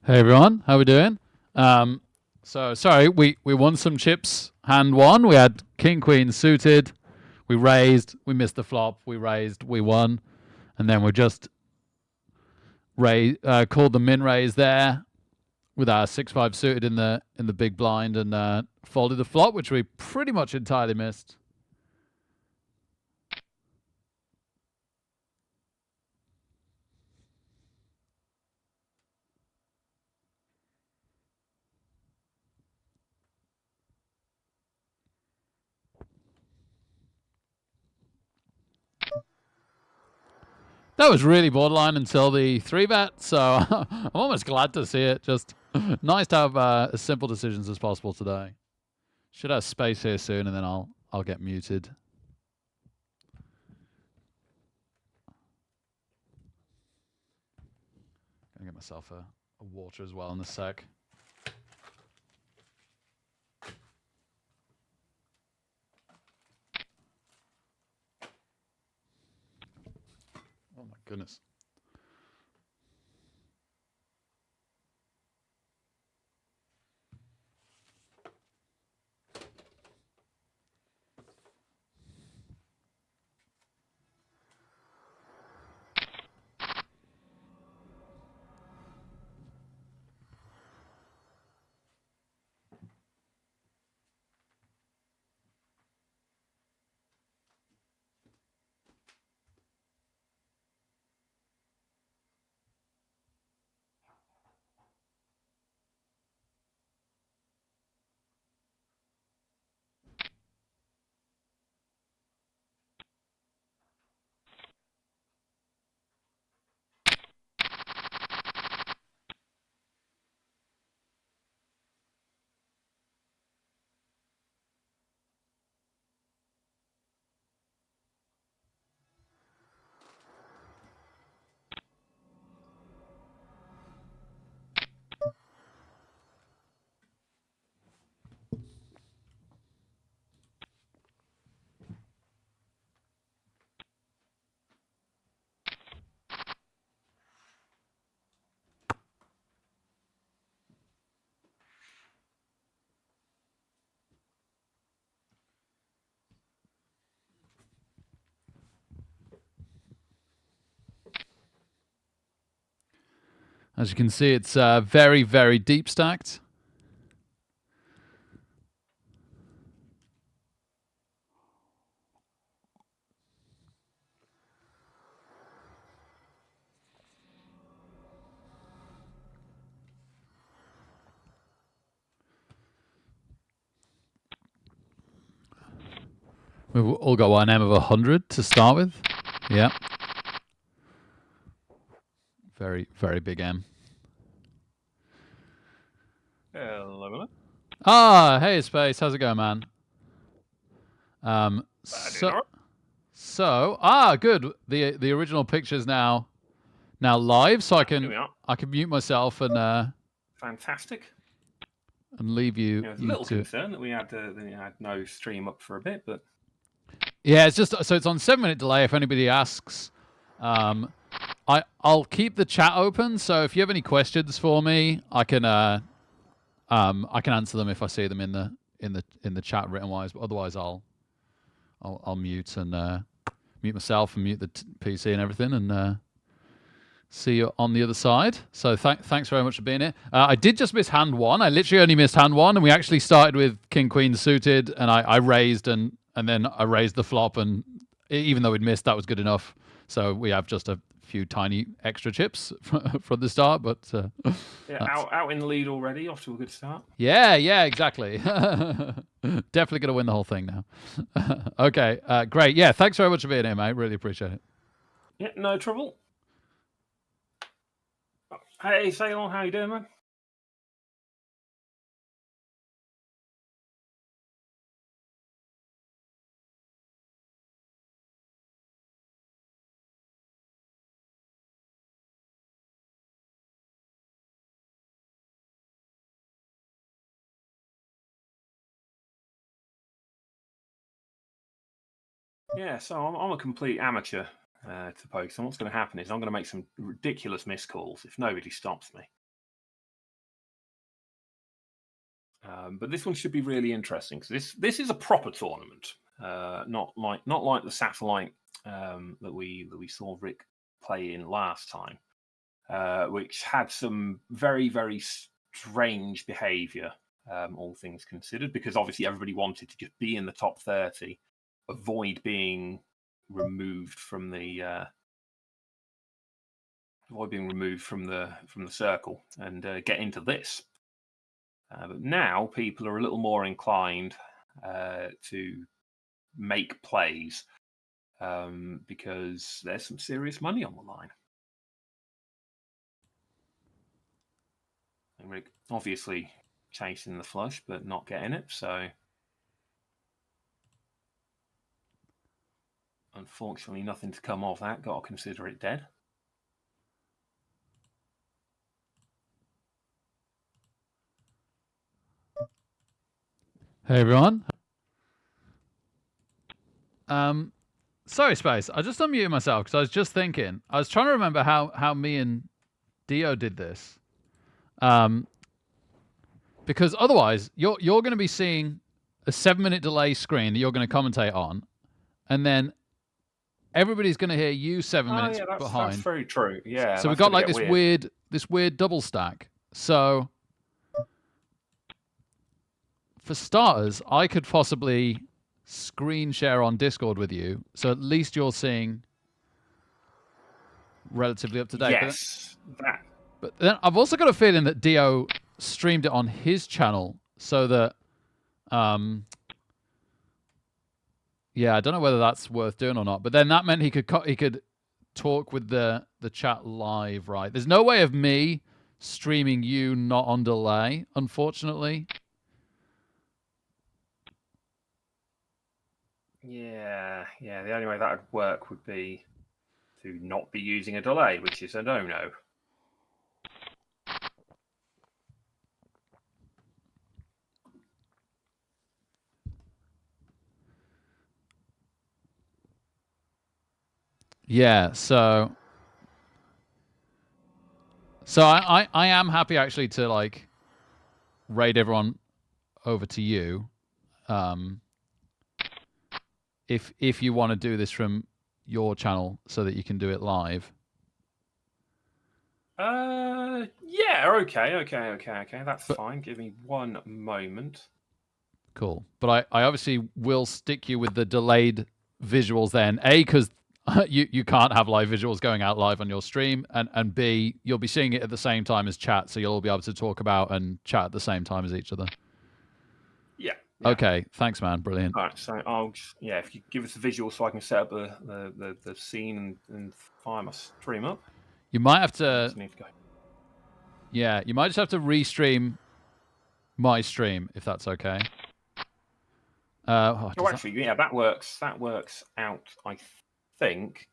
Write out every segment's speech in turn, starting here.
Hey everyone, how we doing? So sorry, we won some chips. Hand one, we had king queen suited. We raised, we missed the flop. We raised, we won, and then we just called the min raise there with our 6-5 suited in the big blind and folded the flop, which we pretty much entirely missed. That was really borderline until the 3-bet, so I'm almost glad to see it. Just nice to have as simple decisions as possible today. Should have space here soon, and then I'll get muted. Gonna get myself a water as well in a sec. Oh my goodness. As you can see, it's very, very deep stacked. We've all got one M of 100 to start with. Yeah. Very, very big M. Hello. Ah, hey Space, how's it going, man? Good. The original picture's now live, so I Here we can are. mute myself and Fantastic. leave you. It was a little concern that we had no stream up for a bit, but Yeah, it's just so it's on 7-minute delay. If anybody asks, I'll keep the chat open. So if you have any questions for me, I can answer them if I see them in the chat written wise. But otherwise, I'll mute and mute myself and mute the PC and everything and see you on the other side. So thanks very much for being here. I did just miss hand one. I literally only missed hand one, and we actually started with king queen suited, and I raised and then I raised the flop, and even though we'd missed, that was good enough. So we have just a few tiny extra chips from the start, but yeah, out in the lead already, off to a good start. yeah, exactly. Definitely gonna win the whole thing now. Okay, great. Yeah, thanks very much for being here, mate. Really appreciate it. Yeah, no trouble. Hey, Salon, how you doing, man? Yeah, so I'm a complete amateur to poke. So what's going to happen is I'm going to make some ridiculous missed calls if nobody stops me. But this one should be really interesting because this is a proper tournament, not like the satellite that we saw Rick play in last time, which had some very, very strange behaviour, all things considered, because obviously everybody wanted to just be in the top 30, avoid being removed from the circle, and get into this. But now people are a little more inclined to make plays because there's some serious money on the line. And Rick obviously chasing the flush, but not getting it. So unfortunately, nothing to come of that. Got to consider it dead. Hey everyone. Sorry, Space. I just unmuted myself because I was just thinking. I was trying to remember how me and Dio did this. Because otherwise, you're going to be seeing a 7-minute delay screen that you're going to commentate on, and then everybody's going to hear you 7 minutes behind. That's very true. Yeah. So we've got like this weird double stack. So for starters, I could possibly screen share on Discord with you, so at least you're seeing relatively up to date. Yes, but then I've also got a feeling that Dio streamed it on his channel, so that yeah, I don't know whether that's worth doing or not. But then that meant he could talk with the chat live, right? There's no way of me streaming you not on delay, unfortunately. Yeah. The only way that would work would be to not be using a delay, which is a no-no. Yeah, so I am happy actually to like raid everyone over to you. If you want to do this from your channel so that you can do it live. Yeah, okay. That's fine. Give me one moment. Cool. But I obviously will stick you with the delayed visuals then. A, because you can't have live visuals going out live on your stream, and B, you'll be seeing it at the same time as chat, so you'll all be able to talk about and chat at the same time as each other. Yeah. Okay, thanks, man. Brilliant. All right, so I'll just, if you give us the visual so I can set up the scene and fire my stream up. You might have to. Need to go. Yeah, you might just have to restream my stream if that's okay. Actually, yeah, that works. That works out, I think.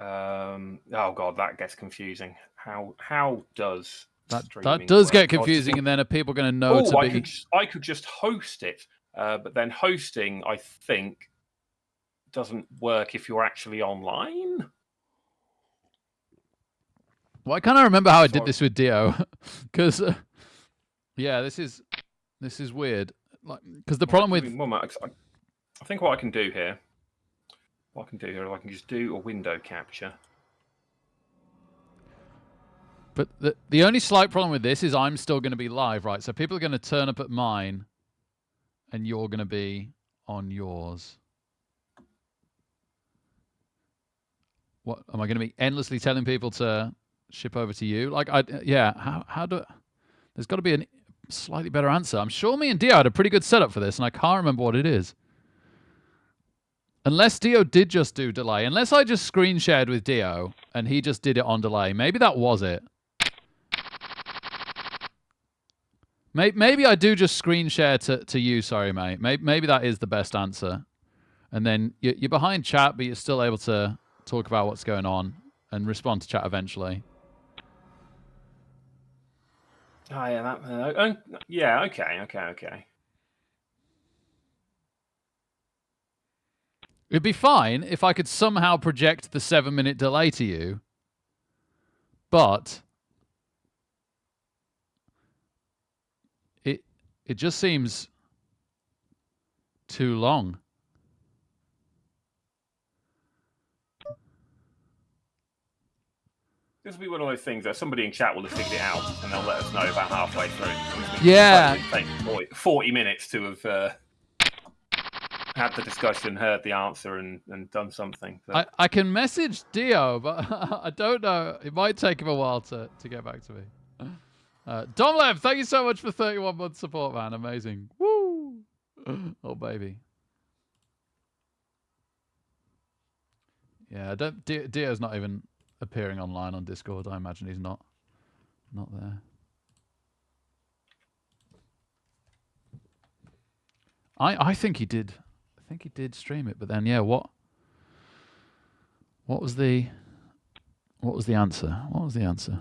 Oh god, that gets confusing. How does that does get confusing, and then are people going to know to be? I could just host it, but then hosting, I think, doesn't work if you're actually online. Well, I kind of remember how I did this with Dio, because yeah, this is weird. Like, because the problem with I think what I can do here is I can just do a window capture. But the only slight problem with this is I'm still going to be live, right? So people are going to turn up at mine, and you're going to be on yours. What am I going to be endlessly telling people to ship over to you? Like, how do? There's got to be a slightly better answer. I'm sure me and Dio had a pretty good setup for this, and I can't remember what it is. Unless Dio did just do delay. Unless I just screen shared with Dio and he just did it on delay. Maybe that was it. Maybe I do just screen share to you. Sorry, mate. Maybe that is the best answer. And then you're behind chat, but you're still able to talk about what's going on and respond to chat eventually. Oh, yeah, okay. It'd be fine if I could somehow project the 7-minute delay to you, but it just seems too long. This will be one of those things that somebody in chat will have figured it out and they'll let us know about halfway through. Yeah. It takes 40 minutes to have had the discussion, heard the answer, and done something. But... I can message Dio, but I don't know. It might take him a while to get back to me. Domlev, thank you so much for 31 months support, man. Amazing. Woo! Oh, baby. Yeah, Dio's not even appearing online on Discord. I imagine he's not there. I think he did. I think he did stream it, but then yeah, what was the answer? What was the answer?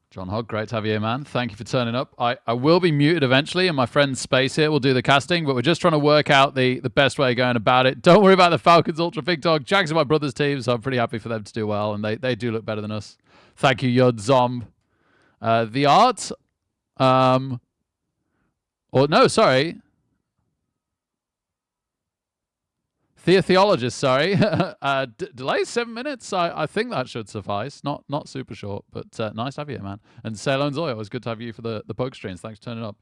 John Hogg, great to have you here, man. Thank you for turning up. I will be muted eventually, and my friend Space here will do the casting, but we're just trying to work out the best way of going about it. Don't worry about the Falcons Ultra Big Dog. Jags are my brother's team, so I'm pretty happy for them to do well, and they do look better than us. Thank you, Yud Zomb. The art, or no, sorry. Theologist, sorry. Delay 7 minutes. I think that should suffice. Not super short, but nice to have you here, man. And Ceylon Zoya, it was good to have you for the poke streams. Thanks for turning up.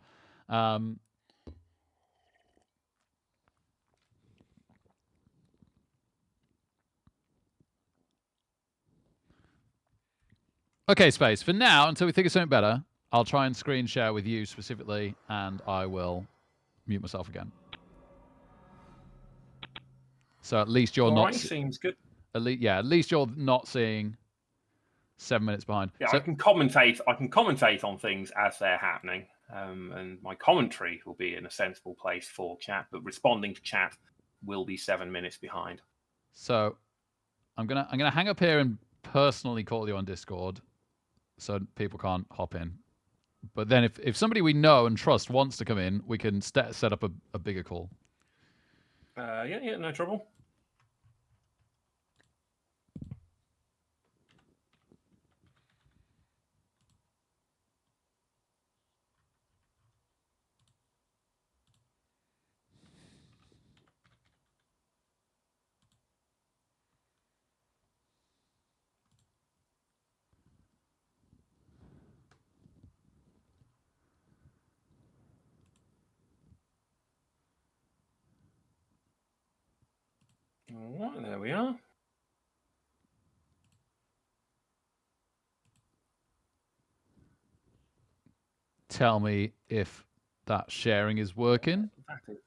Okay, Space. For now, until we think of something better, I'll try and screen share with you specifically, and I will mute myself again. So at least you're not. Seems good. At least you're not seeing 7 minutes behind. Yeah, so, I can commentate on things as they're happening, and my commentary will be in a sensible place for chat. But responding to chat will be 7 minutes behind. So I'm gonna hang up here and personally call you on Discord, so people can't hop in. But then if somebody we know and trust wants to come in, we can set up a bigger call. Yeah, no trouble. All right, there we are. Tell me if that sharing is working.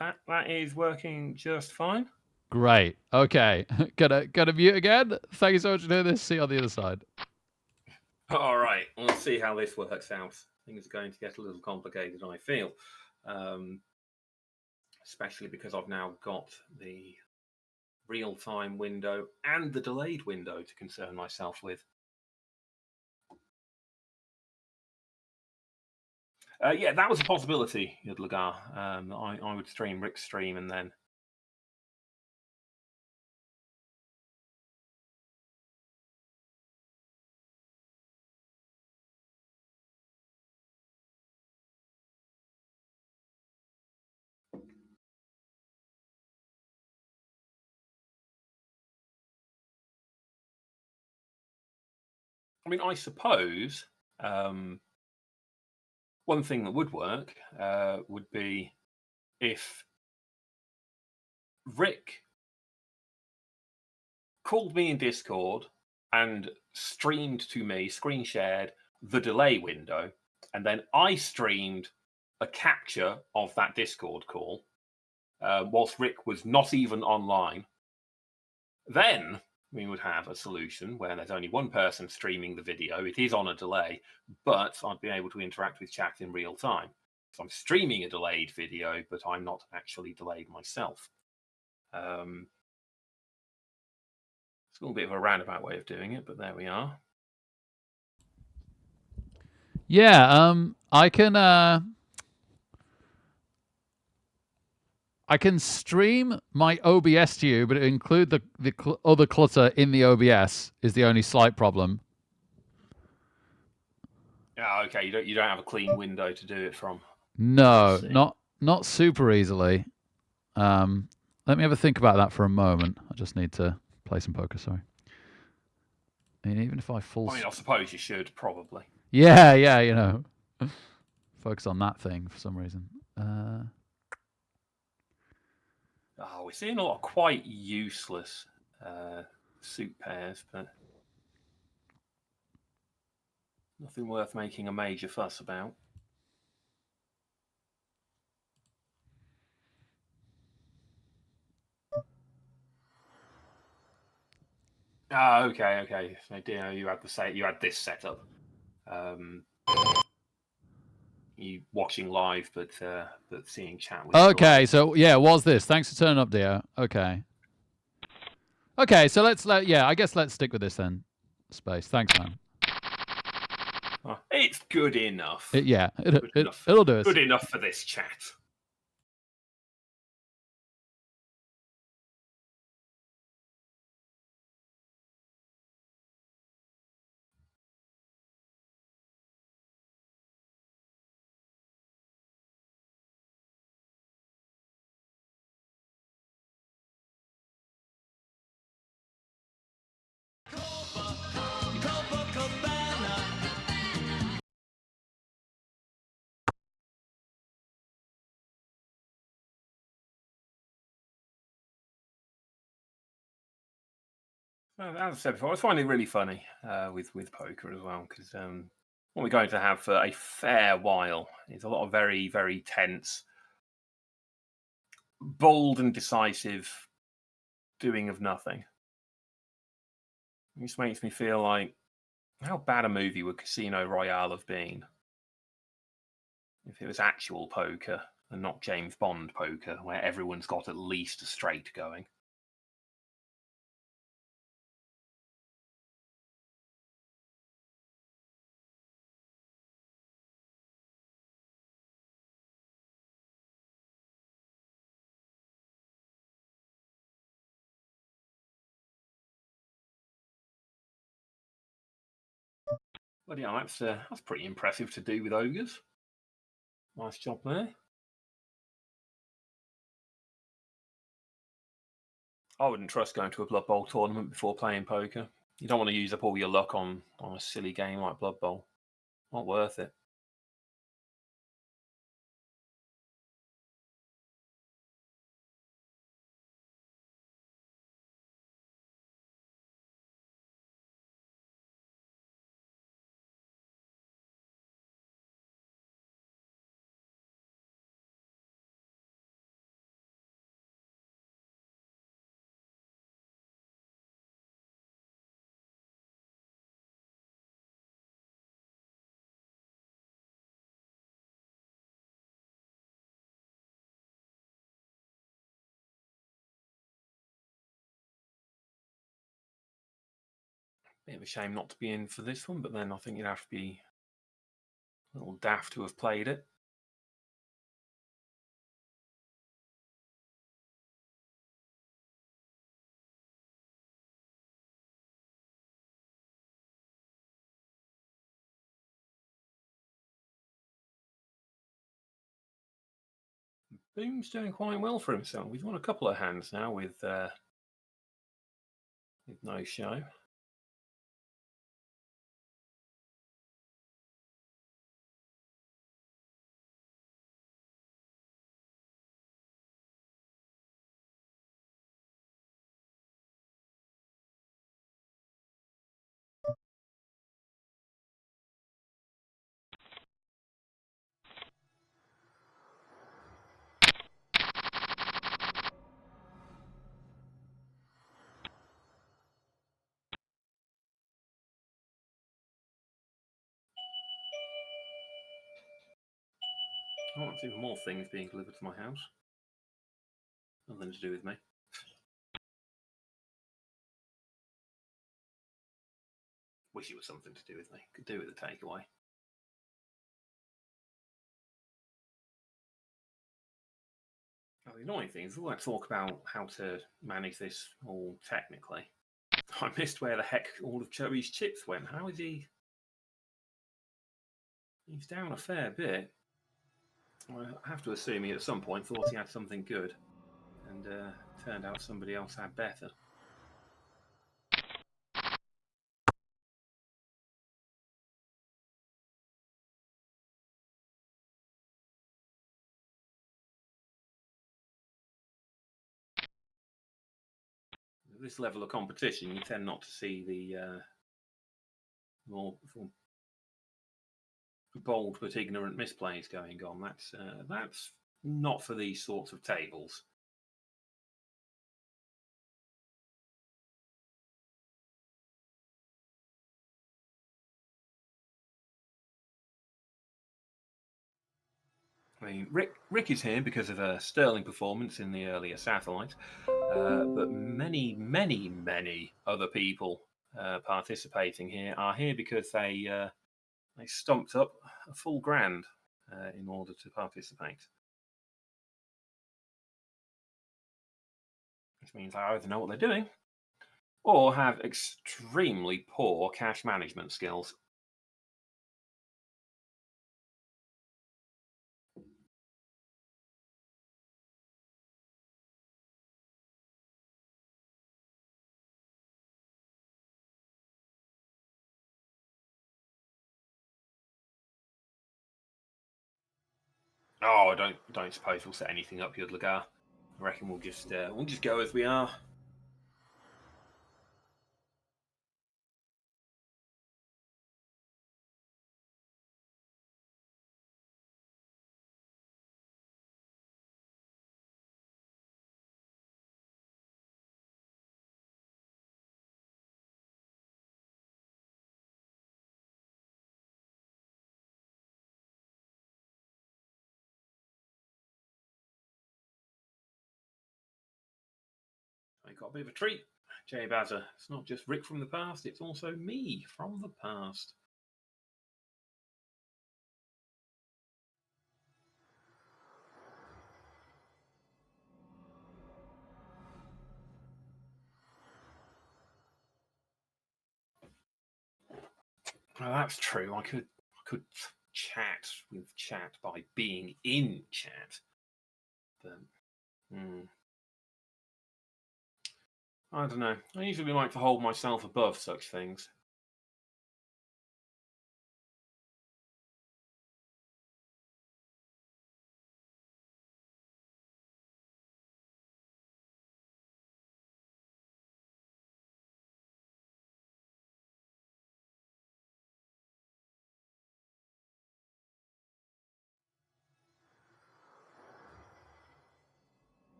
That is working just fine. Great. Okay. Gotta mute again. Thank you so much for doing this. See you on the other side. All right. Let's see how this works out. Things are going to get a little complicated, I feel. Especially because I've now got the real-time window and the delayed window to concern myself with. Yeah, that was a possibility, Yudlagar. I would stream Rick's stream and then... I mean, I suppose one thing that would work would be if Rick called me in Discord and streamed to me, screen shared the delay window, and then I streamed a capture of that Discord call whilst Rick was not even online. Then we would have a solution where there's only one person streaming the video. It is on a delay, but I'd be able to interact with chat in real time. So I'm streaming a delayed video, but I'm not actually delayed myself. It's a little bit of a roundabout way of doing it, but there we are. Yeah, I can I can stream my OBS to you, but it include the other clutter in the OBS is the only slight problem. Oh, okay. You don't have a clean window to do it from. No, not super easily. Let me have a think about that for a moment. I just need to play some poker. Sorry. I mean, even if I full. I suppose you should probably. Yeah, you know, focus on that thing for some reason. We're seeing a lot of quite useless suit pairs, but nothing worth making a major fuss about. Okay. So, you had this setup. You watching live, but seeing chat. Okay, so yeah, was this? Thanks for turning up, Dio. Okay. Okay, so I guess let's stick with this then. Space. Thanks, man. It's good enough. It'll do us. Good enough for this chat. As I said before, I was finding it really funny with poker as well, because what we're going to have for a fair while is a lot of very, very tense, bold and decisive doing of nothing. It just makes me feel like, how bad a movie would Casino Royale have been if it was actual poker and not James Bond poker, where everyone's got at least a straight going? But yeah, that's pretty impressive to do with ogres. Nice job there. I wouldn't trust going to a Blood Bowl tournament before playing poker. You don't want to use up all your luck on a silly game like Blood Bowl. Not worth it. Bit of a shame not to be in for this one, but then I think you'd have to be a little daft to have played it. Boom's doing quite well for himself. He's won a couple of hands now with no show. I want even more things being delivered to my house. Nothing to do with me. Wish it was something to do with me. Could do with a takeaway. the annoying thing is, all I talk about how to manage this all technically, I missed where the heck all of Joey's chips went. How is he? He's down a fair bit. I have to assume he at some point thought he had something good, and turned out somebody else had better. At this level of competition, you tend not to see the more bold but ignorant misplays going on. That's not for these sorts of tables. I mean, Rick is here because of a sterling performance in the earlier satellite, but many other people participating here are here because they stumped up a full grand in order to participate. Which means they either know what they're doing or have extremely poor cash management skills. Oh, I don't suppose we'll set anything up, Yudlagar. I reckon we'll just go as we are. I got a bit of a treat, Jay Bazza. It's not just Rick from the past; it's also me from the past. Well, that's true. I could chat with chat by being in chat, but I don't know. I usually like to hold myself above such things.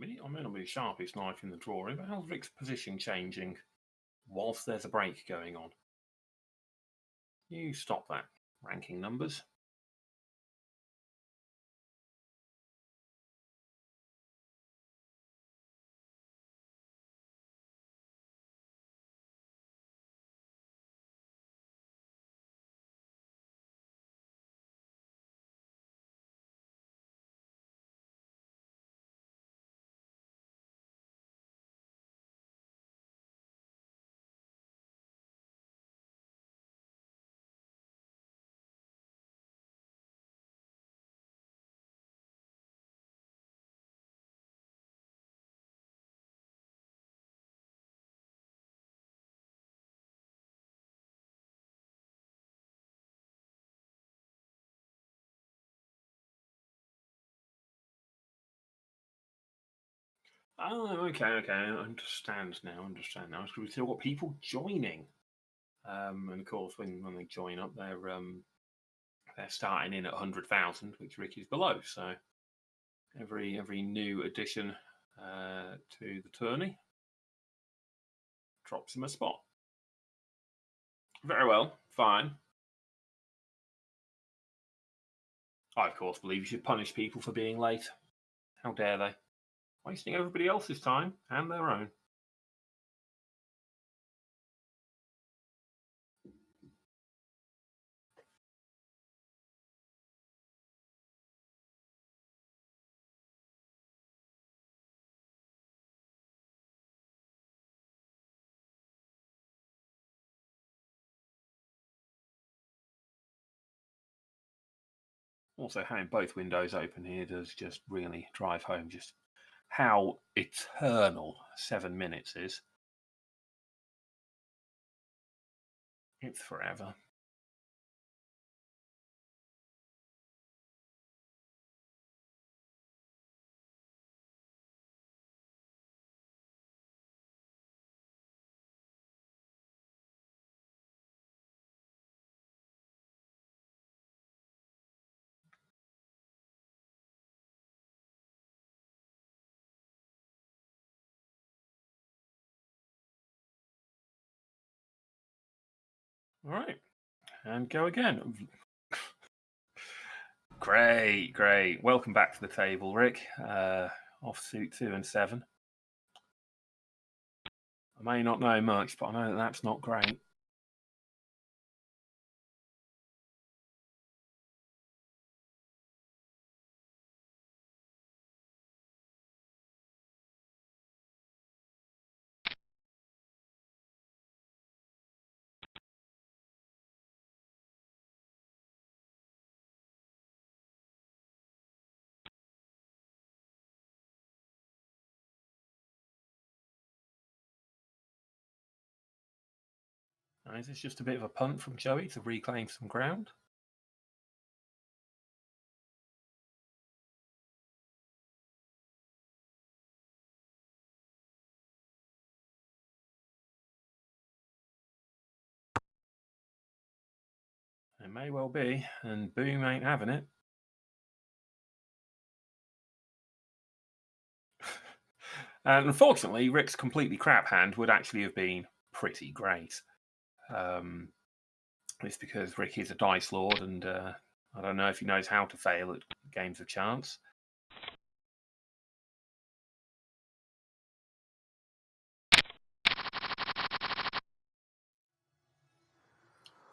I may not be the sharpest knife in the drawing, but how's Rick's position changing whilst there's a break going on? You stop that, ranking numbers. Oh, okay. I understand now. We've still got people joining, and of course, when they join up, they're starting in at 100,000, which Rick is below. So every new addition to the tourney drops him a spot. Very well, fine. I, of course, believe you should punish people for being late. How dare they? Wasting everybody else's time and their own. Also, having both windows open here does just really drive home just how eternal 7 minutes is. It's forever. All right, and go again. Great. Welcome back to the table, Rick. Offsuit 2 and 7. I may not know much, but I know that's not great. Is this just a bit of a punt from Joey to reclaim some ground? It may well be, and Boom ain't having it. And unfortunately, Rick's completely crap hand would actually have been pretty great. It's because Rick is a dice lord, and I don't know if he knows how to fail at games of chance.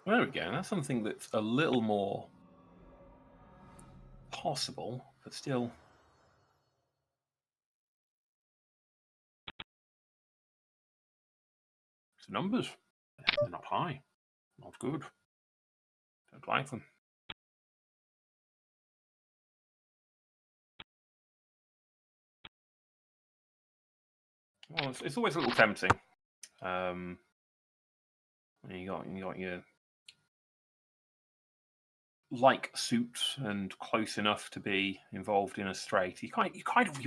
There we go. That's something that's a little more possible, but still. The numbers, they're not high. Not good. Don't like them. Well, it's always a little tempting. You got your like suits and close enough to be involved in a straight. You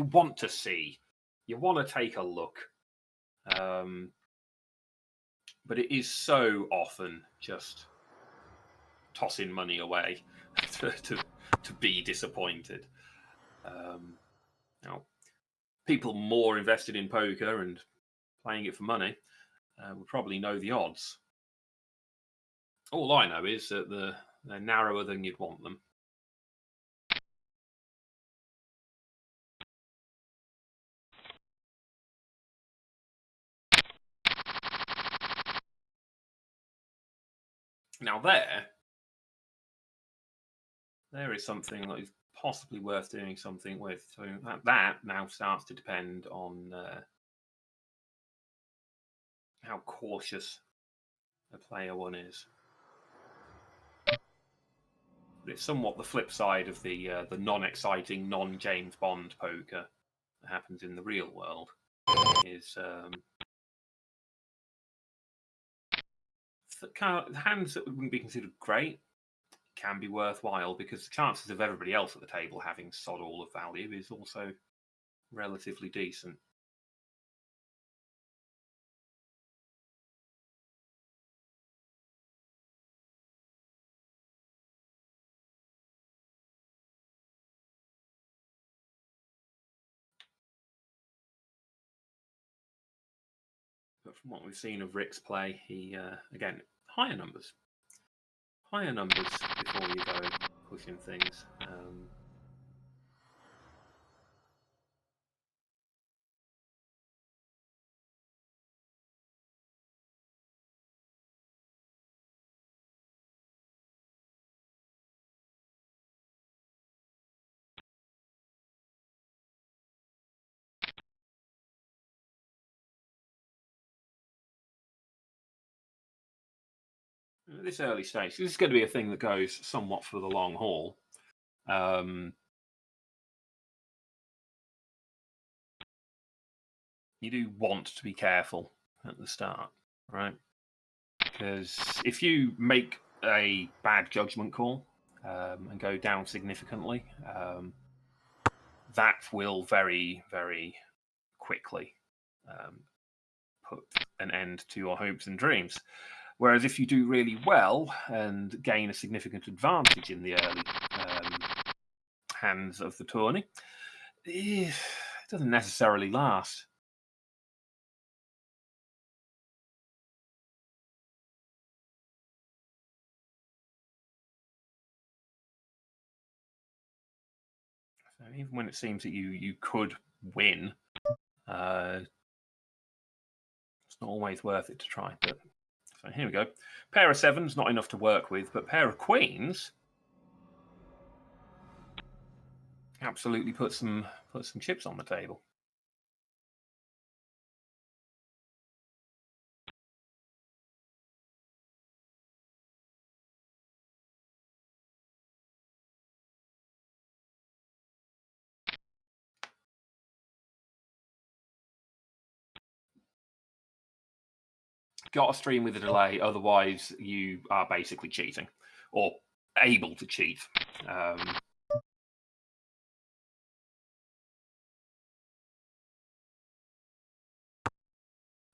want to see. You want to take a look. But it is so often just tossing money away to be disappointed. Now, people more invested in poker and playing it for money would probably know the odds. All I know is that they're narrower than you'd want them. Now there is something that is possibly worth doing something with. So that now starts to depend on how cautious a player one is. But it's somewhat the flip side of the non-exciting, non-James Bond poker that happens in the real world. Is hands that wouldn't be considered great can be worthwhile because the chances of everybody else at the table having sod all of value is also relatively decent. But from what we've seen of Rick's play, he again higher numbers before you go pushing things. At this early stage, this is going to be a thing that goes somewhat for the long haul. You do want to be careful at the start, right? Because if you make a bad judgment call and go down significantly, that will very, very quickly put an end to your hopes and dreams. Whereas if you do really well and gain a significant advantage in the early hands of the tourney, it doesn't necessarily last. So even when it seems that you could win, it's not always worth it to try. But so here we go. Pair of sevens, not enough to work with, but pair of queens absolutely put some chips on the table. Got to stream with a delay, otherwise you are basically cheating or able to cheat.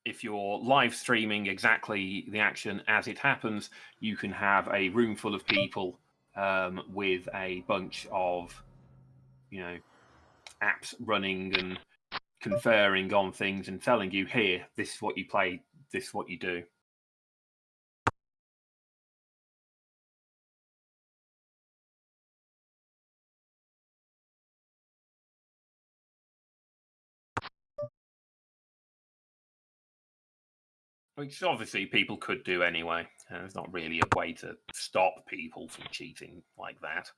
If you're live streaming exactly the action as it happens, you can have a room full of people with a bunch of, apps running and conferring on things and telling you, here, this is what you play, this is what you do. Which obviously people could do anyway. There's not really a way to stop people from cheating like that.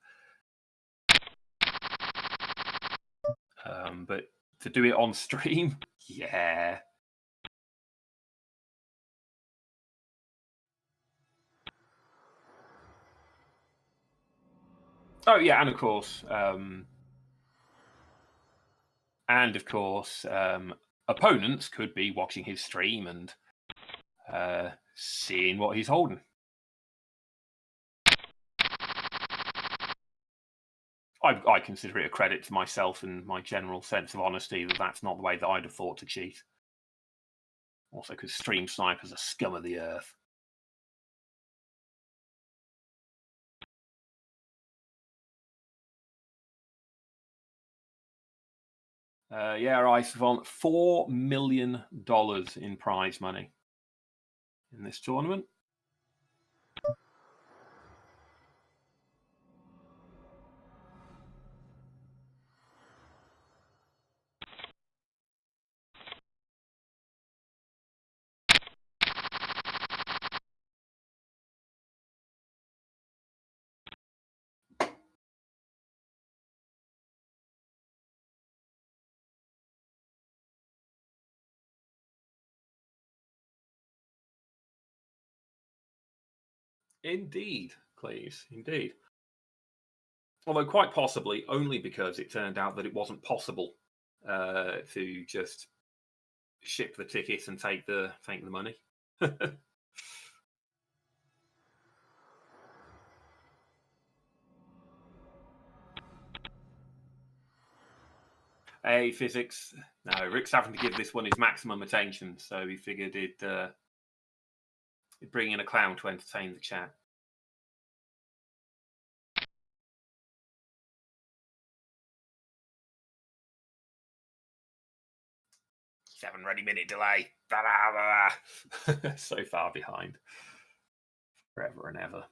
But to do it on stream, yeah. Oh yeah, and of course, opponents could be watching his stream and seeing what he's holding. I consider it a credit to myself and my general sense of honesty that that's not the way that I'd have thought to cheat. Also, because stream snipers are scum of the earth. Yeah, Rice have won $4 million in prize money in this tournament. Indeed, please, indeed. Although quite possibly only because it turned out that it wasn't possible to just ship the tickets and take the money. Hey, physics. No, Rick's having to give this one his maximum attention, so he figured it'd bring in a clown to entertain the chat. Seven ready-minute delay. So far behind. Forever and ever.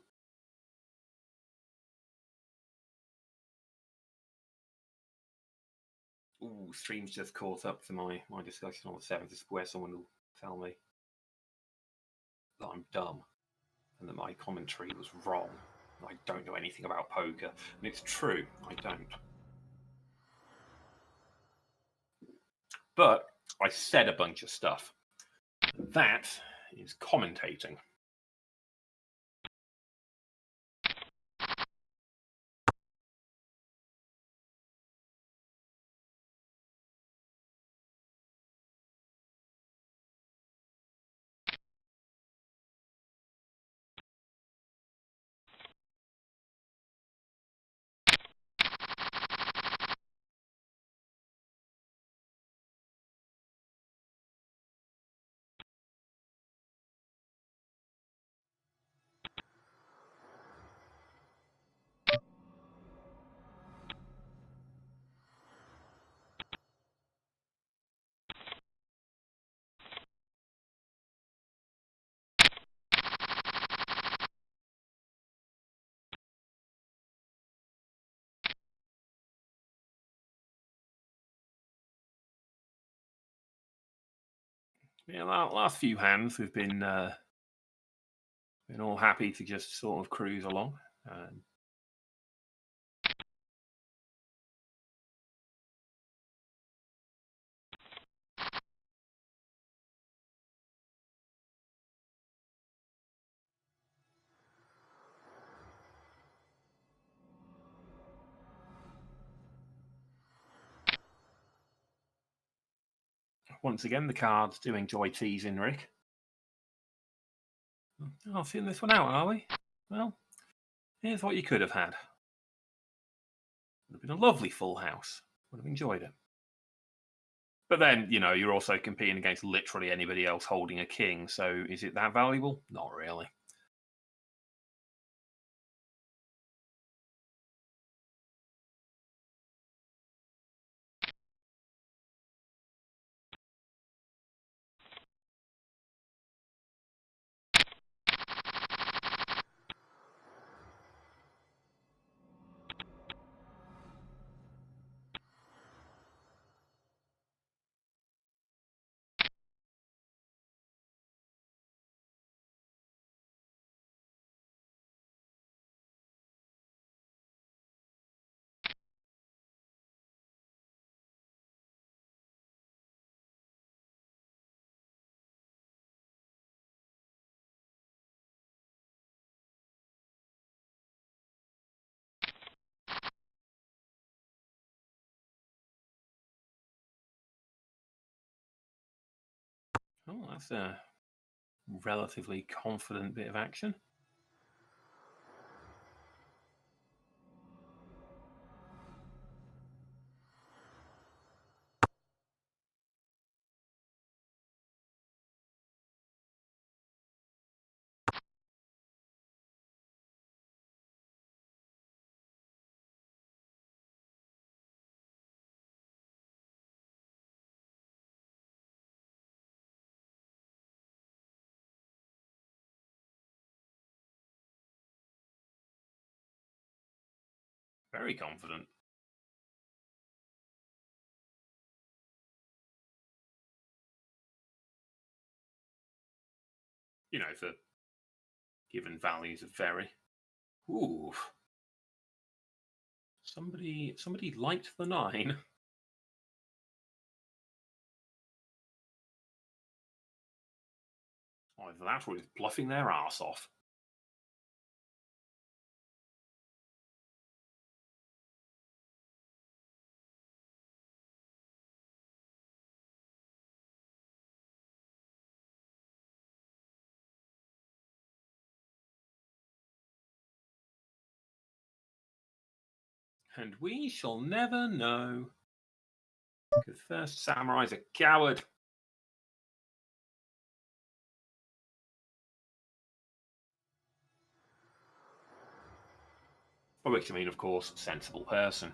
Ooh, stream's just caught up to my discussion on the seventh. This is where someone will tell me that I'm dumb and that my commentary was wrong. I don't know anything about poker. And it's true, I don't. But I said a bunch of stuff. And that is commentating. Yeah, last few hands we've been all happy to just sort of cruise along. Once again, the cards do enjoy teasing Rick. Oh, seeing this one out, are we? Well, here's what you could have had. Would have been a lovely full house. Would have enjoyed it. But then, you know, you're also competing against literally anybody else holding a king. So is it that valuable? Not really. Oh, that's a relatively confident bit of action. Very confident. You know, for given values of very. Ooh. Somebody liked the 9. Either that or he's bluffing their arse off. And we shall never know. Because first Samurai's a coward. By which I mean, of course, sensible person.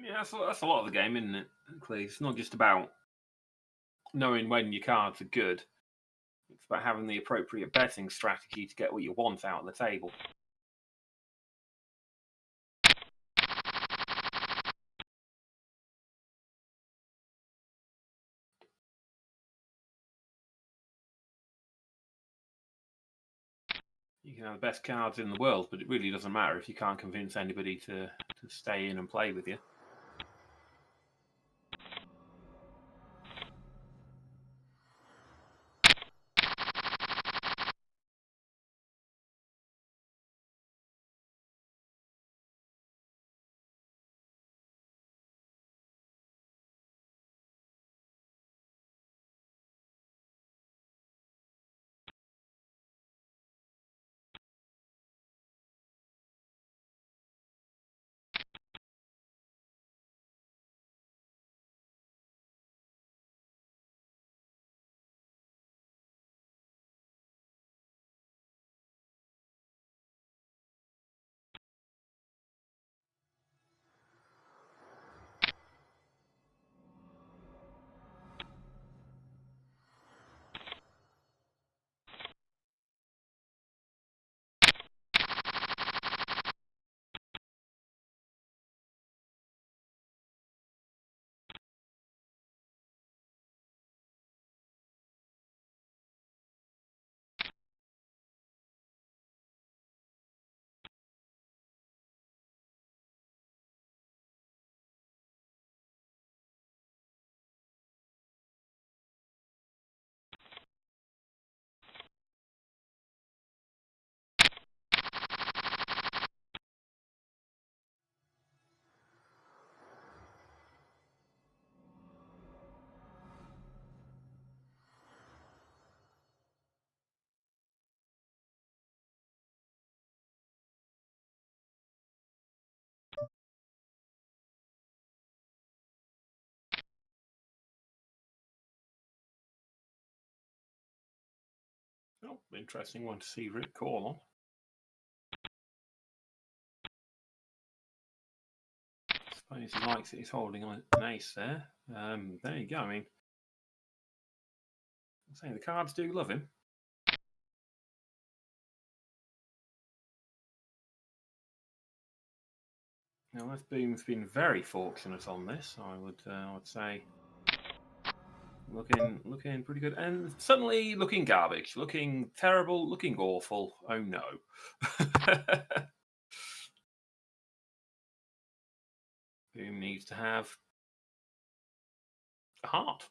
Yeah, that's a lot of the game, isn't it? Clearly, it's not just about knowing when your cards are good. It's about having the appropriate betting strategy to get what you want out of the table. You can have the best cards in the world, but it really doesn't matter if you can't convince anybody to stay in and play with you. Oh, interesting one to see Rick call on. I suppose he likes it. He's holding on an ace there. There you go. I mean, I'm saying the cards do love him. Now, Left Boom's been very fortunate on this. I would say looking pretty good, and suddenly looking garbage, looking terrible, looking awful. Oh no. Boom needs to have a heart.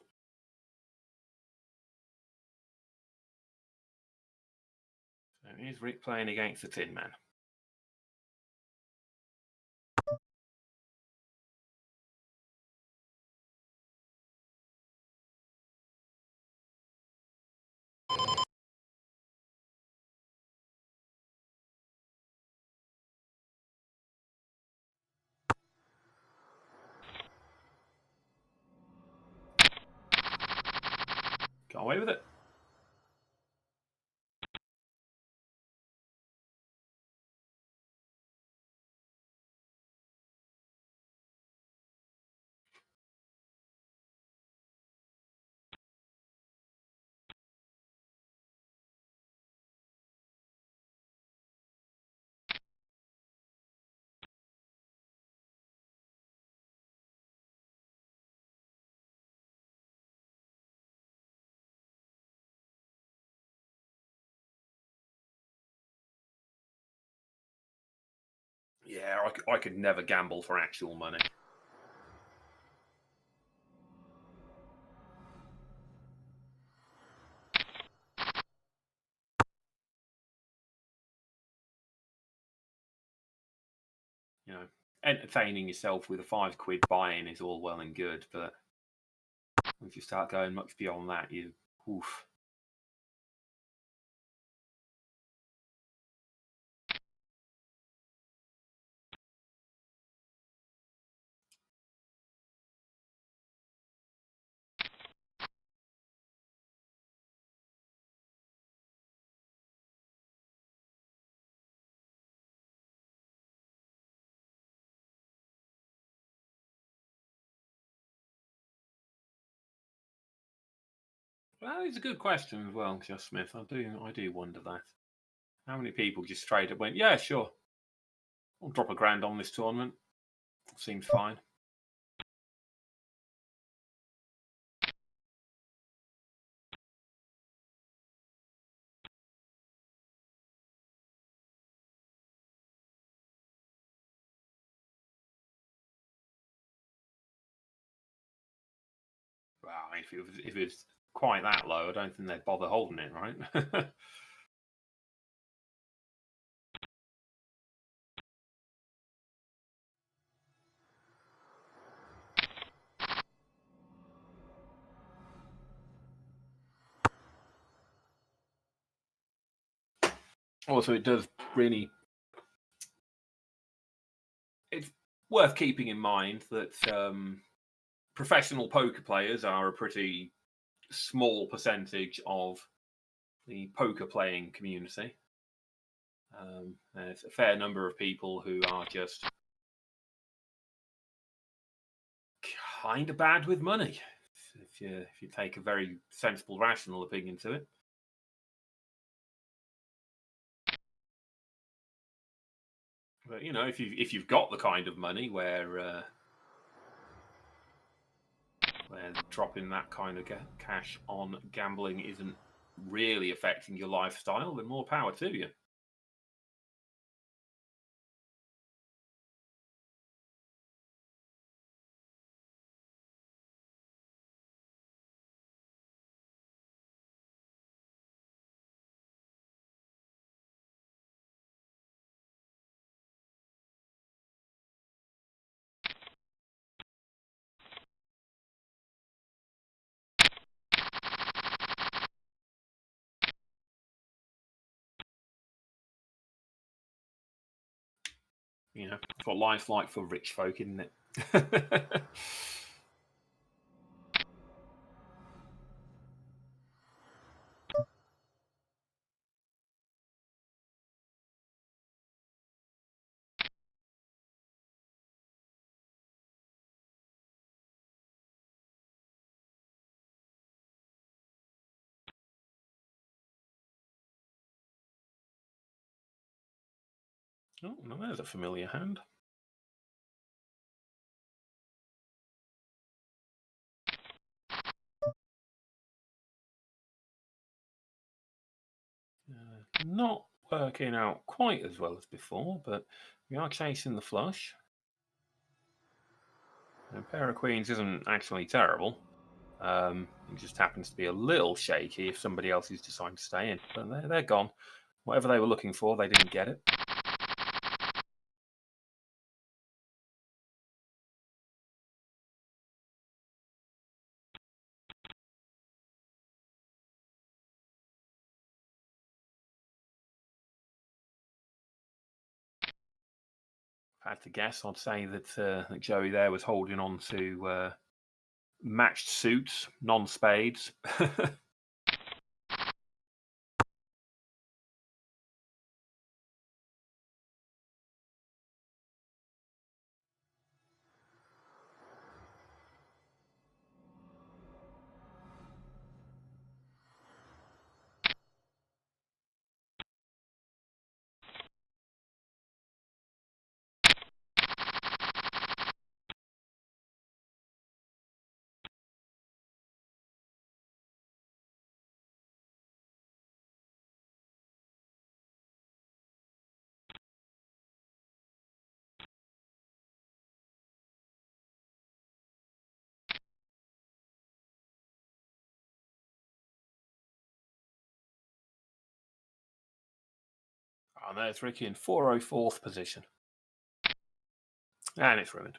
So here's Rick playing against the Tin Man. Got away with it. Yeah, I could never gamble for actual money. You know, entertaining yourself with a £5 buy-in is all well and good, but once you start going much beyond that, oof. Well, it's a good question as well, Just Smith. I do wonder that. How many people just straight up went, yeah, sure, I'll drop £1,000 on this tournament. Seems fine. Well, if it was quite that low, I don't think they'd bother holding it, right? Also, it does really. It's worth keeping in mind that professional poker players are a pretty small percentage of the poker playing community. There's a fair number of people who are just kind of bad with money. If you take a very sensible, rational opinion to it. But you know, if you've got the kind of money where dropping that kind of cash on gambling isn't really affecting your lifestyle, then more power to you. You know, that's what life's like for rich folk, isn't it? Oh, no, there's a familiar hand. Not working out quite as well as before, but we are chasing the flush. A pair of queens isn't actually terrible. It just happens to be a little shaky if somebody else is deciding to stay in. But they're gone. Whatever they were looking for, they didn't get it. If I had to guess, I'd say that Joey there was holding on to matched suits, non-spades. And there's Ricky in 404th position. And it's ruined.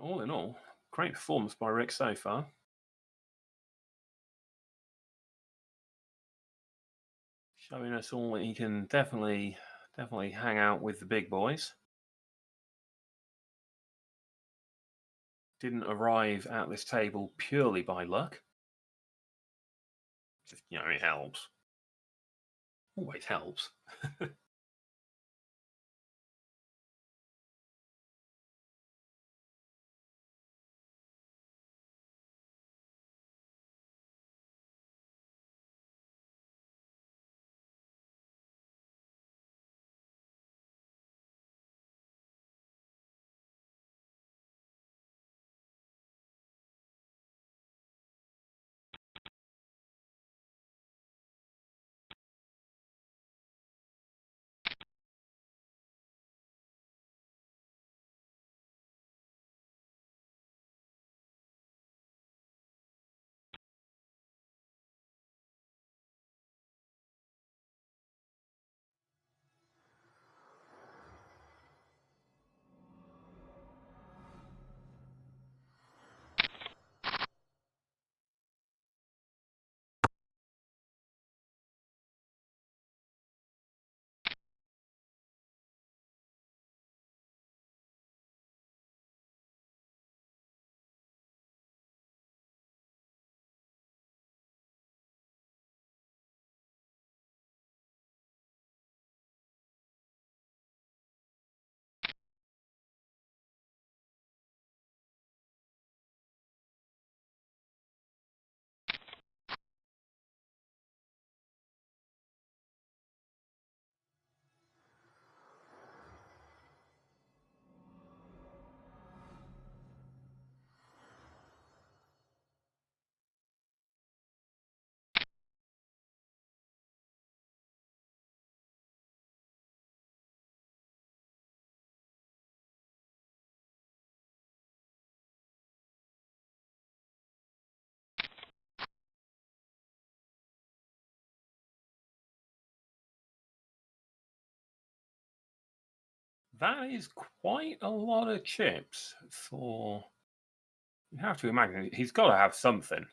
All in all, great performance by Rick so far. Showing us all that he can definitely hang out with the big boys. Didn't arrive at this table purely by luck. Just, it helps. Always helps. That is quite a lot of chips for. You have to imagine he's got to have something.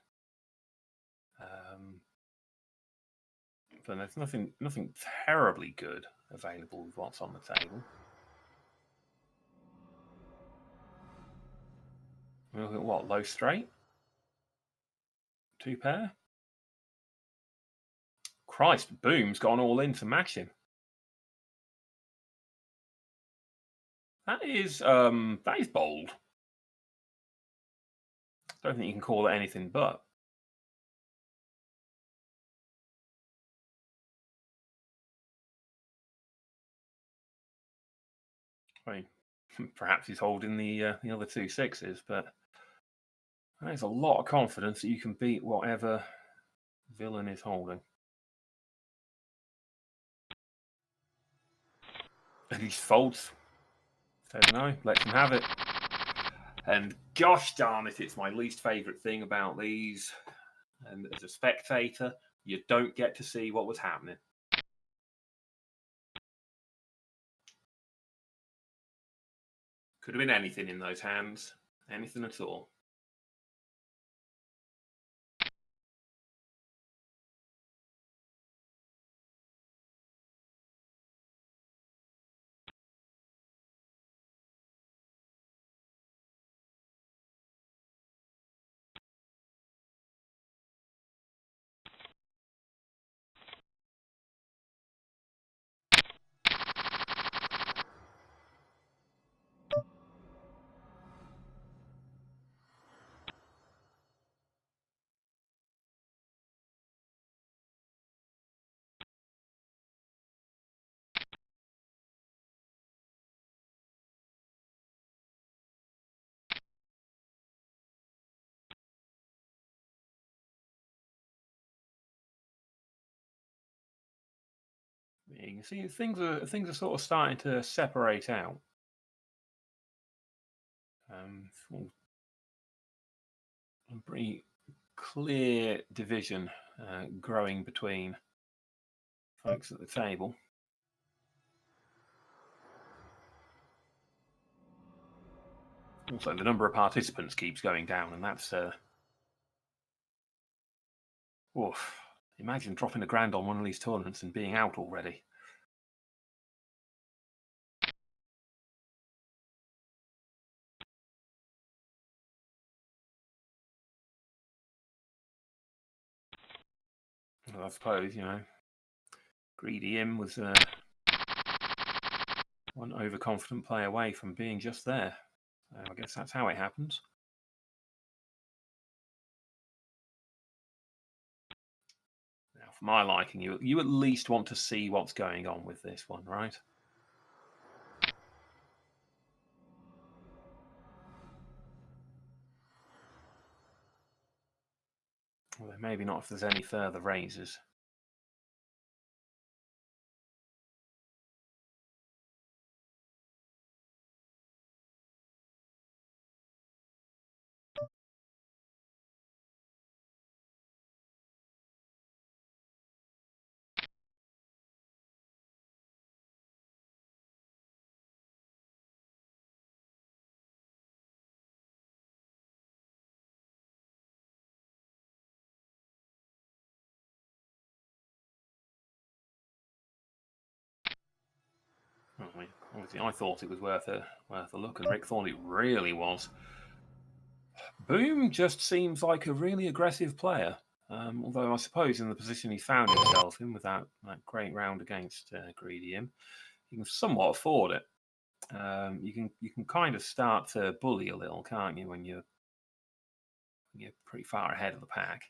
But there's nothing terribly good available with what's on the table. We look at what, low straight? 2 pair? Christ, Boom's gone all in to match him. That is bold. Don't think you can call it anything but. I mean, perhaps he's holding the other 2 6s, but there's a lot of confidence that you can beat whatever villain is holding. And he folds. Says no, lets him have it. And gosh darn it, it's my least favourite thing about these. And as a spectator, you don't get to see what was happening. Could have been anything in those hands. Anything at all. You can see things are sort of starting to separate out. A pretty clear division growing between folks at the table. Also, the number of participants keeps going down, and that's oof. Imagine dropping $1,000 on one of these tournaments and being out already. Well, I suppose, Greedy Im was one overconfident play away from being just there. I guess that's how it happens. Now, for my liking, you at least want to see what's going on with this one, right? Well, maybe not if there's any further raises. Obviously, I thought it was worth a look, and Rick thought it really was. Boom just seems like a really aggressive player. Although I suppose in the position he found himself in with that great round against Greedy Im, you can somewhat afford it. You can kind of start to bully a little, can't you, when you're pretty far ahead of the pack.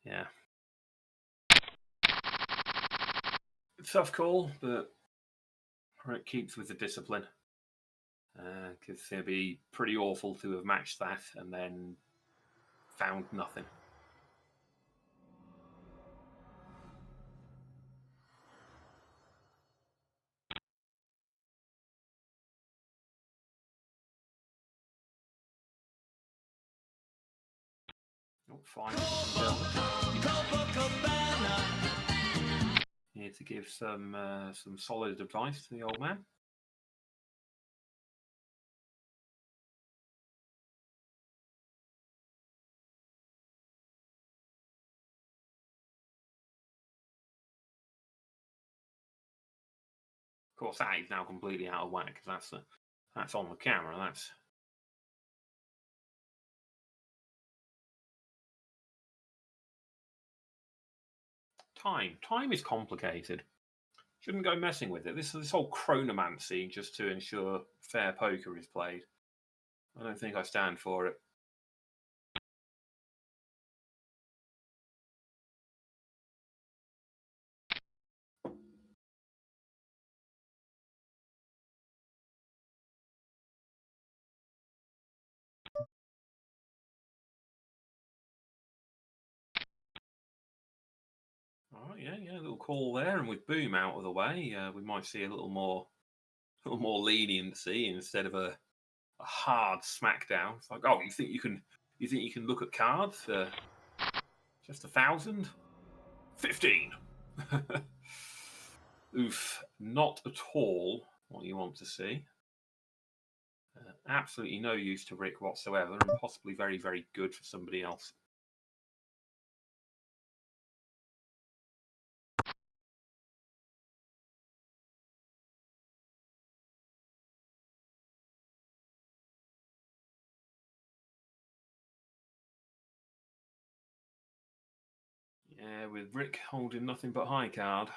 Yeah. Tough call, but Rick keeps with the discipline. Because it'd be pretty awful to have matched that and then found nothing. Oh, fine. Here to give some solid advice to the old man. Of course, that is now completely out of whack because that's on the camera. That's time. Time is complicated. Shouldn't go messing with it. This whole chronomancy just to ensure fair poker is played. I don't think I stand for it. All right, yeah, a little call there, and with Boom out of the way, we might see a little more leniency instead of a hard smackdown. It's like, oh, you think you can look at cards for just 1,000? 15. Oof, not at all what you want to see. Absolutely no use to Rick whatsoever, and possibly very, very good for somebody else. Yeah, with Rick holding nothing but high card.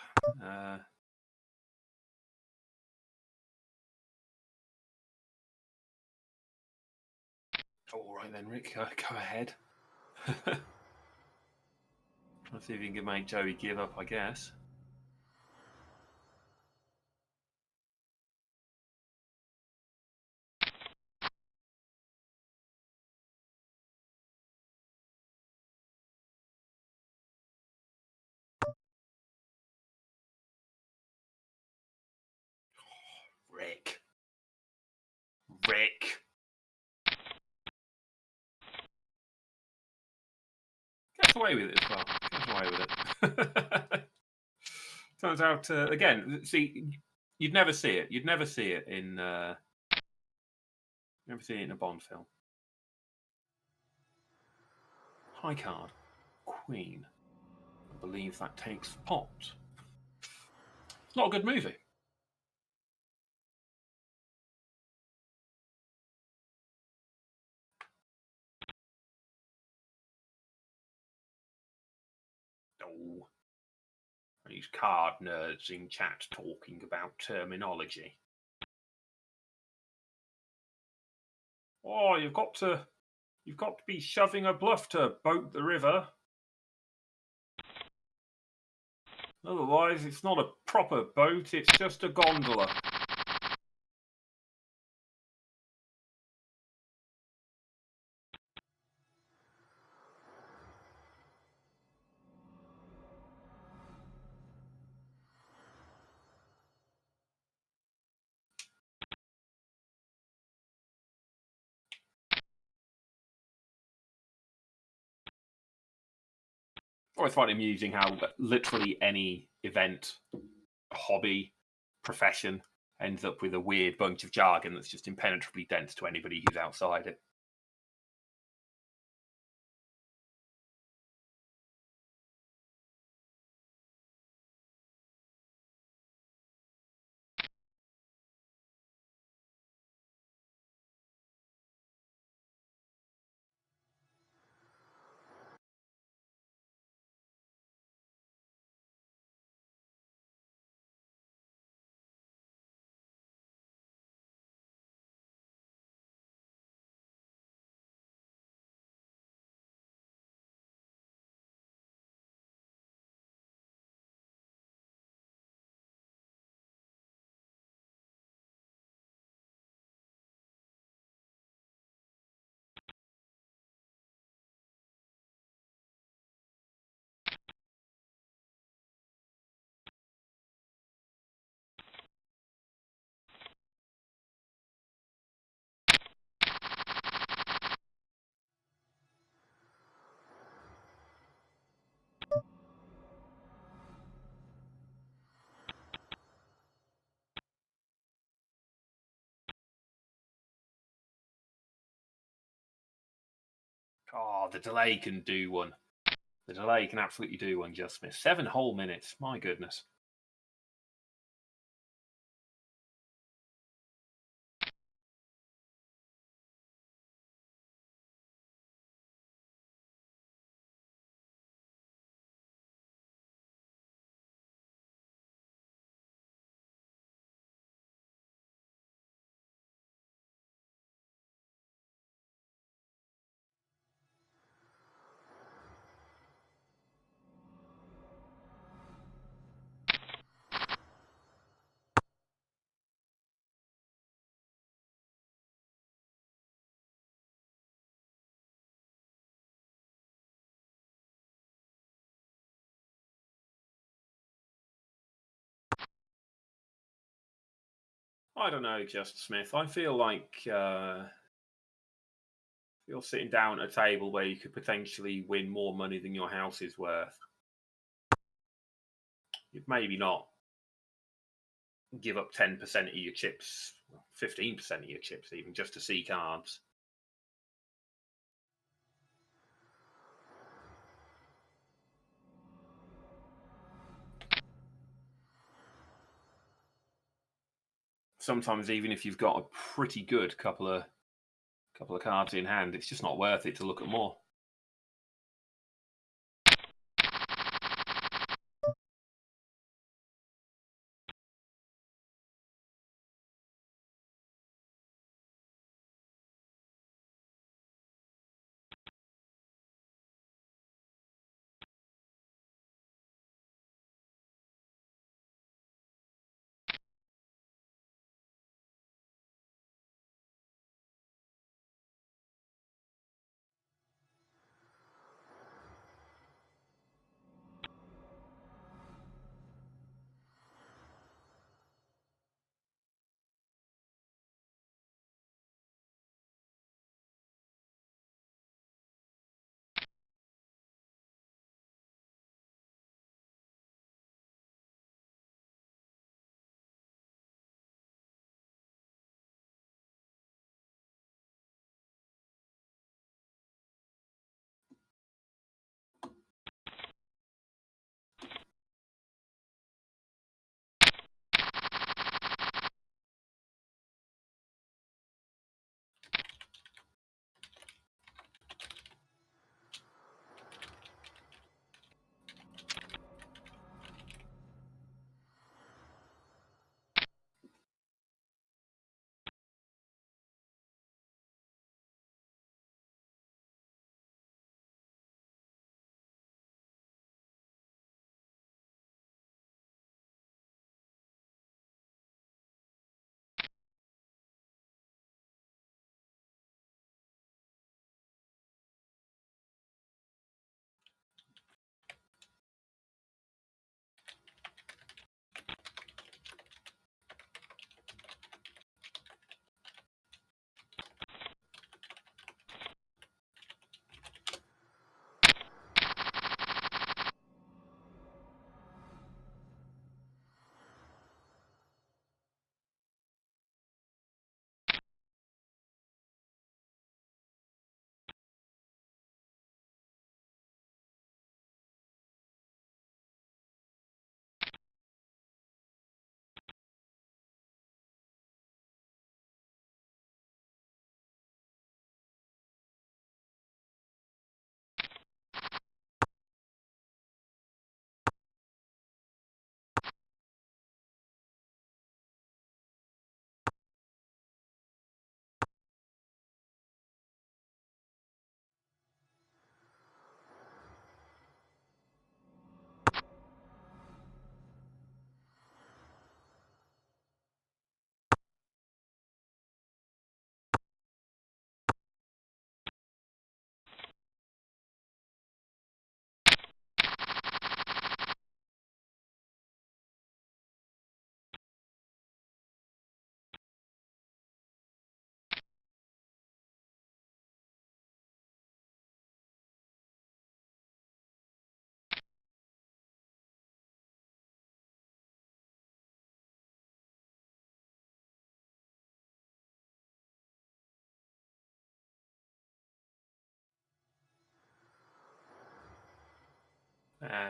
All right then, Rick, go ahead. Let's see if you can make Joey give up, I guess. Rick. Gets away with it as well. Gets away with it. Turns out, again, see, you'd never see it. You'd never see it in a Bond film. High card. Queen. I believe that takes pot. It's not a good movie. Oh. These card nerds in chat talking about terminology. Oh, you've got to be shoving a bluff to boat the river. Otherwise, it's not a proper boat, it's just a gondola. I always find it amusing how literally any event, hobby, profession ends up with a weird bunch of jargon that's just impenetrably dense to anybody who's outside it. Oh, the delay can do one. The delay can absolutely do one, Just Smith. 7 whole minutes. My goodness. I don't know, Just Smith. I feel like you're sitting down at a table where you could potentially win more money than your house is worth. You'd maybe not give up 10% of your chips, 15% of your chips, even just to see cards. Sometimes, even if you've got a pretty good couple of cards in hand, it's just not worth it to look at more.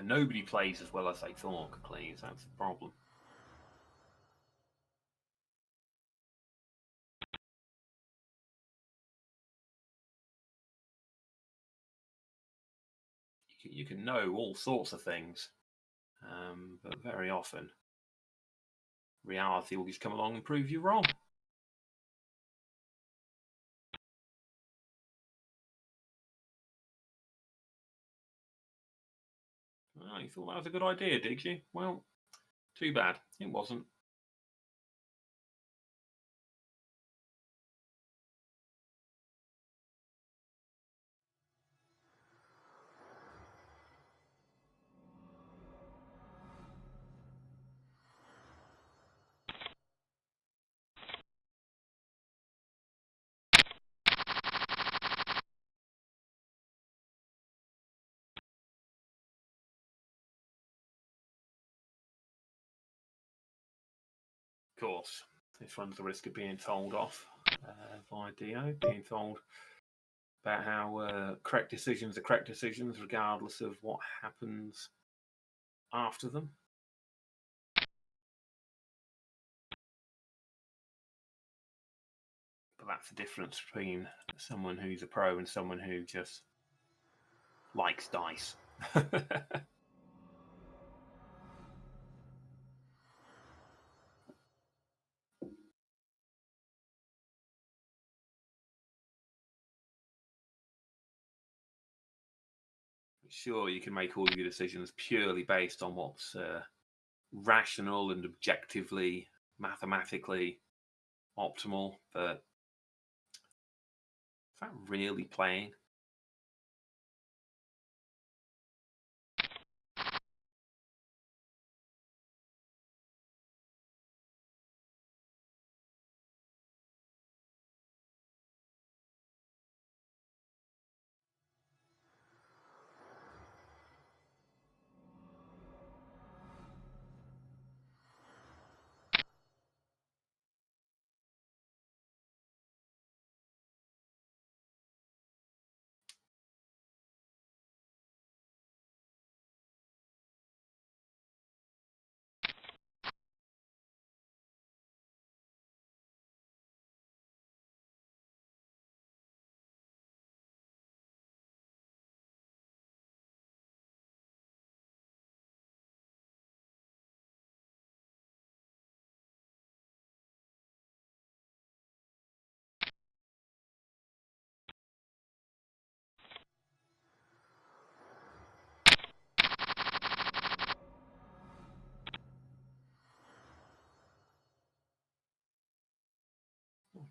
Nobody plays as well as they thought, please. That's the problem. You can know all sorts of things, but very often reality will just come along and prove you wrong. Oh, you thought that was a good idea, did you? Well, too bad. It wasn't. Of course, this runs the risk of being told off by Dio, being told about how correct decisions are correct decisions, regardless of what happens after them. But that's the difference between someone who's a pro and someone who just likes dice. Sure, you can make all of your decisions purely based on what's rational and objectively, mathematically optimal, but is that really playing?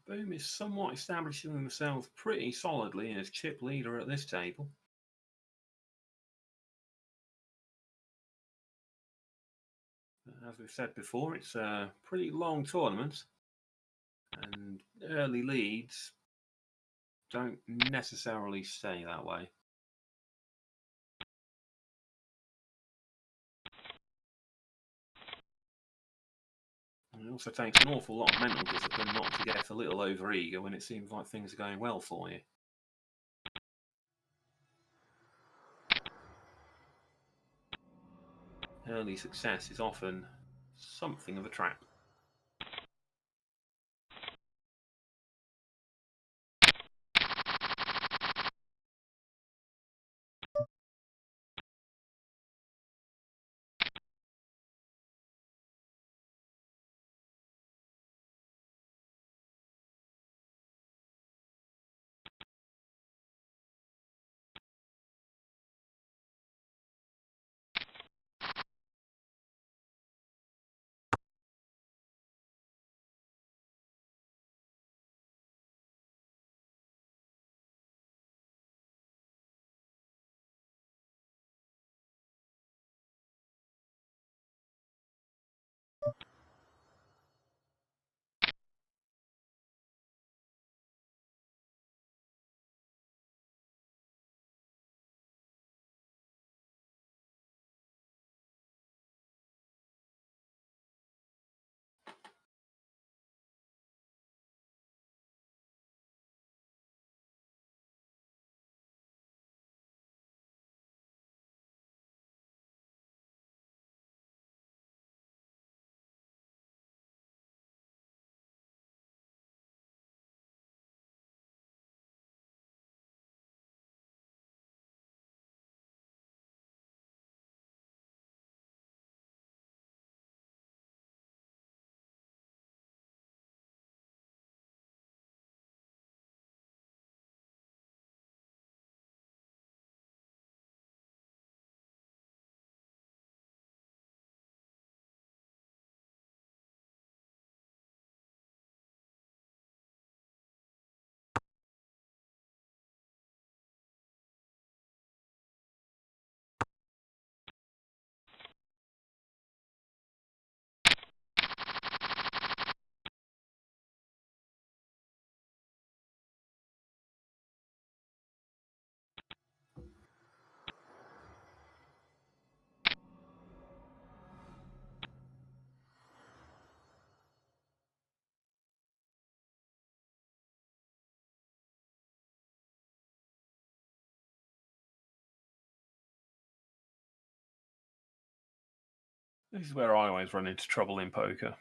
Boom is somewhat establishing themselves pretty solidly as chip leader at this table. As we've said before, it's a pretty long tournament, and early leads don't necessarily stay that way. It also takes an awful lot of mental discipline not to get a little overeager when it seems like things are going well for you. Early success is often something of a trap. This is where I always run into trouble in poker.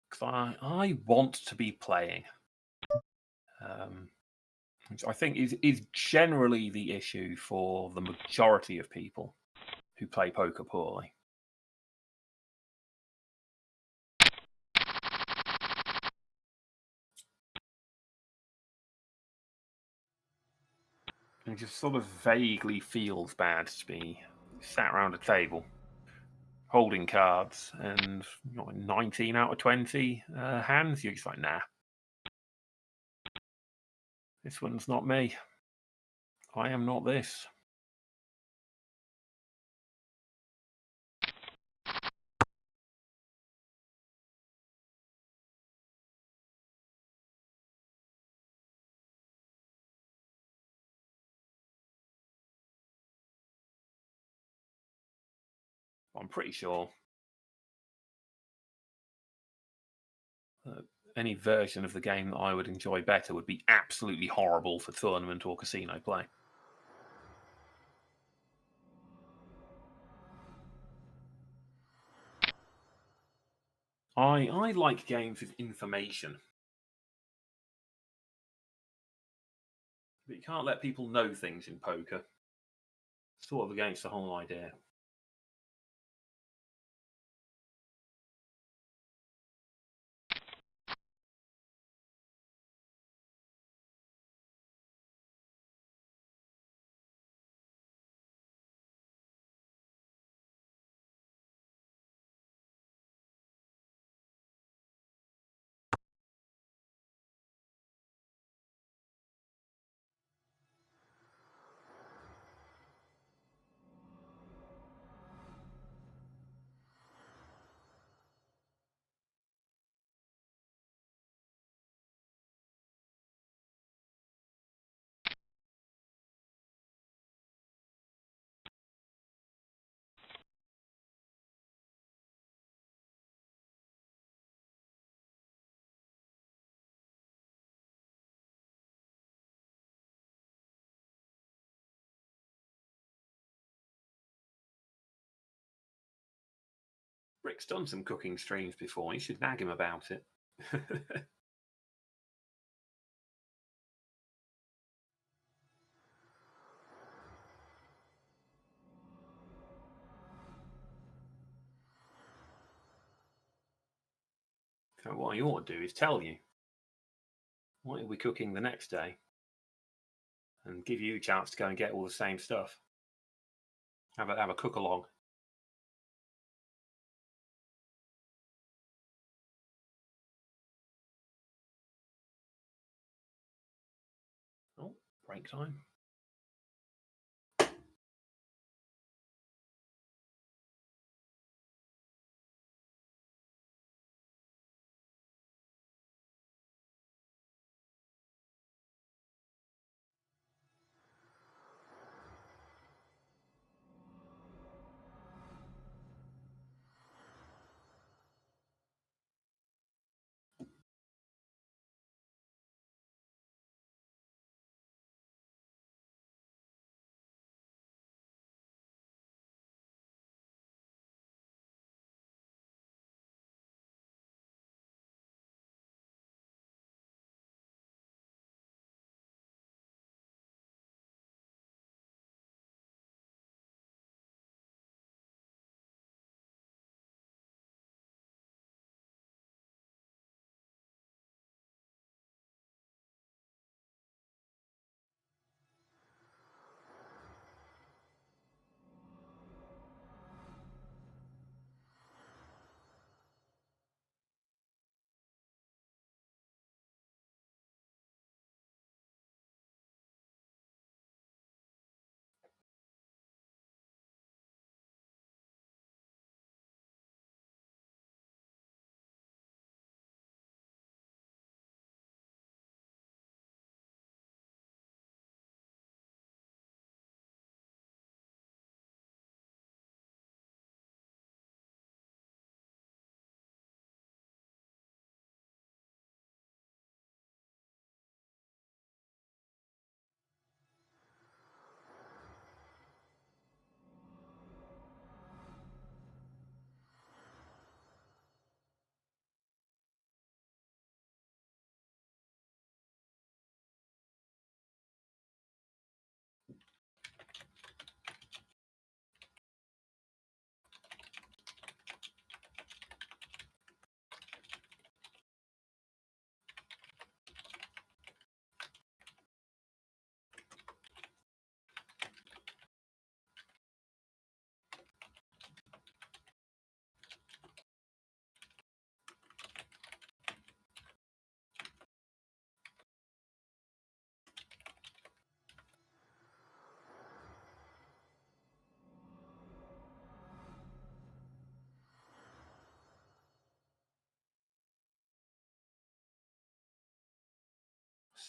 Because I want to be playing. Which I think is generally the issue for the majority of people who play poker poorly. And it just sort of vaguely feels bad to be sat around a table holding cards and 19 out of 20 hands. You're just like, nah, this one's not me. I am not this. I'm pretty sure that any version of the game that I would enjoy better would be absolutely horrible for tournament or casino play. I like games with information. But you can't let people know things in poker. Sort of against the whole idea. Rick's done some cooking streams before. You should nag him about it. So what you ought to do is tell you what are we cooking the next day, and give you a chance to go and get all the same stuff. Have a cook along. Oh, break time.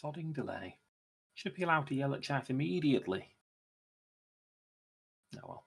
Sodding delay. Should be allowed to yell at chat immediately. Oh well.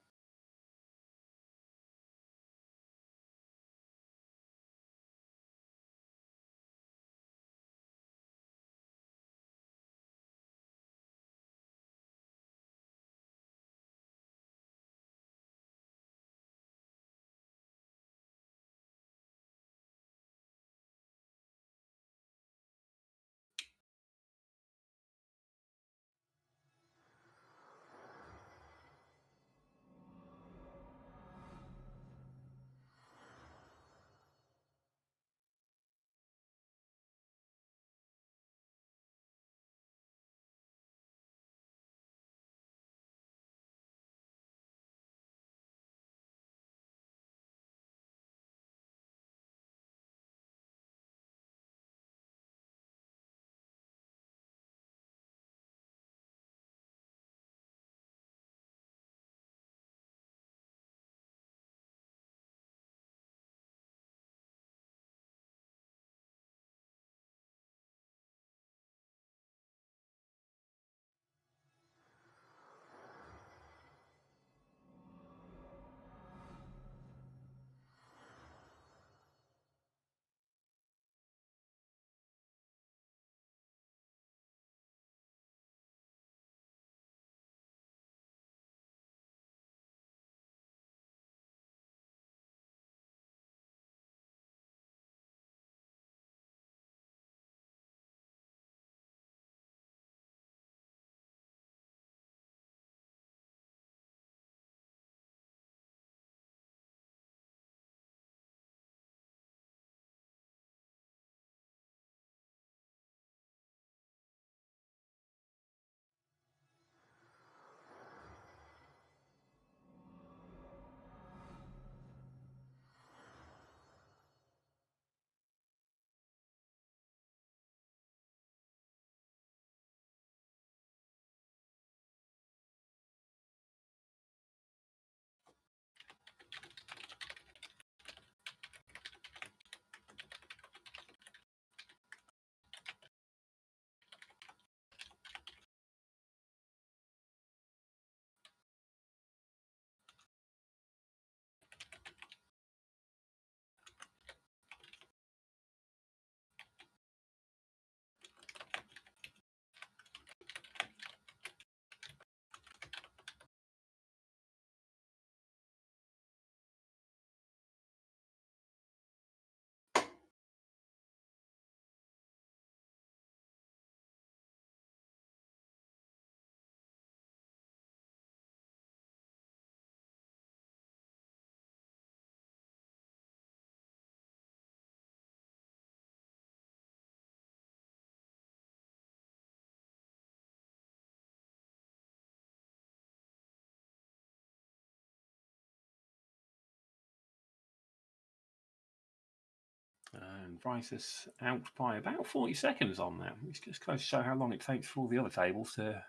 And Bryce's out by about 40 seconds on that. It's just close to show how long it takes for all the other tables to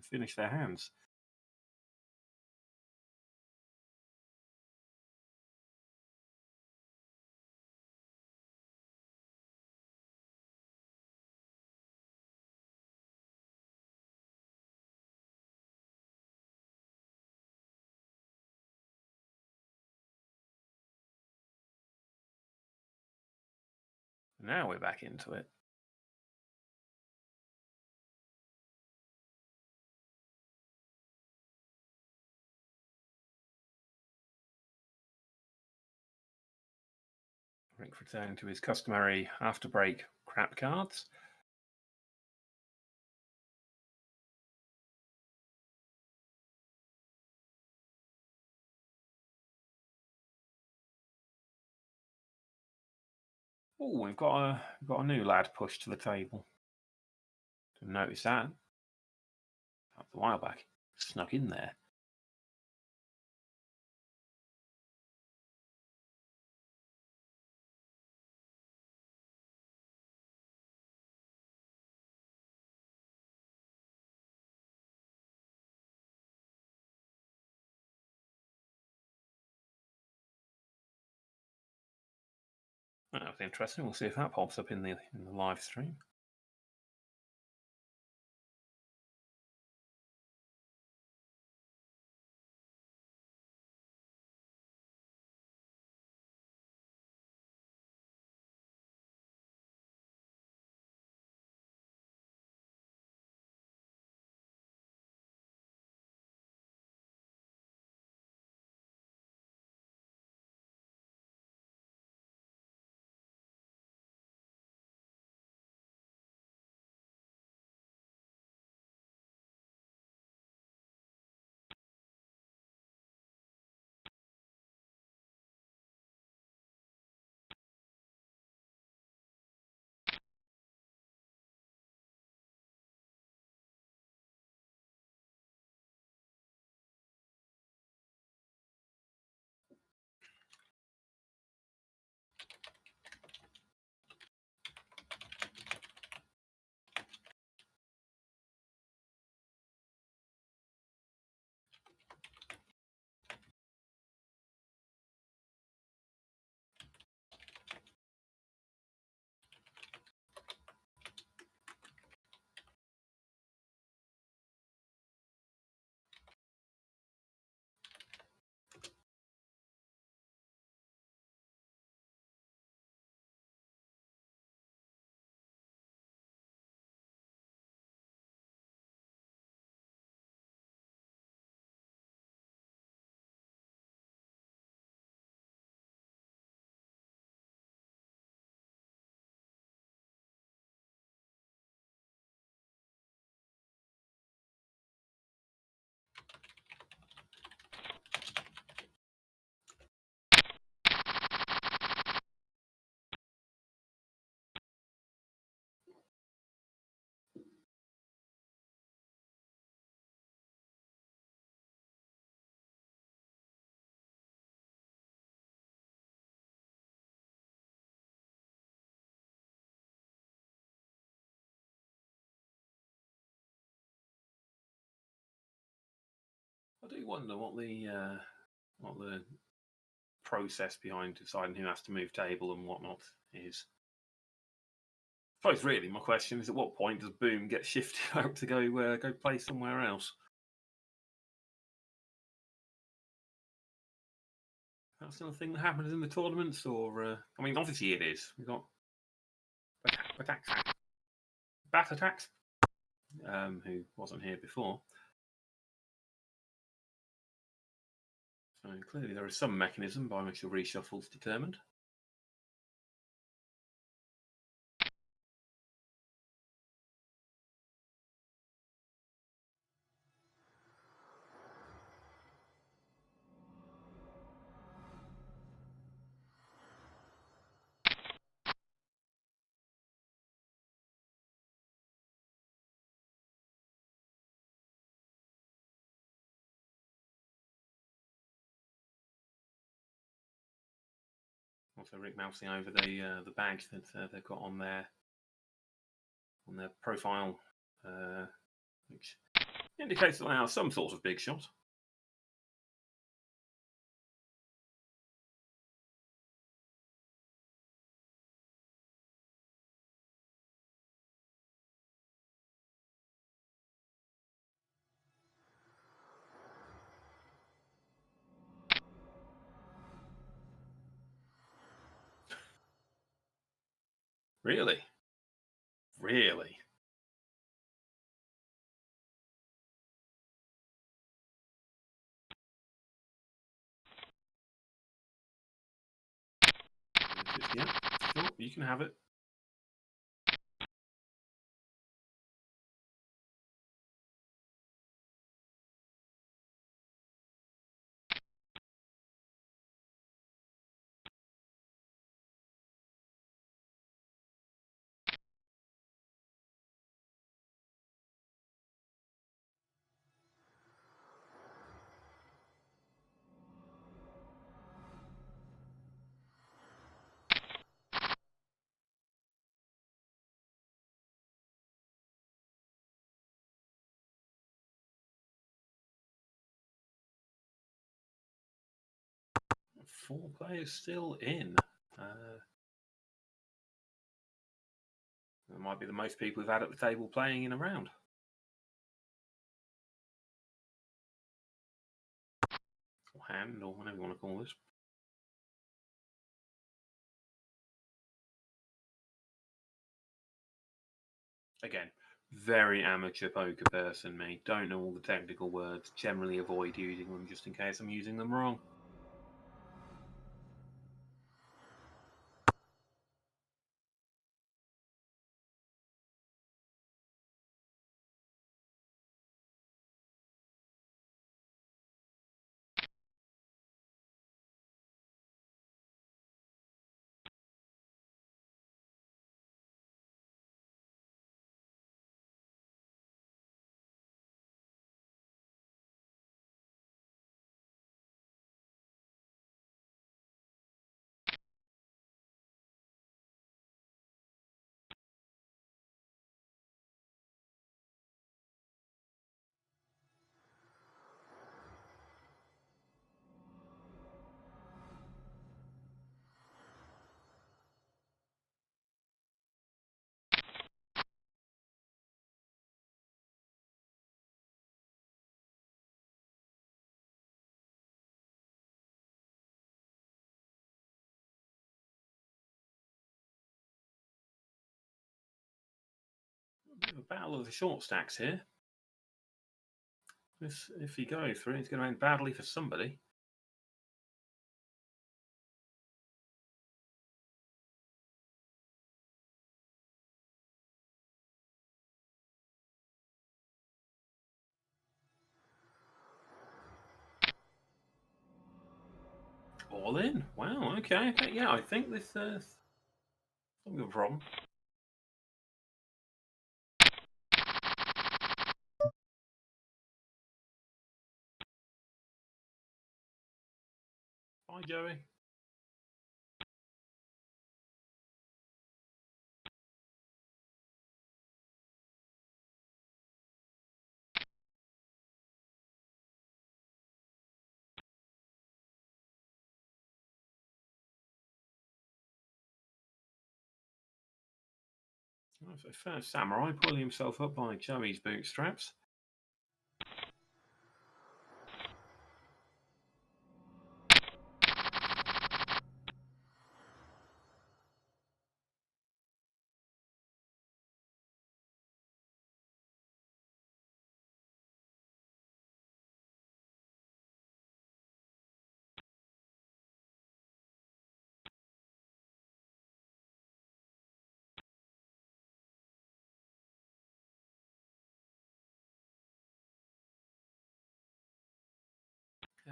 finish their hands. Now we're back into it. Rick returning to his customary after break crap cards. Oh, we've got a new lad pushed to the table. Didn't notice that. That was a while back. Snuck in there. That was interesting. We'll see if that pops up in the live stream. I do wonder what the process behind deciding who has to move table and whatnot is. I suppose really my question is, at what point does Boom get shifted out to go play somewhere else? That's still a thing that happens in the tournaments, or I mean, obviously it is. We've got Bat Attacks, who wasn't here before. So clearly there is some mechanism by which the reshuffle is determined. Also, Rick mousing over the badge that they've got on their profile, which indicates that they are some sort of big shot. Really? Really? Yeah, sure, you can have it. Four players still in. That might be the most people we've had at the table playing in a round. Or hand, or whatever you want to call this. Again, very amateur poker person, me. Don't know all the technical words. Generally avoid using them just in case I'm using them wrong. A bit of a battle of the short stacks here. If he goes through, it's going to end badly for somebody. All in. Wow, okay. Yeah, I think this is a problem. Bye, Joey. So first Samurai pulling himself up by Joey's bootstraps.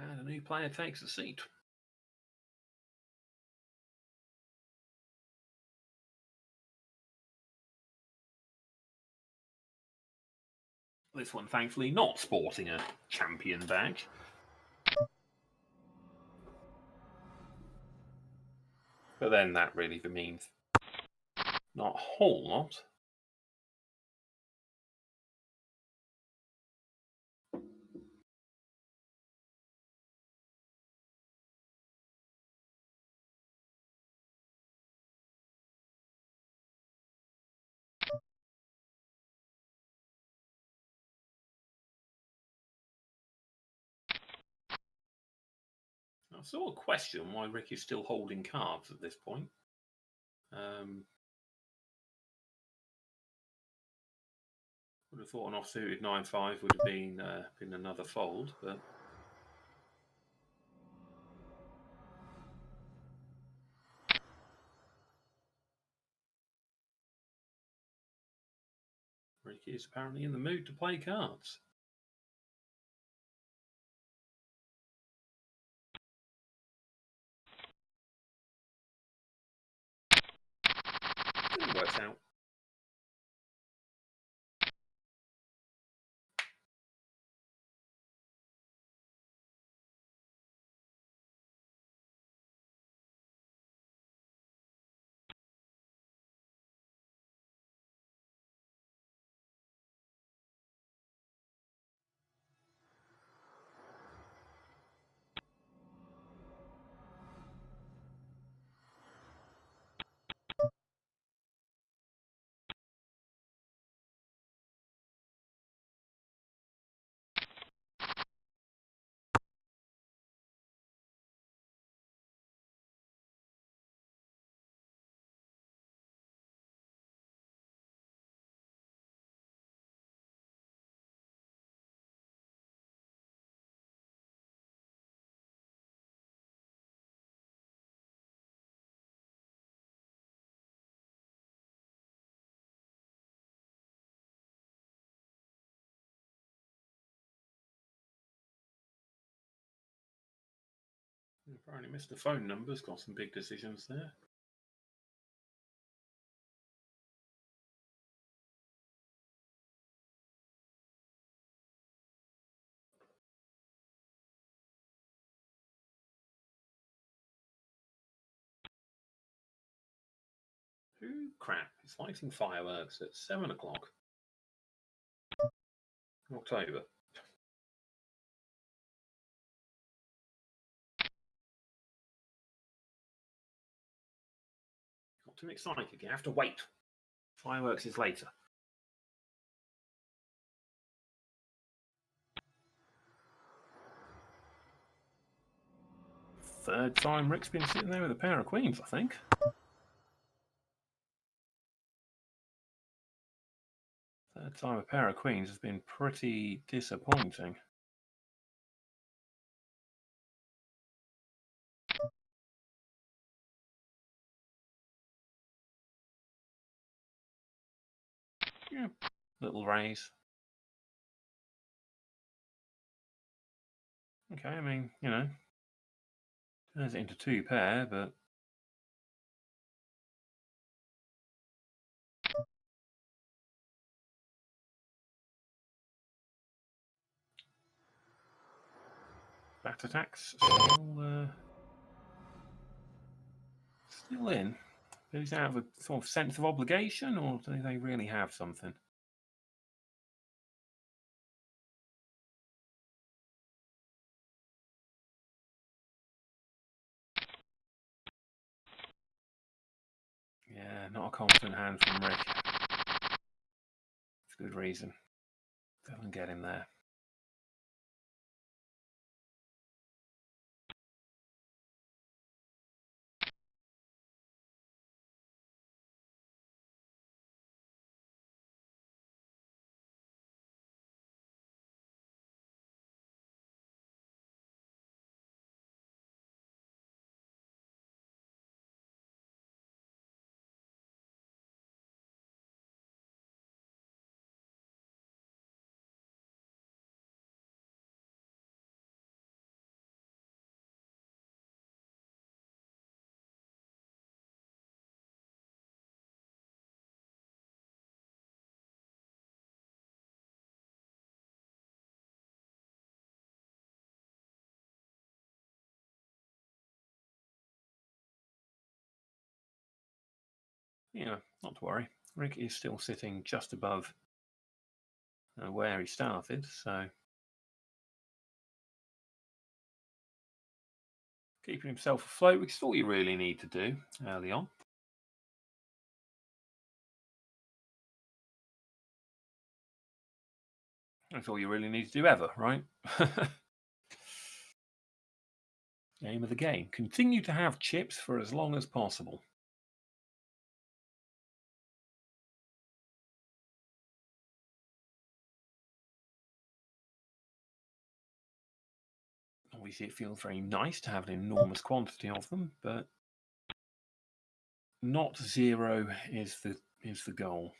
And a new player takes a seat. This one, thankfully, not sporting a champion badge. But then that really means not a whole lot. I sort of question why Rick is still holding cards at this point. Would have thought an offsuited 9-5 would have been another fold, but Rick is apparently in the mood to play cards. It works out. Apparently, Mr. Phone Number's got some big decisions there. Who crap is lighting fireworks at 7 o'clock in October? Got too excited. You have to wait. Fireworks is later. Third time Rick's been sitting there with a pair of queens, I think. Third time a pair of queens has been pretty disappointing. Yeah, little raise. Okay, I mean, turns it into 2 pair, but back attacks still in. Is that out of a sort of sense of obligation, or do they really have something? Yeah, not a confident hand from Rick. good reason. Doesn't get him there. Yeah, not to worry. Rick is still sitting just above where he started, so keeping himself afloat, which is all you really need to do early on. That's all you really need to do ever, right? Aim of the game. Continue to have chips for as long as possible. Obviously, it feels very nice to have an enormous quantity of them, but not zero is the goal.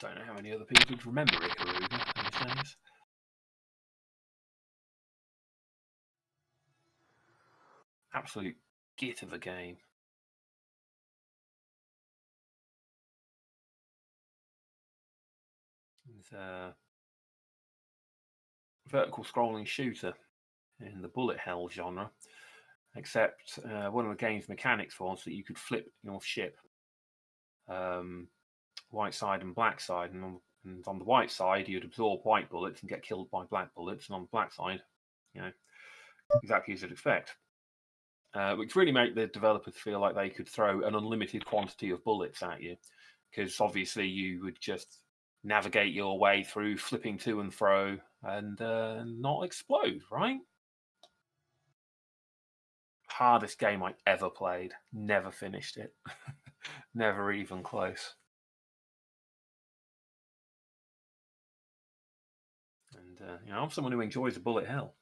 Don't know how many other people would remember Ikaruga these days. Absolute git of a game. It's a vertical scrolling shooter in the bullet hell genre, except one of the game's mechanics was that you could flip your ship, white side and black side, and on the white side you'd absorb white bullets and get killed by black bullets, and on the black side, exactly as you'd expect. Which really made the developers feel like they could throw an unlimited quantity of bullets at you, because obviously you would just navigate your way through flipping to and fro and not explode, right? Hardest game I ever played. Never finished it. Never even close. And I'm someone who enjoys a bullet hell.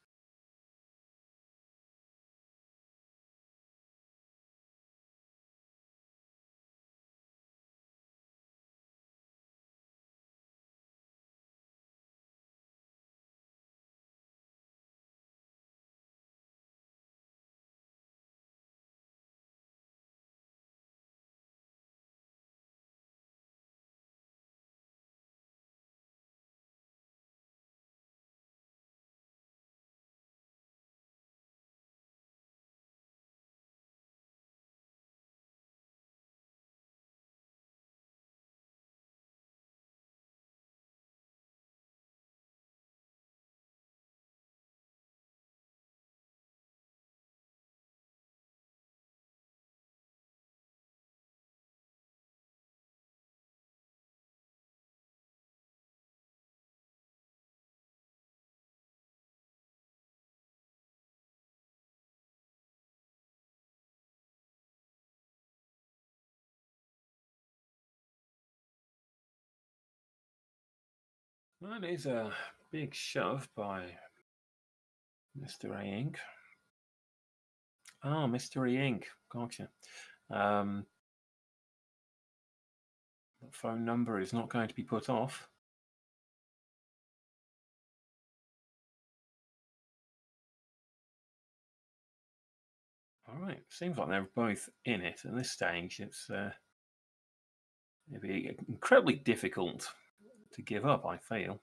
That is a big shove by Mr. A Ink. Ah, Mr. E Ink. Gotcha. The phone number is not going to be put off. All right. Seems like they're both in it at this stage. It'd be incredibly difficult to give up, I feel.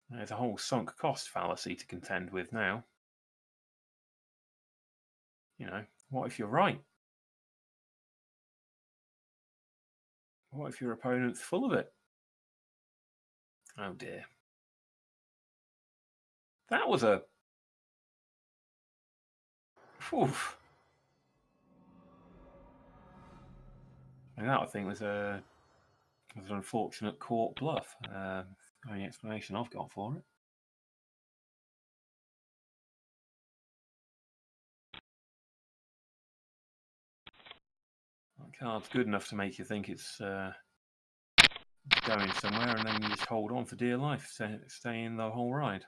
There's a whole sunk cost fallacy to contend with now. What if you're right? What if your opponent's full of it? Oh dear. That was a... Whew. And that, I think, was an unfortunate court bluff. Only explanation I've got for it. That card's good enough to make you think it's going somewhere, and then you just hold on for dear life, stay in the whole ride.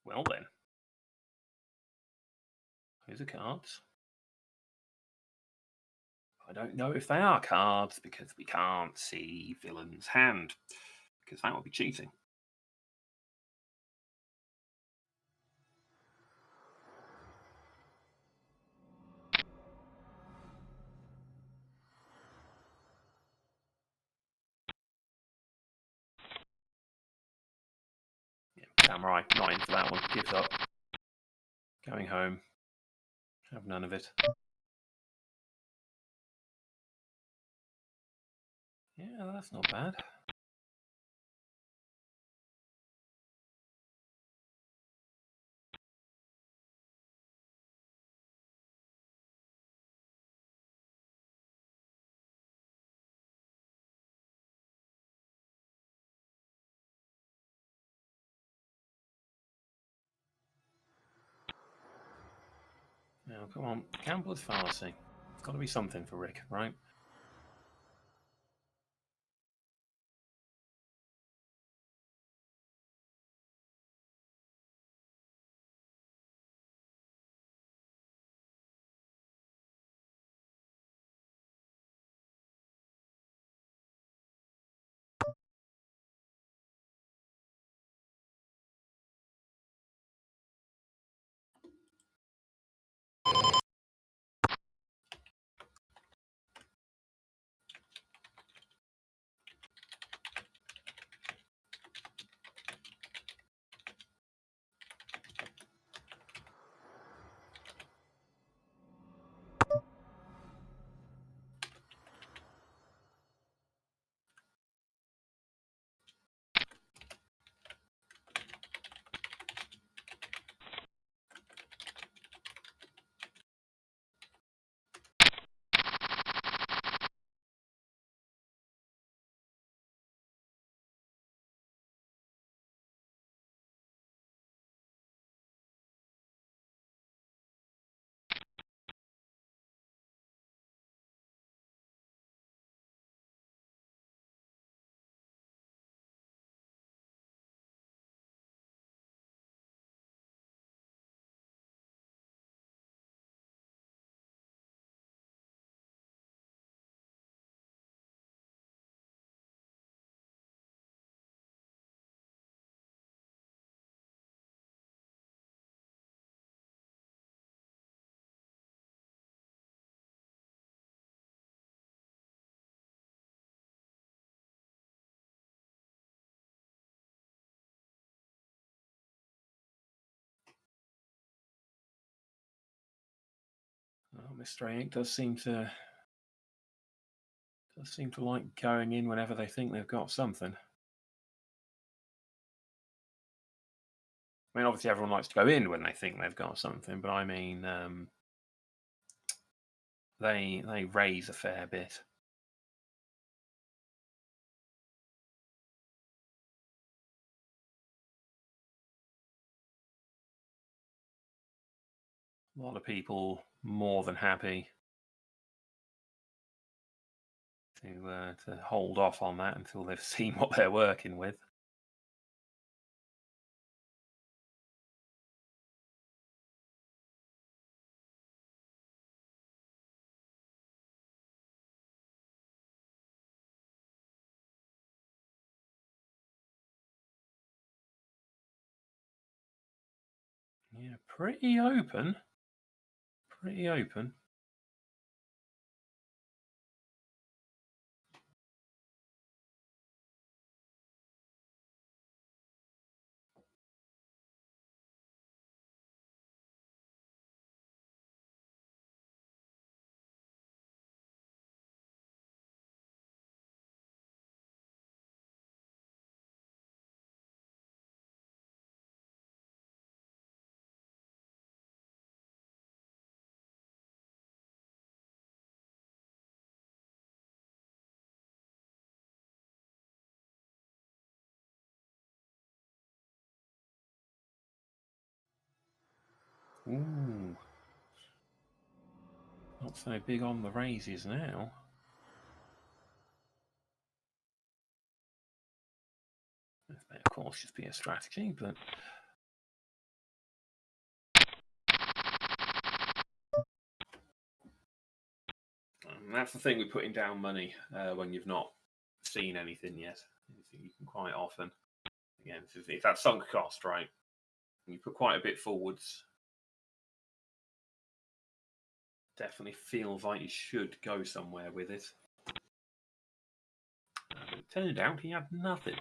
Well then, here's the cards. I don't know if they are cards because we can't see villain's hand, because that would be cheating. Yeah, Samurai, not in for that one. Gives up. Going home. Have none of it. Yeah, that's not bad. Now, come on. Gambler's fallacy. It's got to be something for Rick, right? Oh, Mr. Ink does seem to like going in whenever they think they've got something. I mean, obviously everyone likes to go in when they think they've got something, but I mean, they raise a fair bit. A lot of people more than happy to hold off on that until they've seen what they're working with. Yeah, pretty open. Pretty open. Ooh. Not so big on the raises now. This may, of course, just be a strategy, but that's the thing with putting down money when you've not seen anything yet. You can quite often, again, if that's sunk cost, right? You put quite a bit forwards. Definitely feels like you should go somewhere with it. But it turned out he had nothing.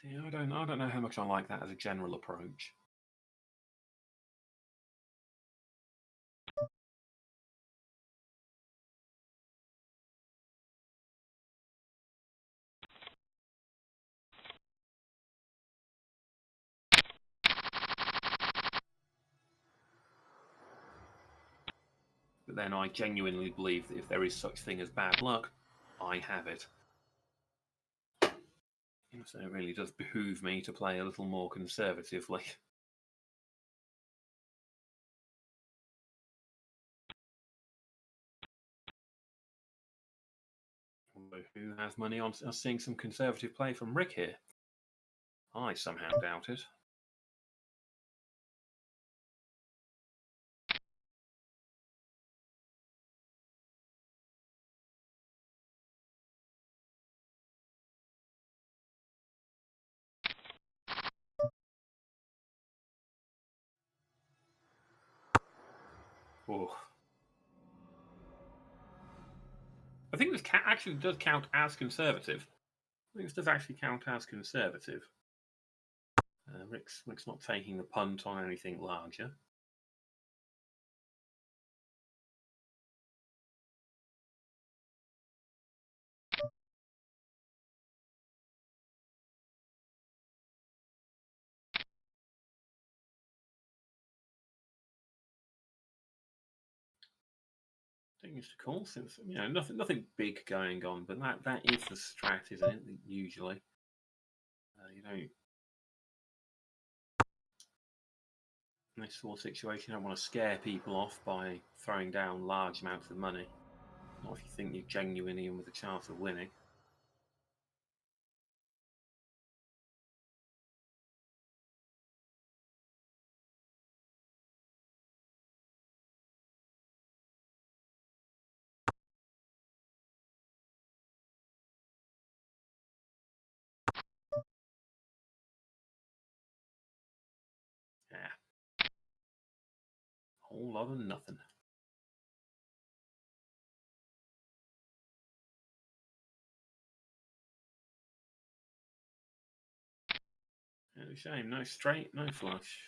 See, I don't know how much I like that as a general approach. But then I genuinely believe that if there is such thing as bad luck, I have it. So it really does behoove me to play a little more conservatively. Who has money on seeing some conservative play from Rick here? I somehow doubt it. Oh. I think this actually does count as conservative. I think this does actually count as conservative. Rick's not taking the punt on anything larger. Thing is to call since nothing big going on, but that is the strat, isn't it? Usually, you don't. In this sort of situation, you don't want to scare people off by throwing down large amounts of money. Not if you think you're genuinely in with a chance of winning. whole lot of nothing. It's a shame. No straight, no flush.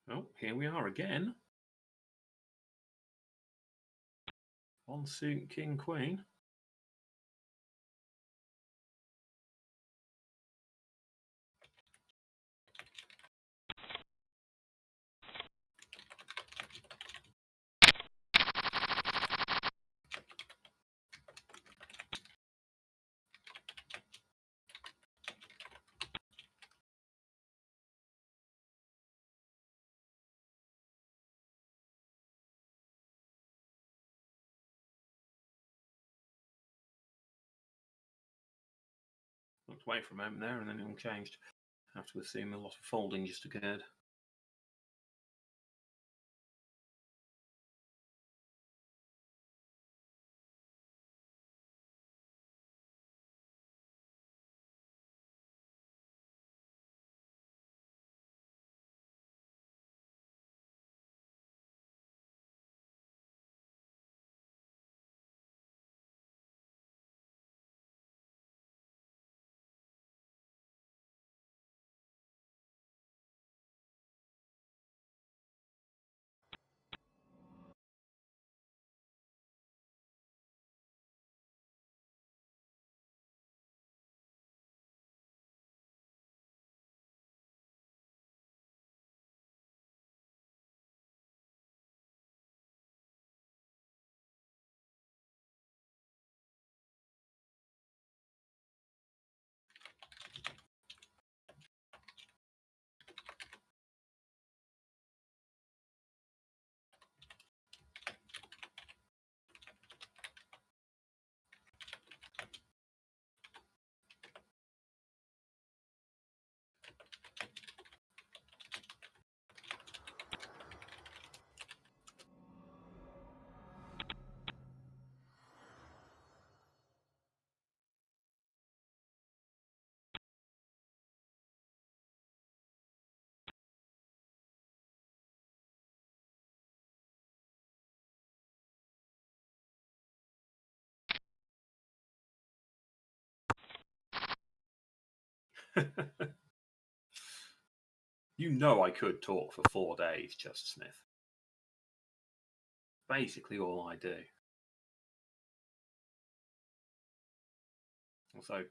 Oh, here we are again. On suit, king, queen. Looked away for a moment there, and then it all changed. I have to assume a lot of folding just occurred. You know I could talk for 4 days, Just Smith. Basically all I do. Also,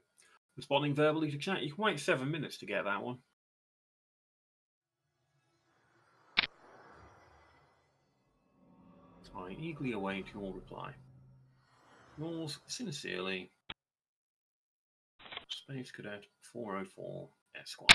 responding verbally to chat, you can wait 7 minutes to get that one. I eagerly await your reply. Yours sincerely, Space Cadet 404 Esquire.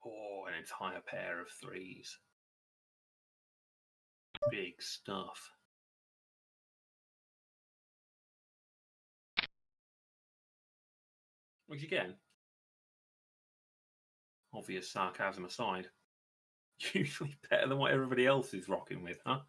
Oh, an entire pair of threes. Big stuff. Which again, obvious sarcasm aside, usually better than what everybody else is rocking with, huh?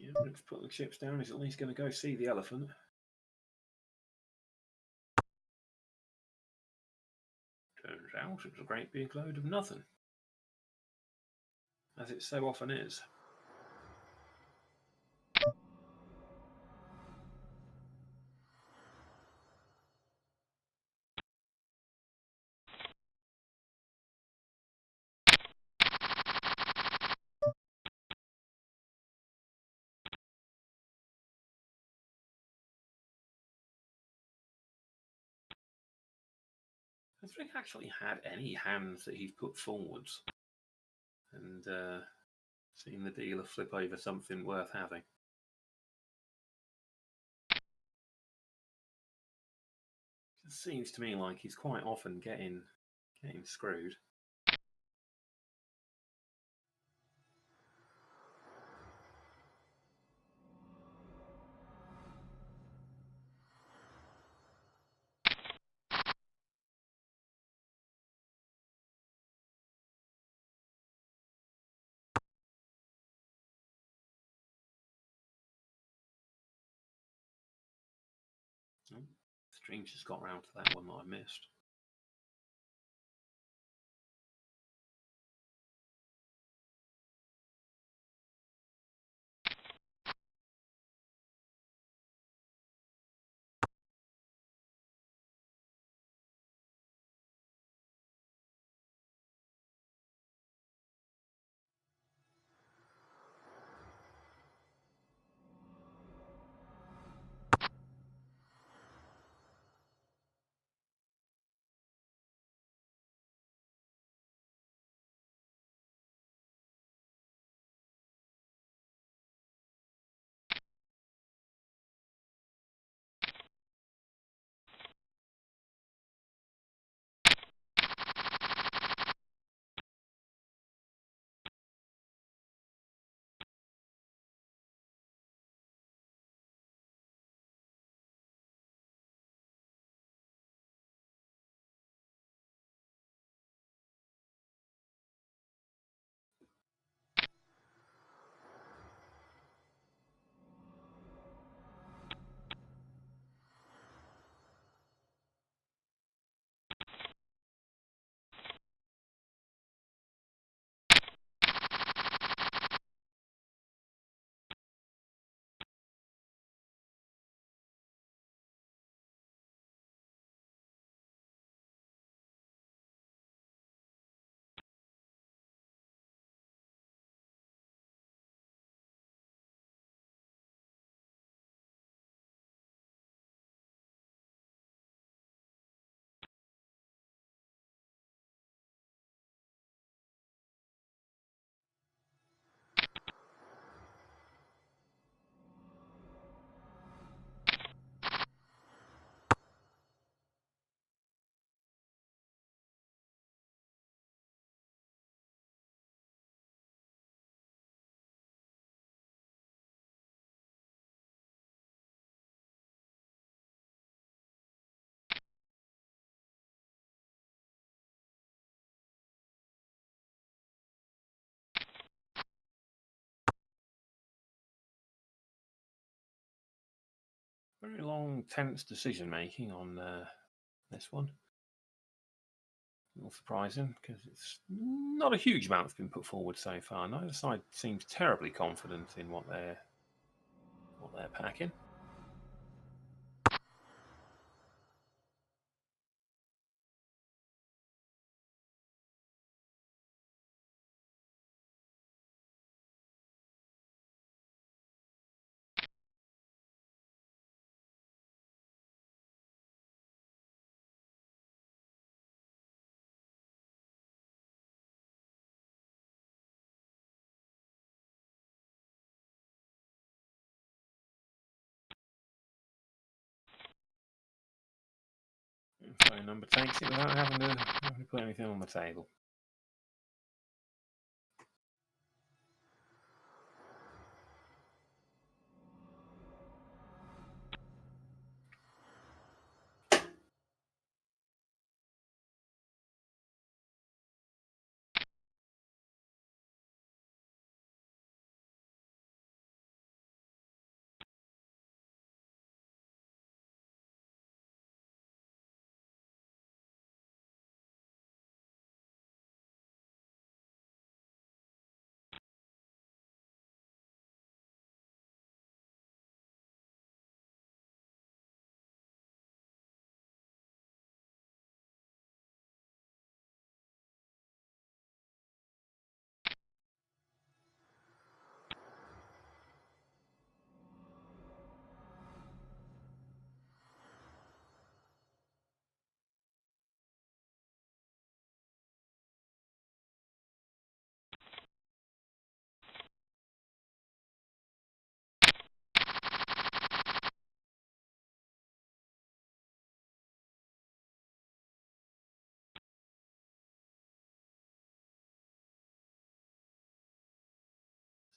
Yeah, let's put the chips down. He's at least going to go see the elephant. Turns out it was a great big load of nothing, as it so often is. Has Rick actually had any hands that he's put forwards and seen the dealer flip over something worth having? It seems to me like he's quite often getting screwed. Oh, Strange just got round to that one that I missed. Very long, tense decision making on this one. A little surprising because it's not a huge amount that's been put forward so far. Neither side seems terribly confident in what they're packing. Phone number takes it without having to put anything on the table.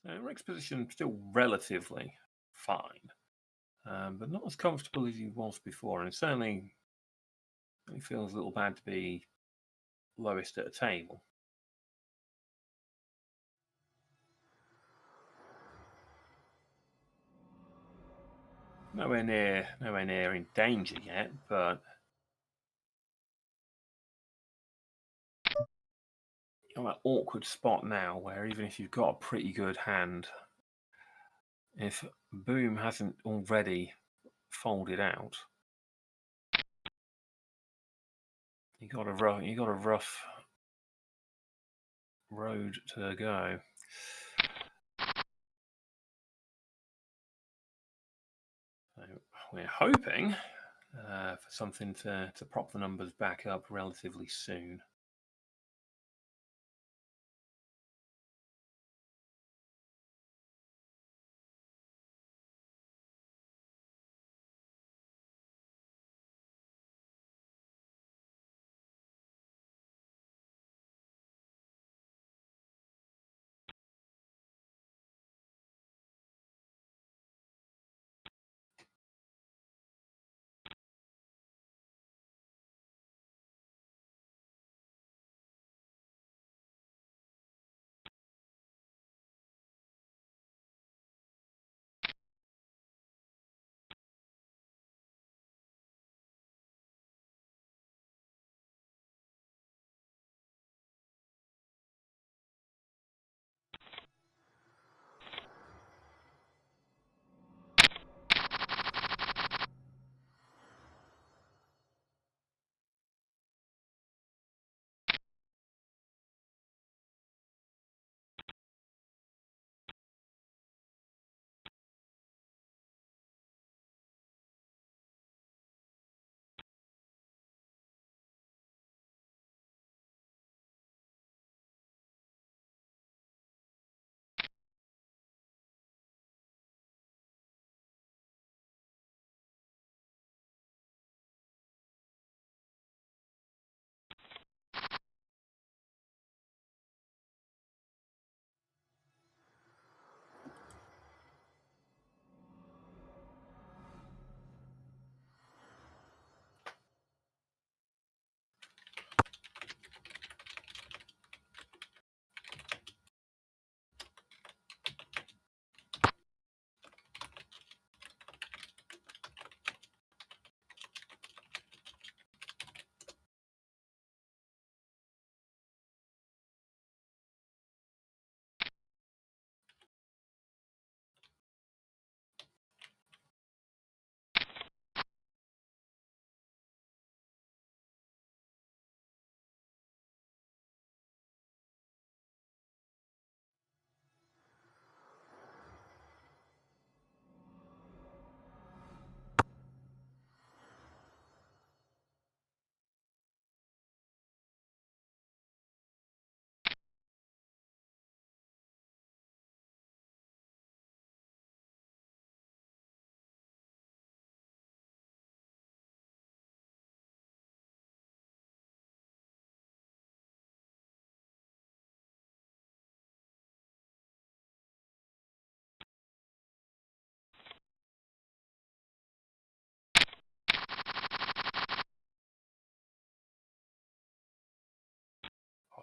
Rick's position still relatively fine, but not as comfortable as he was before, and certainly he feels a little bad to be lowest at a table. Nowhere near in danger yet, but you're in that awkward spot now where even if you've got a pretty good hand, if Boom hasn't already folded out, you got a rough road to go. So we're hoping for something to prop the numbers back up relatively soon.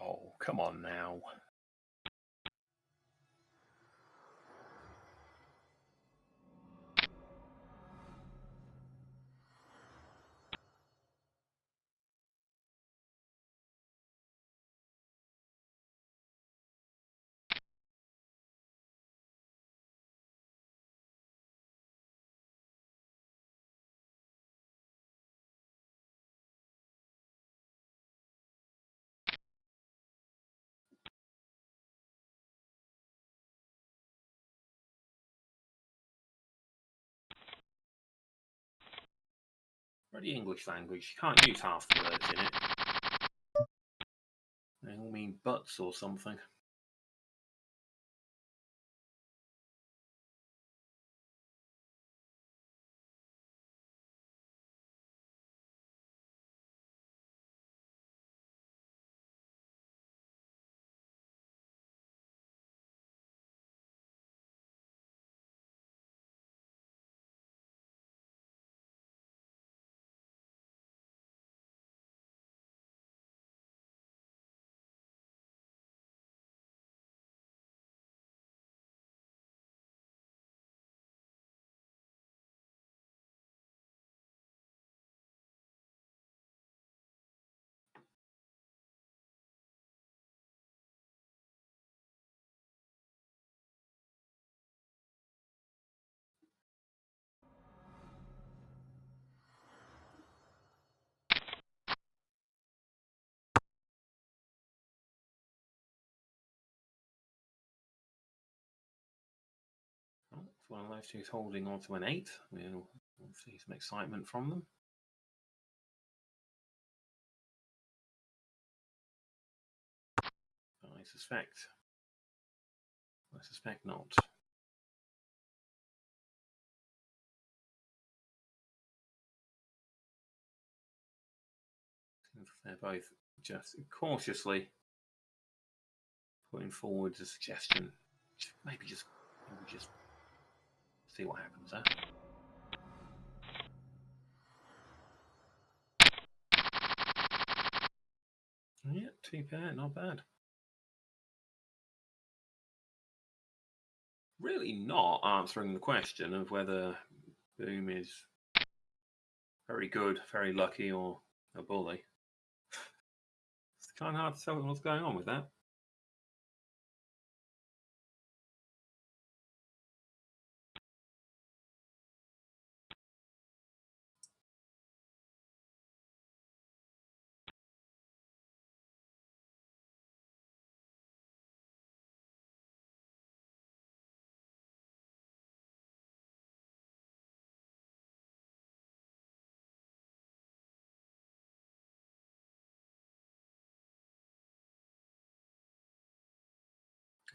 Oh, come on now. Ready English language. You can't use half the words in it. They all mean butts or something. one of those two is holding on to an 8. We'll see some excitement from them. I suspect not. They're both just cautiously putting forward a suggestion. Maybe just see what happens there. Yeah, 2 pair, not bad. Really not answering the question of whether Boom is very good, very lucky, or a bully. It's kind of hard to tell what's going on with that.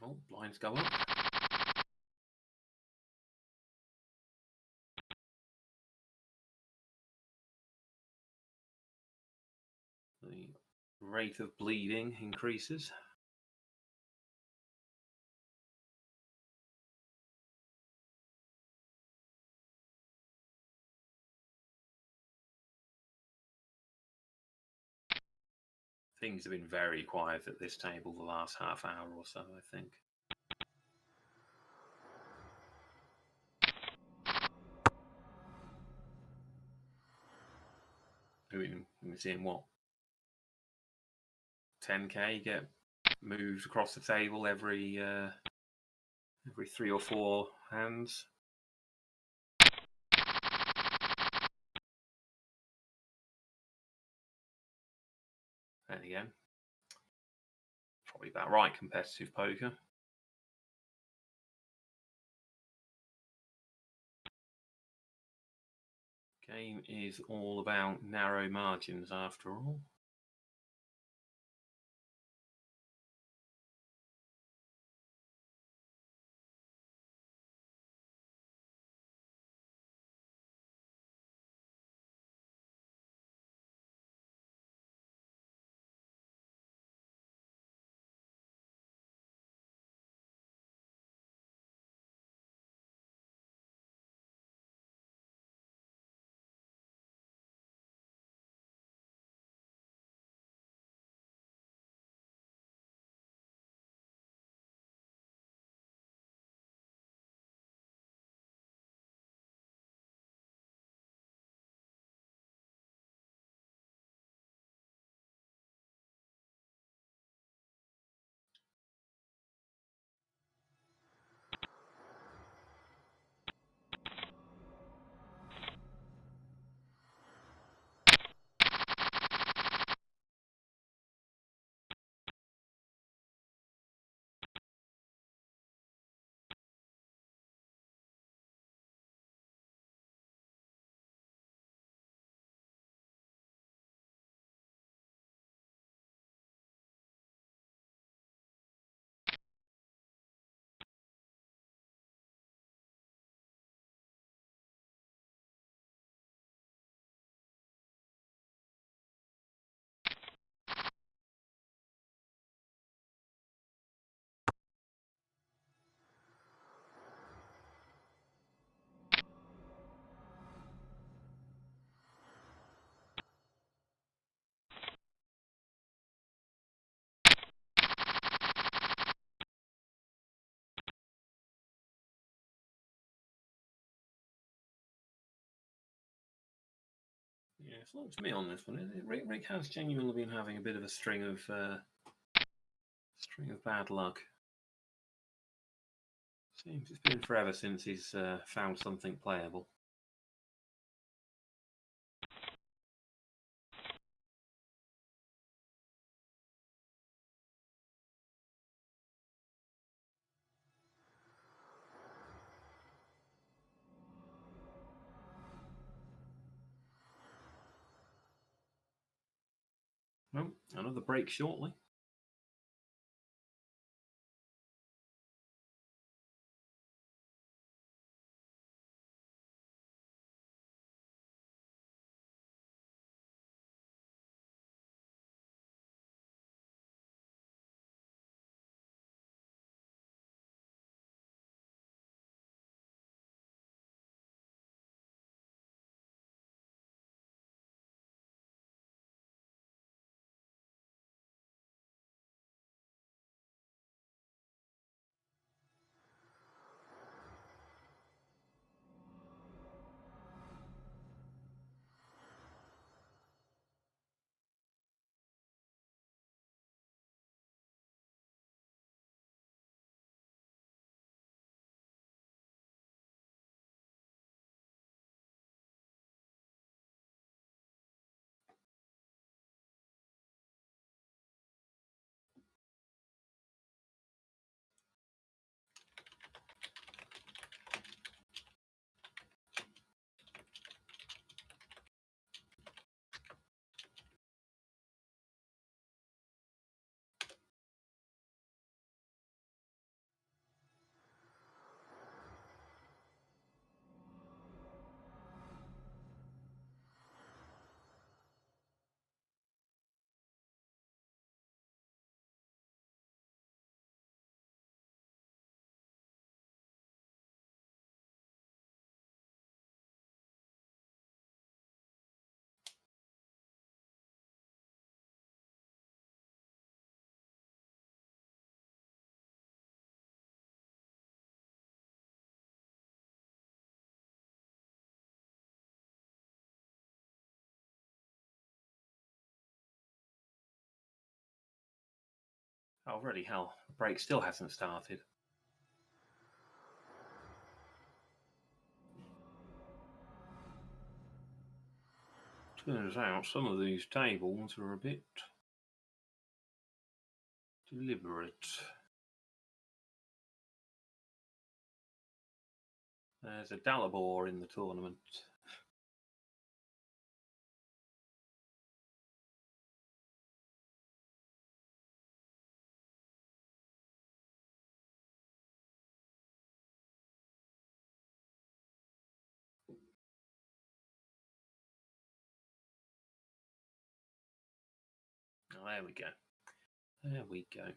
Oh, blinds go up. The rate of bleeding increases. Things have been very quiet at this table the last half hour or so, I think. We're seeing what? 10k get moved across the table every 3 or 4 hands. And again, probably about right, competitive poker. Game is all about narrow margins after all. Yeah, it's not to me on this one. Rick has genuinely been having a bit of a string of bad luck. Seems it's been forever since he's found something playable. Well, another break shortly. Already, hell, the break still hasn't started. Turns out some of these tables are a bit deliberate. There's a Dalibor in the tournament. Oh, there we go. There we go.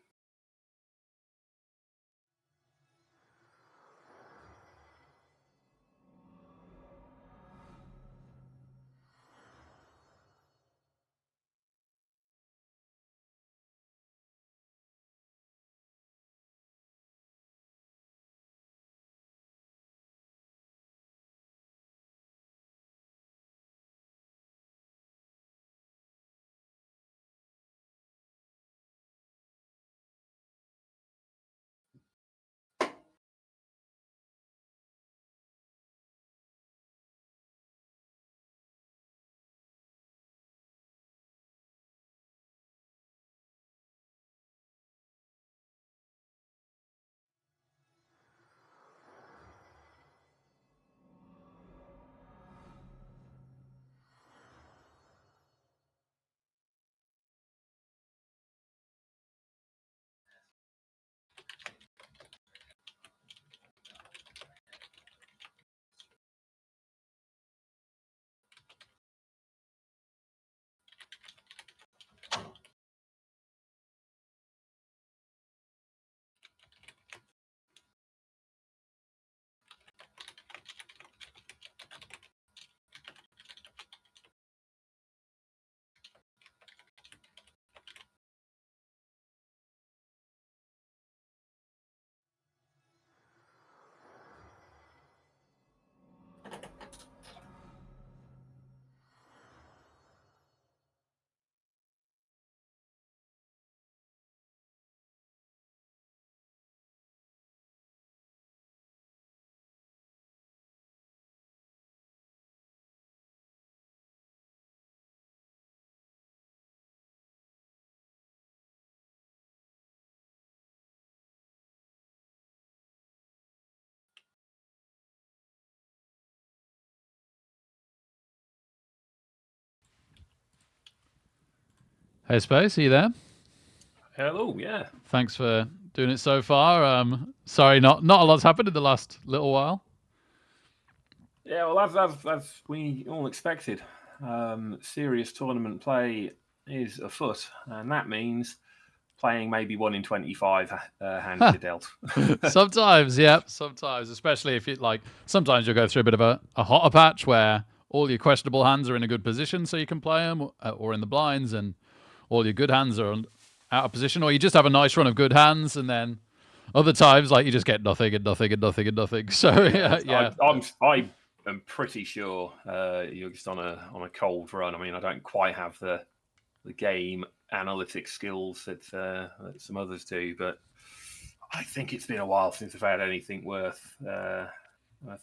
Hey, Space, are you there? Hello, yeah. Thanks for doing it so far. Sorry, not a lot's happened in the last little while. Yeah, well, as we all expected, serious tournament play is afoot, and that means playing maybe 1 in 25 hands you're dealt. Sometimes, yeah, sometimes, especially if you like. Sometimes you'll go through a bit of a hotter patch where all your questionable hands are in a good position, so you can play them, or in the blinds, and all your good hands are out of position, or you just have a nice run of good hands, and then other times like you just get nothing and nothing and nothing and nothing. So Yeah, yeah. I am pretty sure you're just on a cold run. I mean, I don't quite have the game analytic skills that some others do, but I think it's been a while since I've had anything worth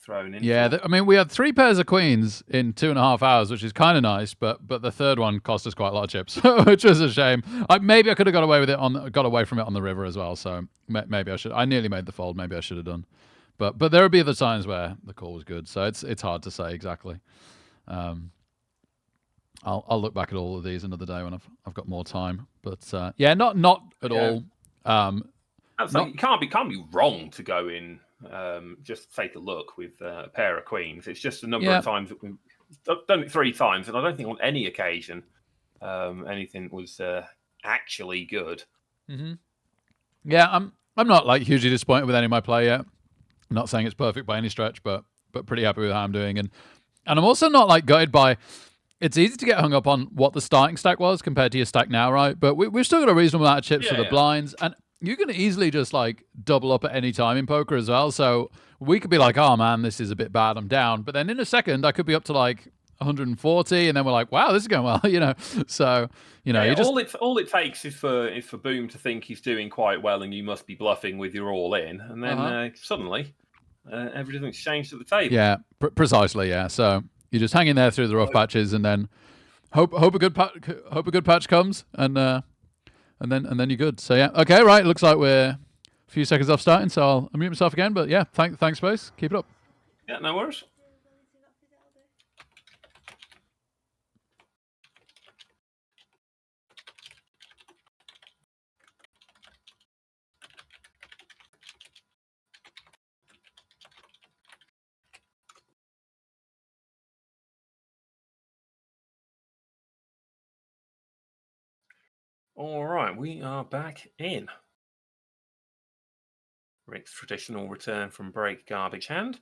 thrown in Yeah, for. I mean, we had 3 pairs of queens in 2.5 hours, which is kind of nice. But the third one cost us quite a lot of chips, which was a shame. Maybe I could have got away with it got away from it on the river as well. So maybe I should. I nearly made the fold. Maybe I should have done. But there would be other times where the call was good. So it's hard to say exactly. Um, I'll look back at all of these another day when I've got more time. But yeah, not at Yeah, all. that's like Not you can't be wrong to go in. Just take a look with a pair of queens. It's just a number yeah. of times that we've done it 3 times, and I don't think on any occasion anything was actually good. Hmm. Yeah, I'm not like hugely disappointed with any of my play yet. I'm not saying it's perfect by any stretch, but pretty happy with how I'm doing. And I'm also not like gutted by. It's easy to get hung up on what the starting stack was compared to your stack now, right? But we've still got a reasonable amount of chips for Yeah, the yeah. blinds, and you can easily just like double up at any time in poker as well. So we could be like, oh man, this is a bit bad, I'm down. But then in a second, I could be up to like 140, and then we're like, wow, this is going well, you know. So Yeah, you just all it takes is for Boom to think he's doing quite well, and you must be bluffing with your all in, and uh then huh. Suddenly everything's changed at the table. Yeah, precisely. Yeah. So you just hang in there through the rough patches, and then hope hope a good patch comes, and then you're good. So yeah, okay, right. Looks like we're a few seconds off starting, so I'll unmute myself again. But yeah, thanks, Space. Keep it up. Yeah, no worries. All right, we are back in. Rick's traditional return from break garbage hand.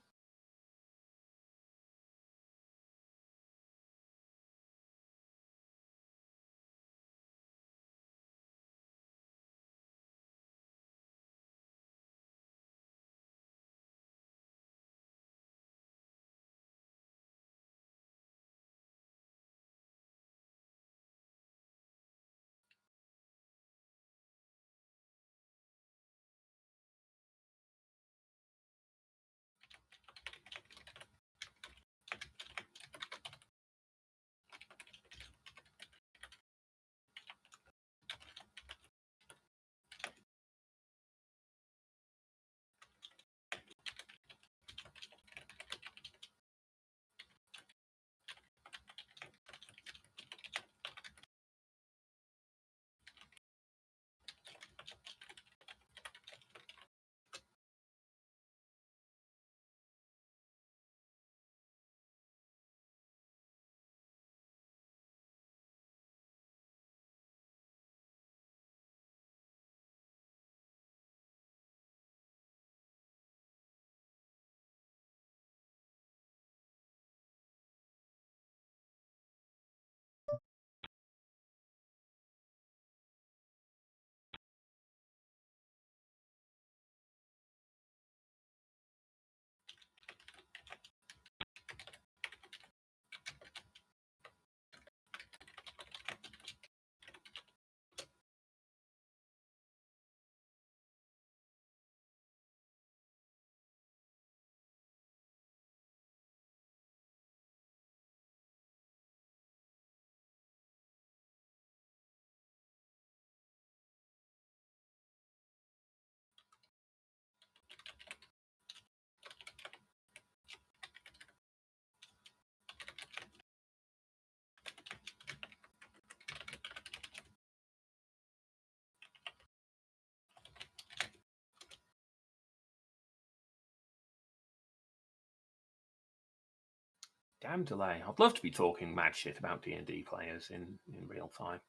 Damn delay. I'd love to be talking mad shit about D&D players in real time.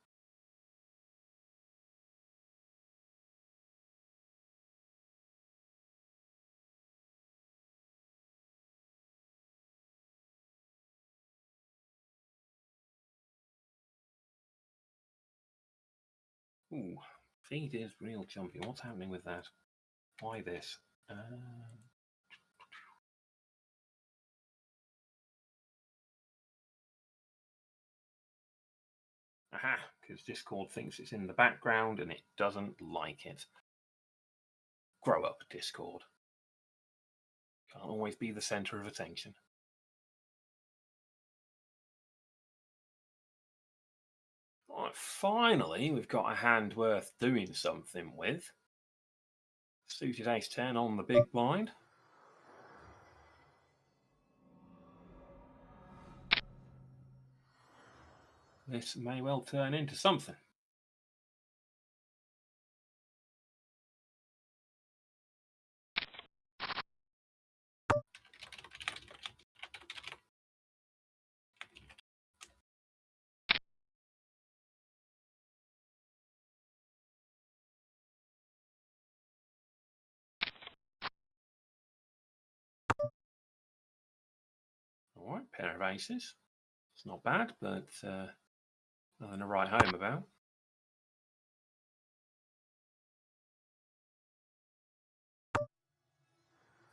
Ooh, feed is real jumpy. What's happening with that? Why this? Aha, because Discord thinks it's in the background and it doesn't like it. Grow up, Discord. Can't always be the center of attention. Right, finally, we've got a hand worth doing something with. Suited ace-10 on the big blind. This may well turn into something. All right, pair of aces. It's not bad, but nothing to write home about.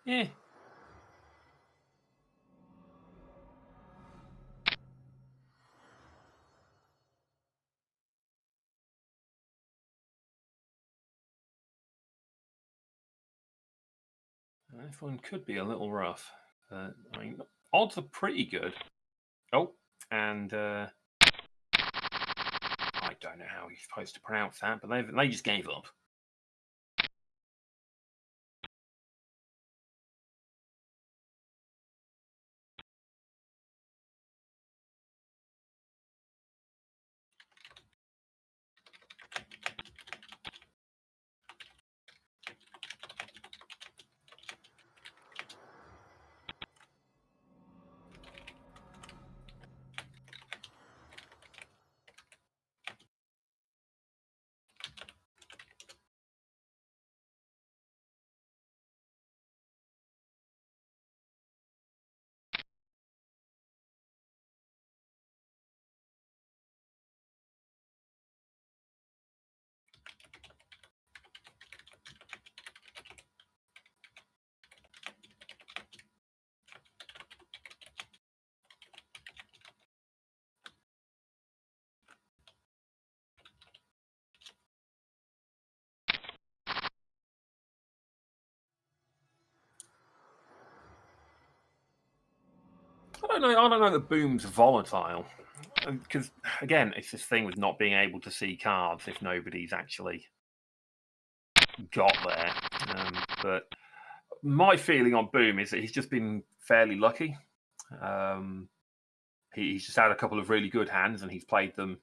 Yeah. This one could be a little rough. I mean, odds are pretty good. Oh, and I don't know how you're supposed to pronounce that, but they just gave up. I don't know that Boom's volatile. Because, again, it's this thing with not being able to see cards if nobody's actually got there. But my feeling on Boom is that he's just been fairly lucky. He's just had a couple of really good hands and he's played them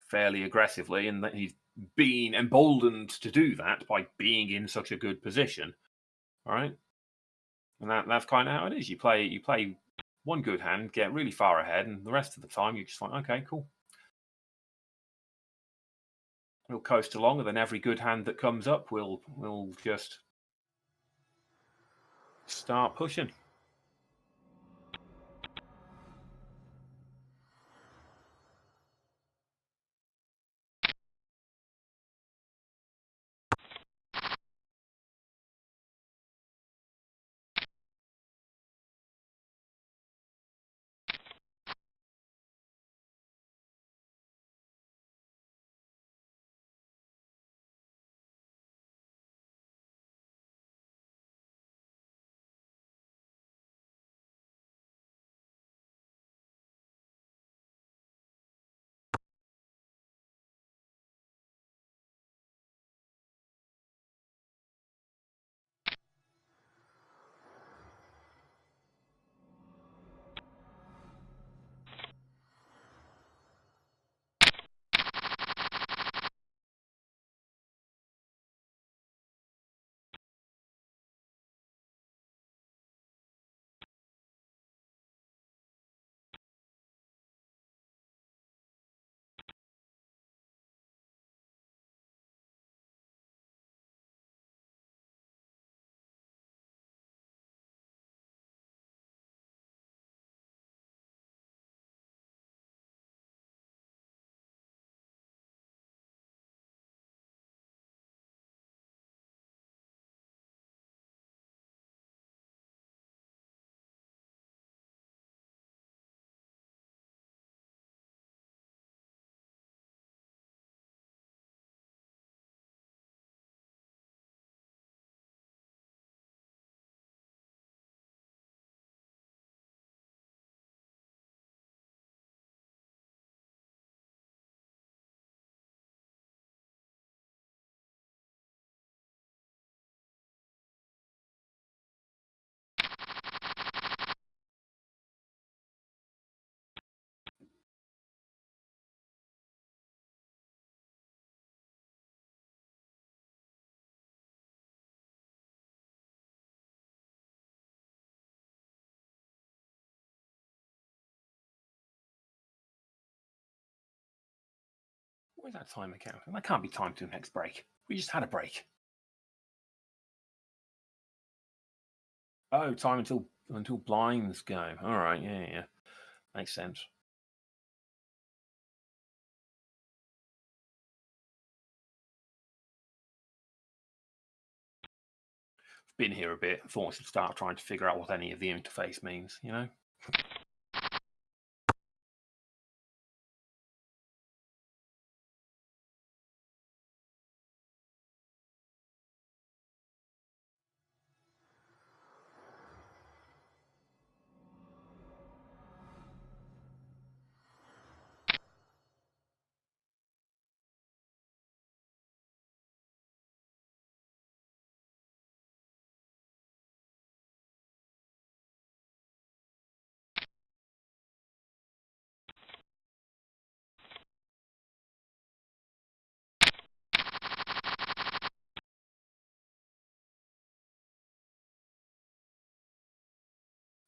fairly aggressively, and that he's been emboldened to do that by being in such a good position. All right. And that's kind of how it is. You play one good hand, get really far ahead, and the rest of the time you're just like, okay, cool. We'll coast along, and then every good hand that comes up, we'll just start pushing. Where's that timer counting? That can't be timed to the next break. We just had a break. Oh, time until blinds go. All right, yeah. Makes sense. I've been here a bit. I thought I should start trying to figure out what any of the interface means, you know?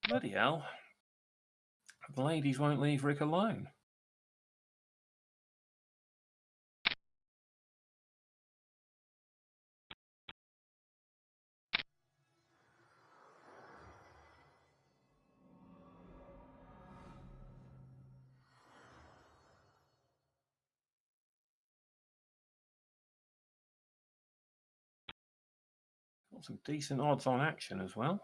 Bloody hell. The ladies won't leave Rick alone. Got some decent odds on action as well.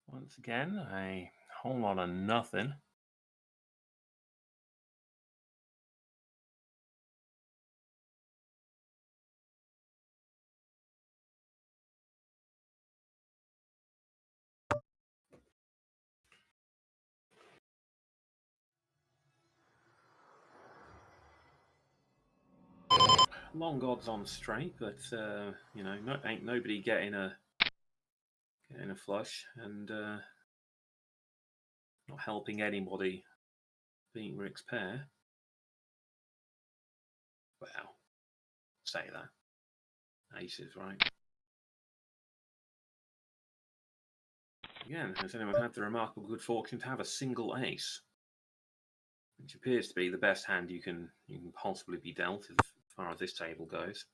Once again, a whole lot of nothing. Long odds on straight, but you know, ain't nobody getting a flush, and not helping anybody beat Rick's pair. Well, say that. Aces, right? Again, has anyone had the remarkable good fortune to have a single ace? Which appears to be the best hand you can possibly be dealt as far as this table goes.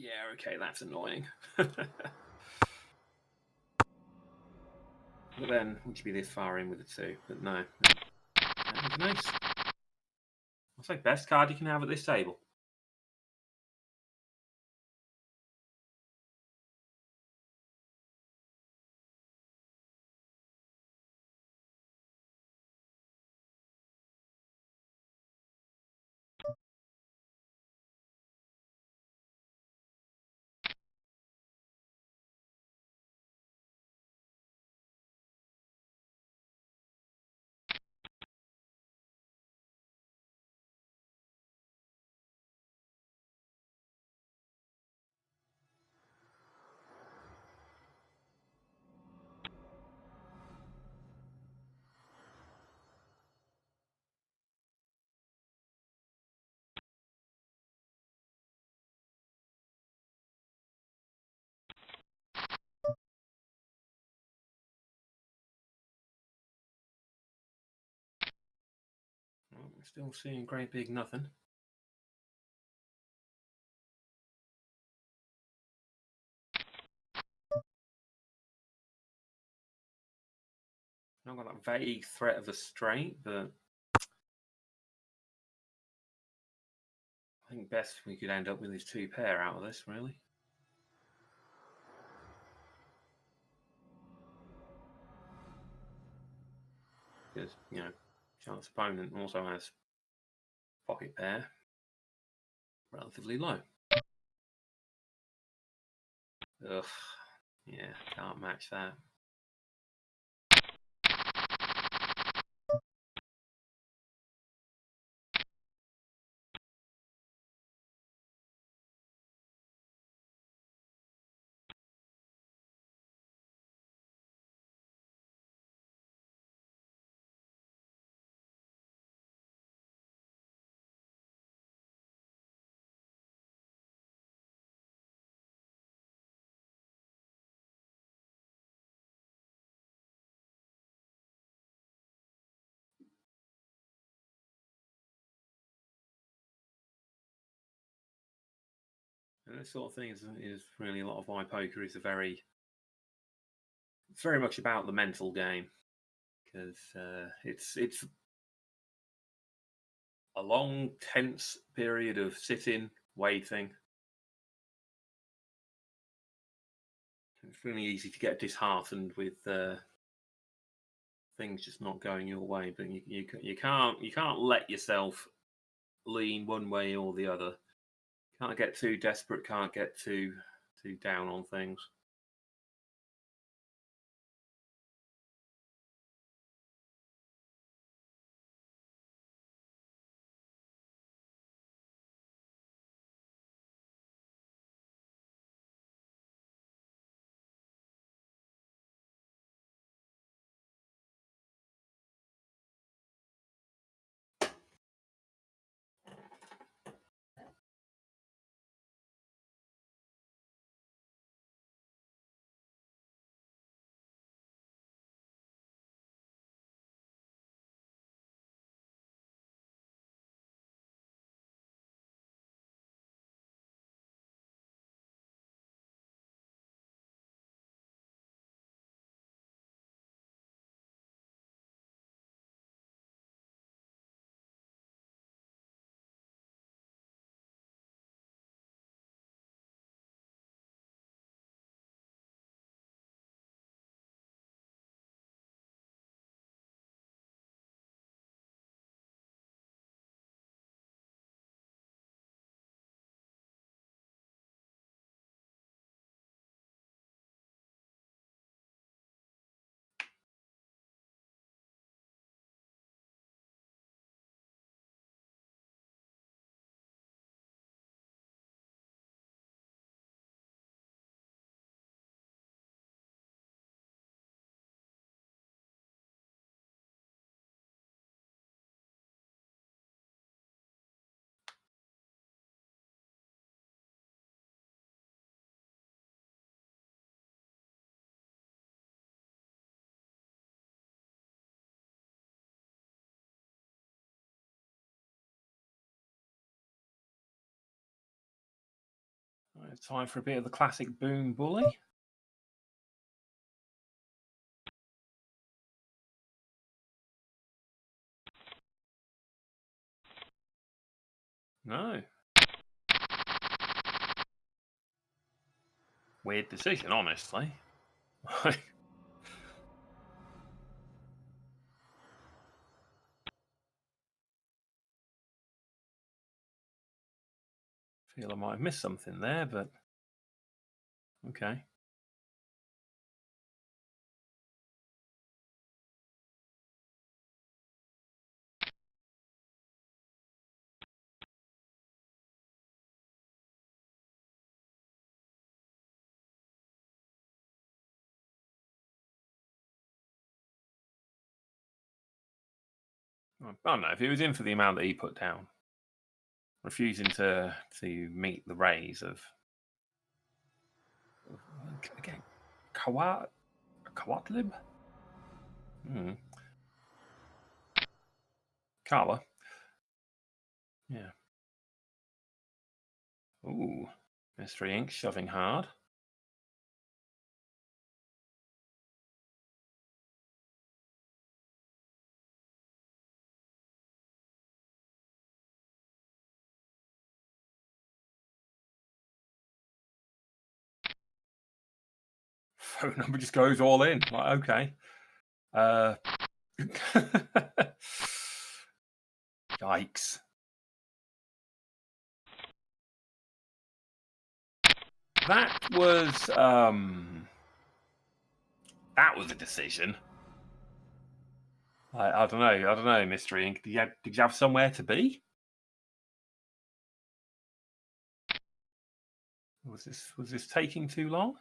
Yeah, okay, that's annoying. But then, would you be this far in with the two? But no. Nice. I'll say best card you can have at this table. Well, we're still seeing great big nothing. I've got that vague threat of a straight, but I think best we could end up with his two pair out of this, really. Because, you know, chance opponent also has pocket pair relatively low. Ugh, yeah, can't match that. And this sort of thing is really a lot of iPoker is it's very much about the mental game, because it's a long, tense period of sitting, waiting. It's really easy to get disheartened with things just not going your way, but you can't let yourself lean one way or the other. Can't get too desperate. Can't get too down on things. Right, it's time for a bit of the classic boom bully. No. Weird decision, honestly. Feel I might have missed something there, but okay. I don't know if he was in for the amount that he put down, refusing to meet the raise of again Kawatlib. Kala. Yeah. Ooh, Mystery Inc. shoving hard. Phone number just goes all in. Like, okay. Yikes. That was a decision. I don't know, Mystery Inc. Did you have somewhere to be? Was this taking too long?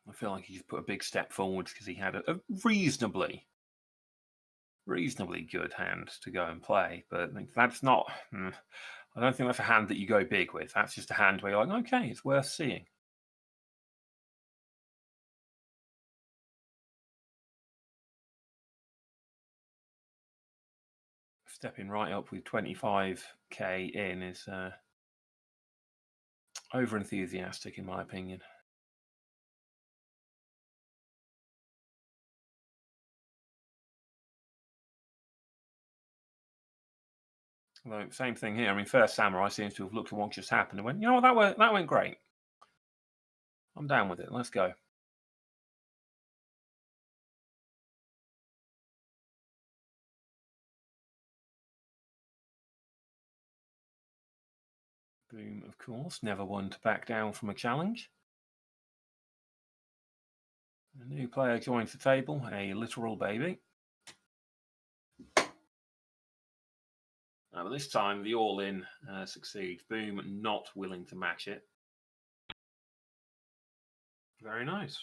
I feel like he just put a big step forwards because he had a reasonably good hand to go and play. But that's not. I don't think that's a hand that you go big with. That's just a hand where you're like, okay, it's worth seeing. Stepping right up with 25k in is over enthusiastic, in my opinion. Although, same thing here. I mean, First Samurai seems to have looked at what just happened and went, you know what, that went great. I'm down with it. Let's go. Boom, of course, never one to back down from a challenge. A new player joins the table, a literal baby. But this time, the all-in succeeds. Boom, not willing to match it. Very nice.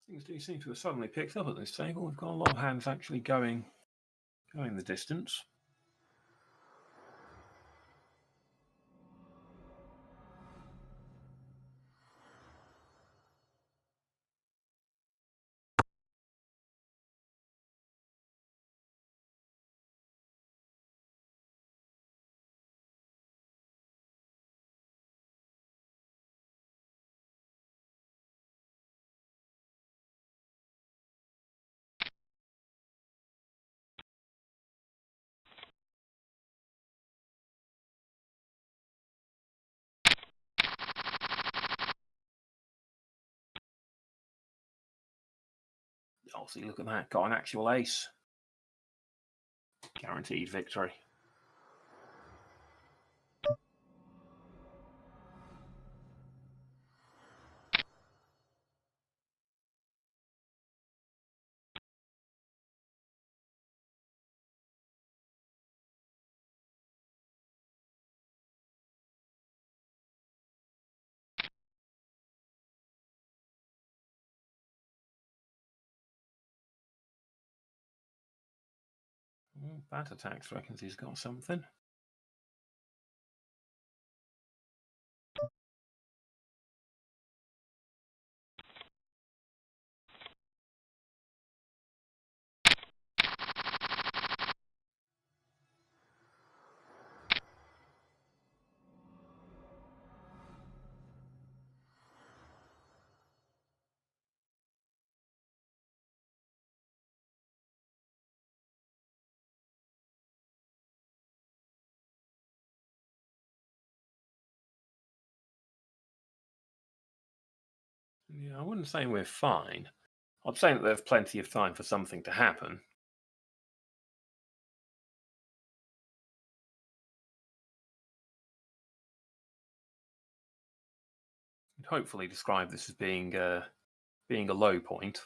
Things do seem to have suddenly picked up at this table. We've got a lot of hands actually going the distance. Oh, see, look at that. Got an actual ace. Guaranteed victory. Bat Attacks reckons he's got something. Yeah, I wouldn't say we're fine. I'd say that there's plenty of time for something to happen. I'd hopefully describe this as being a low point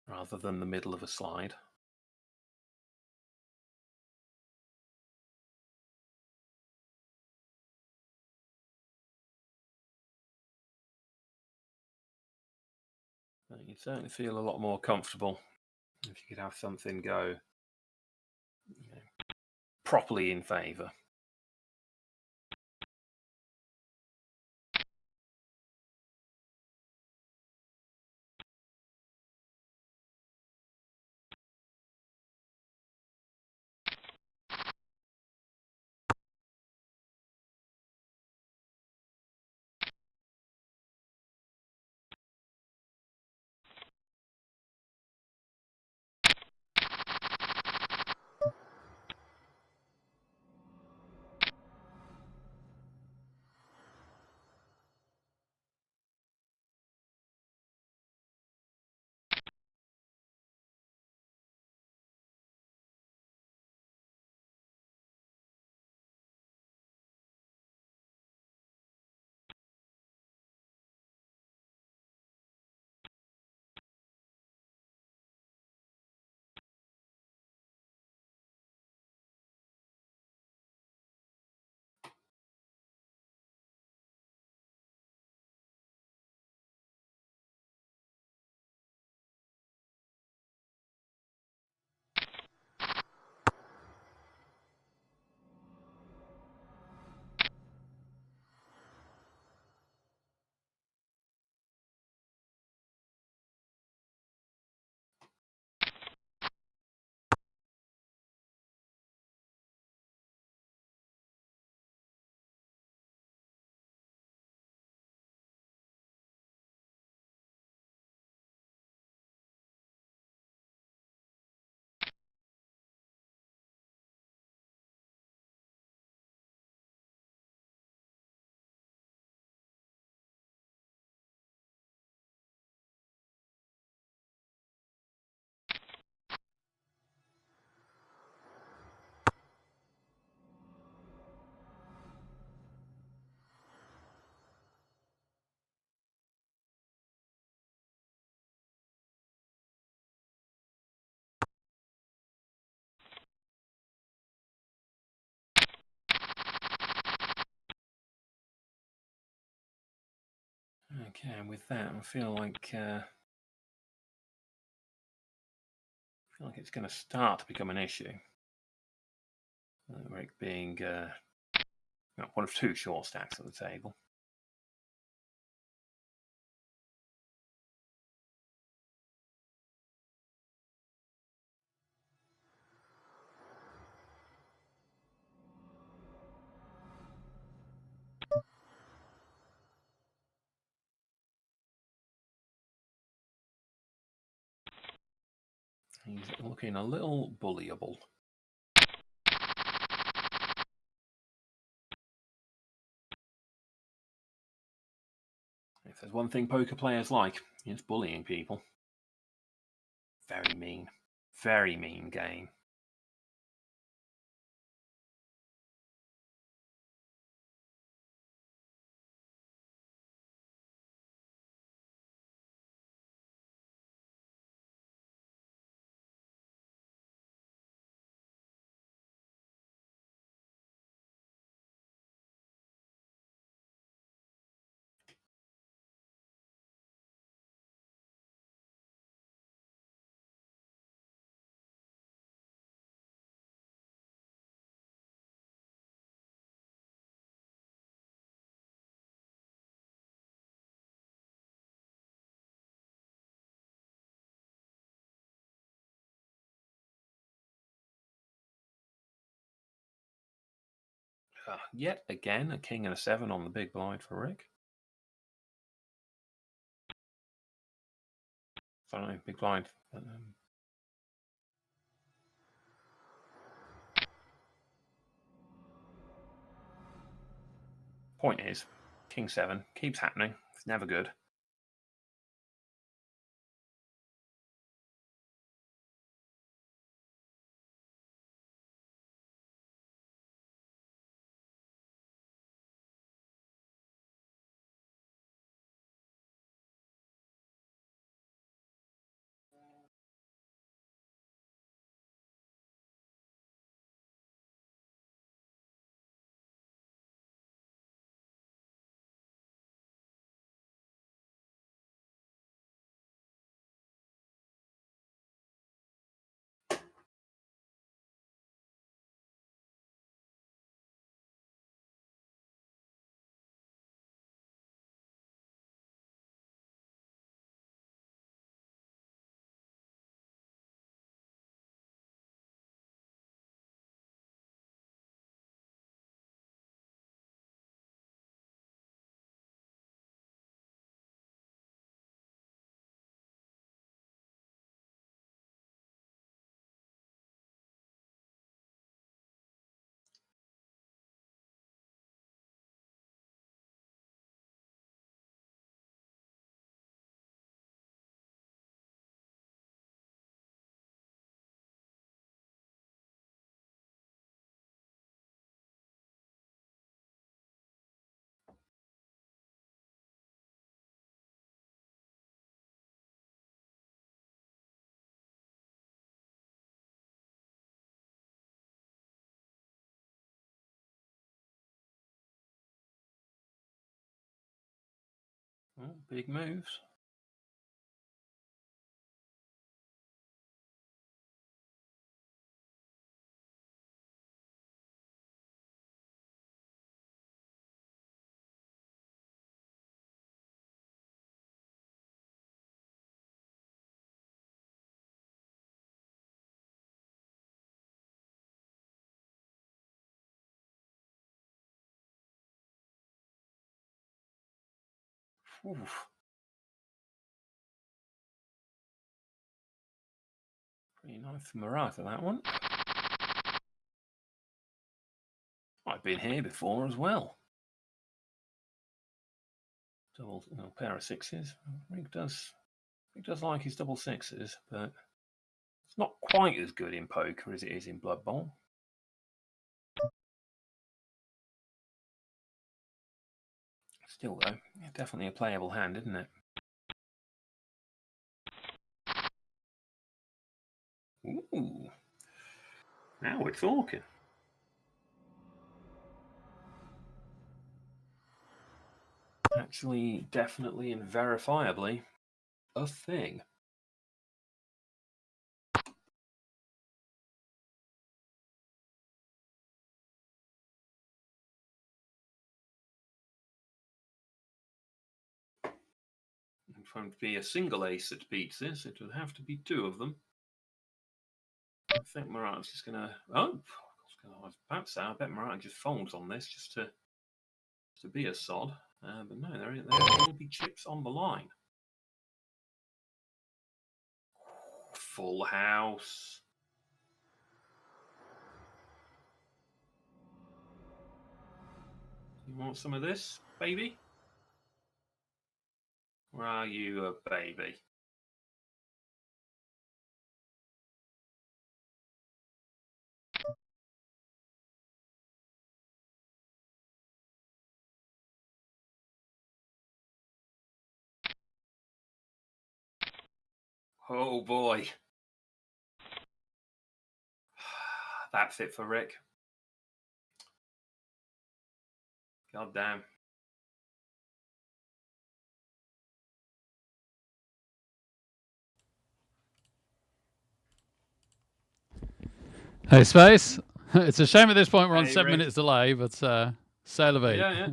rather than the middle of a slide. You'd certainly feel a lot more comfortable if you could have something go properly in favour. Okay, and with that, I feel like it's going to start to become an issue. Rick being one of two short stacks at the table. He's looking a little bullyable. If there's one thing poker players like, it's bullying people. Very mean game. Yet again, a king and a 7 on the big blind for Rick. Sorry, big blind. Point is, king 7 keeps happening. It's never good. Oh, big moves. Oof. Pretty nice Maratha, that one. I've been here before as well. Double pair of sixes. Rick does like his double sixes, but it's not quite as good in poker as it is in Blood Bowl. Still, though, definitely a playable hand, isn't it? Ooh. Now we're talking. actually definitely and verifiably a thing. For it to be a single ace that beats this, it would have to be two of them. I think Murat's just going to... Oh, I was about to say, I bet Murat just folds on this just to be a sod. But no, there will be chips on the line. Full house. You want some of this, baby? Or are you a baby? Oh boy. That's it for Rick. God damn. Hey, Space. It's a shame at this point we're on Hey, 7 Rick. minutes delay, but c'est la vie. Yeah.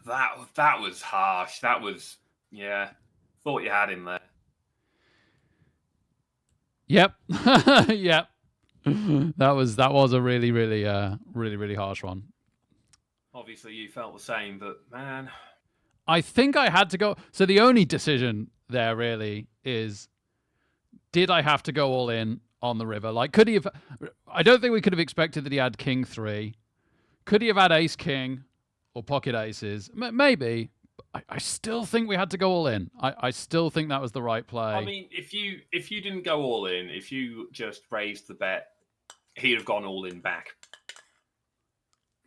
That was harsh. That was, yeah. Thought you had him there. Yep. Yep. That was a really harsh one. Obviously, you felt the same, but man. I think I had to go. So the only decision there really is, did I have to go all in on the river? Like, could he have? I don't think we could have expected that he had King 3. Could he have had Ace King or pocket aces? Maybe. I still think we had to go all in. I still think that was the right play. I mean, if you didn't go all in, if you just raised the bet, he'd have gone all in back.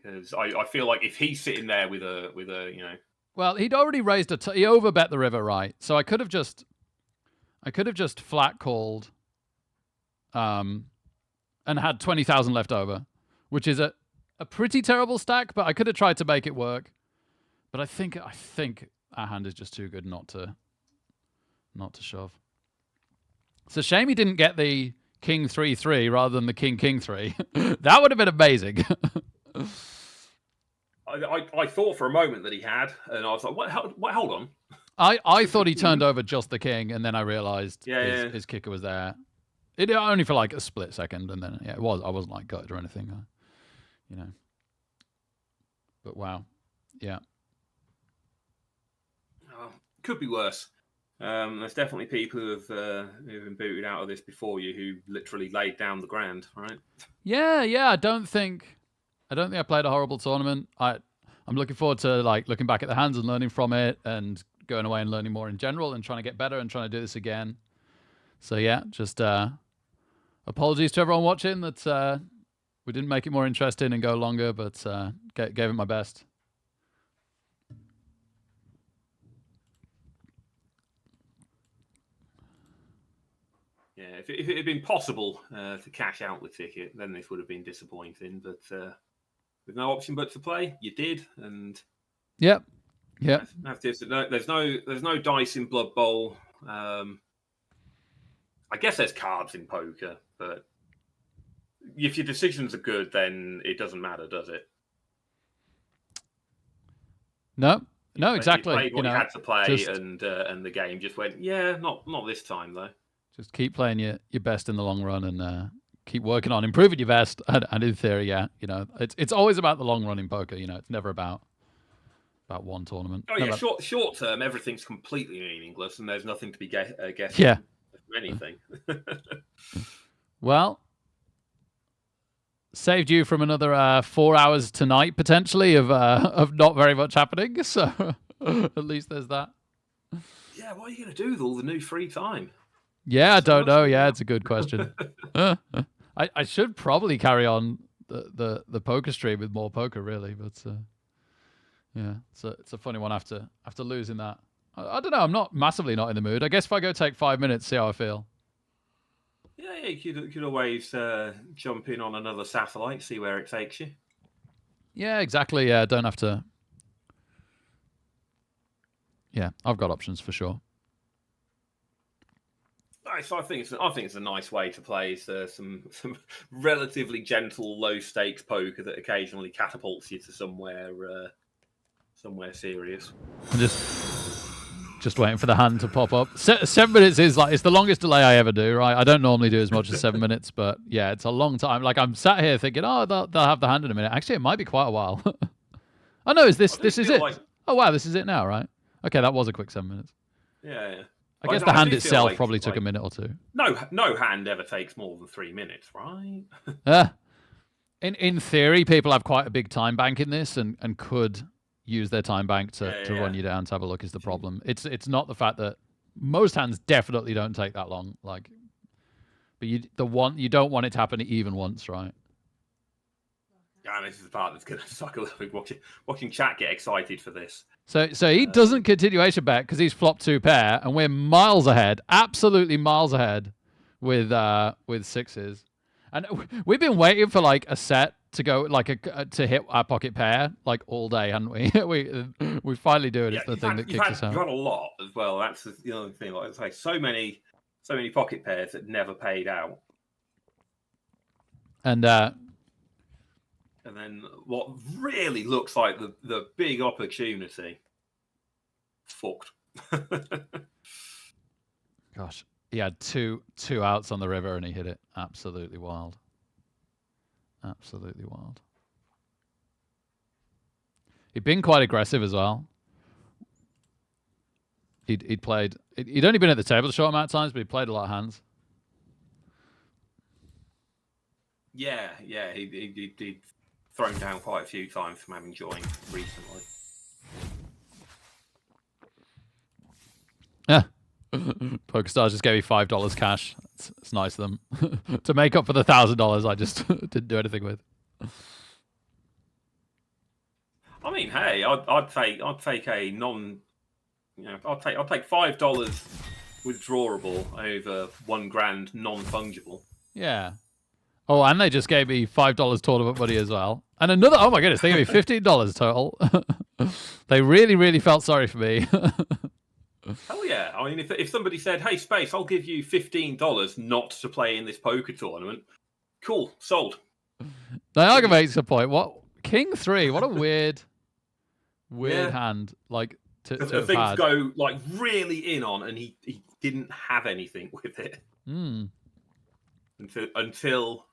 Because I feel like if he's sitting there with a Well, he'd already raised he overbet the river, right? So I could have just flat called, and had 20,000 left over, which is a pretty terrible stack. But I could have tried to make it work. But I think our hand is just too good not to shove. It's a shame he didn't get the King 3-3 rather than the King 3. That would have been amazing. I thought for a moment that he had, and I was like, "What? Hold on." I thought he turned over just the king, and then I realized his kicker was there. It only for like a split second, and then it was. I wasn't like gutted or anything, But wow, yeah. Oh, could be worse. There's definitely people who've been booted out of this before you who literally laid down the grand, right? Yeah. I don't think I played a horrible tournament. I'm looking forward to like looking back at the hands and learning from it, and going away and learning more in general, and trying to get better and trying to do this again. So yeah, just apologies to everyone watching that we didn't make it more interesting and go longer, but gave it my best. Yeah, if it had been possible to cash out the ticket, then this would have been disappointing. But with no option but to play, you did, and Yep. there's no dice in Blood Bowl. I guess there's cards in poker, but if your decisions are good, then it doesn't matter, does it? No, exactly. You played what you had to play, just, and the game just went, yeah, not this time though. Just keep playing your best in the long run, and keep working on improving your best. And in theory, yeah, it's always about the long run in poker. It's never about one tournament. Oh yeah, short term, everything's completely meaningless, and there's nothing to be guessing. Yeah, from anything. Well, saved you from another 4 hours tonight potentially of not very much happening. So at least there's that. Yeah, what are you going to do with all the new free time? Yeah, I don't know. Yeah, it's a good question. I should probably carry on the poker stream with more poker, really, but yeah, it's a funny one after losing that. I don't know. I'm not massively not in the mood. I guess if I go take 5 minutes, see how I feel. Yeah, you could always jump in on another satellite, see where it takes you. Yeah, exactly. Yeah, don't have to Yeah, I've got options for sure. Nice. I think it's a nice way to play. Some relatively gentle, low stakes poker that occasionally catapults you to somewhere serious. I'm just waiting for the hand to pop up. 7 minutes is like, it's the longest delay I ever do, right? I don't normally do as much as 7 minutes, but yeah, it's a long time. Like, I'm sat here thinking, oh, they'll have the hand in a minute. Actually, it might be quite a while. Oh no, this is it? Like... Oh wow, this is it now, right? Okay, that was a quick 7 minutes. Yeah. I guess the hand itself probably took a minute or two. No hand ever takes more than 3 minutes, right? In theory, people have quite a big time bank in this and could use their time bank to run you down to have a look is the problem. It's not the fact that most hands definitely don't take that long. Like, but you don't want it to happen even once, right? Yeah, this is the part that's going to suck a little bit. Watching chat get excited for this. So he doesn't continuation bet because he's flopped 2 pair, and we're miles ahead, absolutely miles ahead, with sixes, and we've been waiting for like a set to go like to hit our pocket pair like all day, haven't we? we finally do it. Yeah, it's the thing that kicks us out. You've had a lot as well. That's the other thing. Like I say, so many pocket pairs that never paid out. And then what really looks like the big opportunity, fucked. Gosh, he had two outs on the river and he hit it. Absolutely wild. Absolutely wild. He'd been quite aggressive as well. He'd played. He'd only been at the table a short amount of times, but he played a lot of hands. Yeah, he'd thrown down quite a few times from having joined recently. Yeah. PokerStars just gave me $5 cash. It's nice of them to make up for the $1,000 I just didn't do anything with. I mean, hey, I'd take a non, I'll take $5 withdrawable over $1,000 non-fungible. Yeah. Oh, and they just gave me $5 tournament money as well, and another. Oh my goodness, they gave me $15 total. They really, really felt sorry for me. Hell yeah! I mean, if somebody said, "Hey, Space, I'll give you $15 not to play in this poker tournament," cool, sold. Niagara makes a point. What King 3? What a weird hand. Like to have things had. Go like really in on, and he didn't have anything with it until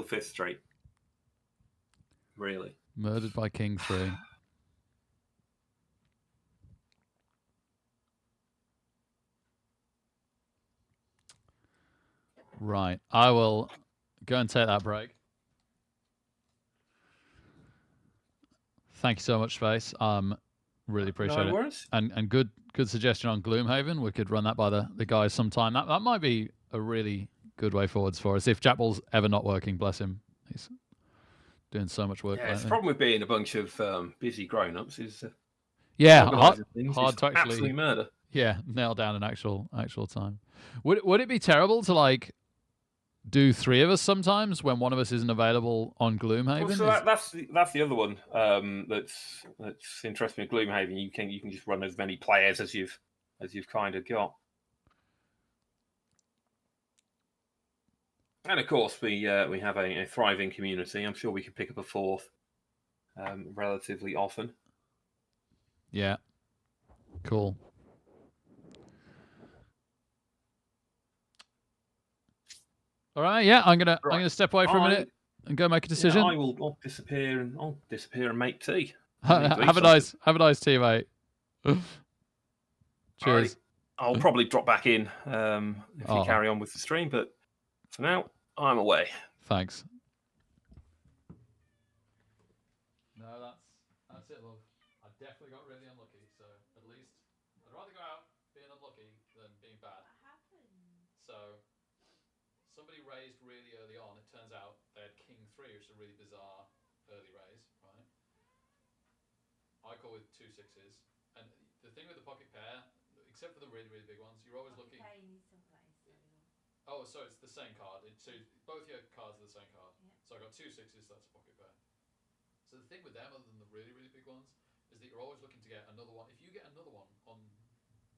fifth straight. Really murdered by King 3. Right. I will go and take that break. Thank you so much, Space. Really appreciate it. Worries. And good suggestion on Gloomhaven. We could run that by the guys sometime. That might be a really good way forwards for us. If Jack Ball's ever not working, bless him. He's doing so much work. Yeah, it's the problem with being a bunch of busy grown-ups is hard to actually absolute murder. Yeah, nail down an actual time. Would it be terrible to like do 3 of us sometimes when one of us isn't available on Gloomhaven? Well, so that's the other one that's interesting with Gloomhaven. You can just run as many players as you've kind of got. And of course, we have a thriving community. I'm sure we can pick up a 4th relatively often. Yeah, cool. All right, yeah, I'm gonna step away for a minute and go make a decision. Yeah, I'll disappear and make tea. Have a nice tea, mate. Cheers. Right. I'll probably drop back in if you carry on with the stream, but for now, I'm away. Thanks. No, that's it, love. I definitely got really unlucky, so at least I'd rather go out being unlucky than being bad. What happened? So somebody raised really early on. It turns out they had King 3, which is a really bizarre early raise, right? I call with 2 6s, and the thing with the pocket pair, except for the really, really big ones, you're always looking. Oh, so it's the same card. So both your cards are the same card. Yeah. So I got 2 6s. So that's a pocket pair. So the thing with them, other than the really, really big ones, is that you're always looking to get another one. If you get another one on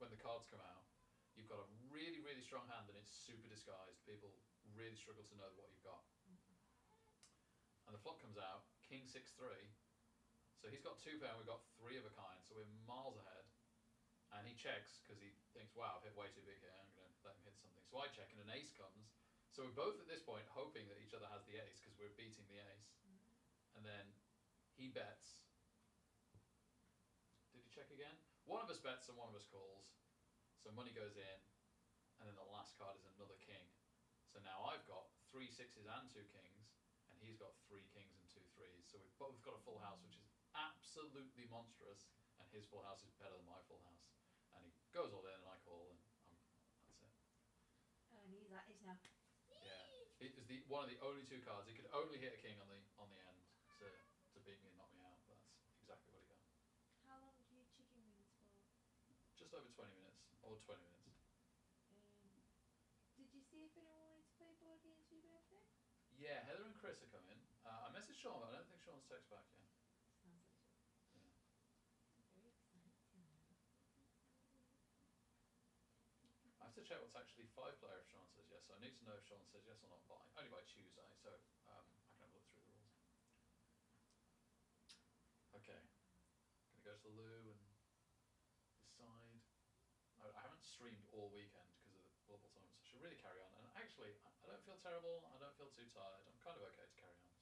when the cards come out, you've got a really, really strong hand and it's super disguised. People really struggle to know what you've got. And the flop comes out, king 6-3. So he's got 2 pair and we've got 3 of a kind, so we're miles ahead. And he checks because he thinks, wow, I've hit way too big here, I'm going to let him hit something. So I check and an ace comes. So we're both at this point hoping that each other has the ace because we're beating the ace. And then he bets. Did he check again? One of us bets and one of us calls. So money goes in, and then the last card is another king. So now I've got 3 sixes and 2 kings, and he's got 3 kings and 2 threes. So we've both got a full house, which is absolutely monstrous, and his full house is better than my full house. And he goes all in, and I call, and that's it. And he's now. Yeah, it was one of the only 2 cards. He could only hit a king on the end to beat me and knock me out. But that's exactly what he got. How long do you chicken wings for? Just over 20 minutes, or 20 minutes. Did you see if anyone wanted to play board games for your birthday? Yeah, Heather and Chris are coming. I messaged Sean, but I don't think Sean's text back yet. Sounds like it. Yeah. Very exciting. I have to check what's actually 5-player if Sean says yes. So I need to know if Sean says yes or not only by Tuesday, so I can have a look through the rules. Okay, gonna go to the loo and decide. I haven't streamed all weekend because of the Blood Bowl tournament, so I should really carry on. And actually, I don't feel terrible. I don't feel too tired. I'm kind of okay to carry on.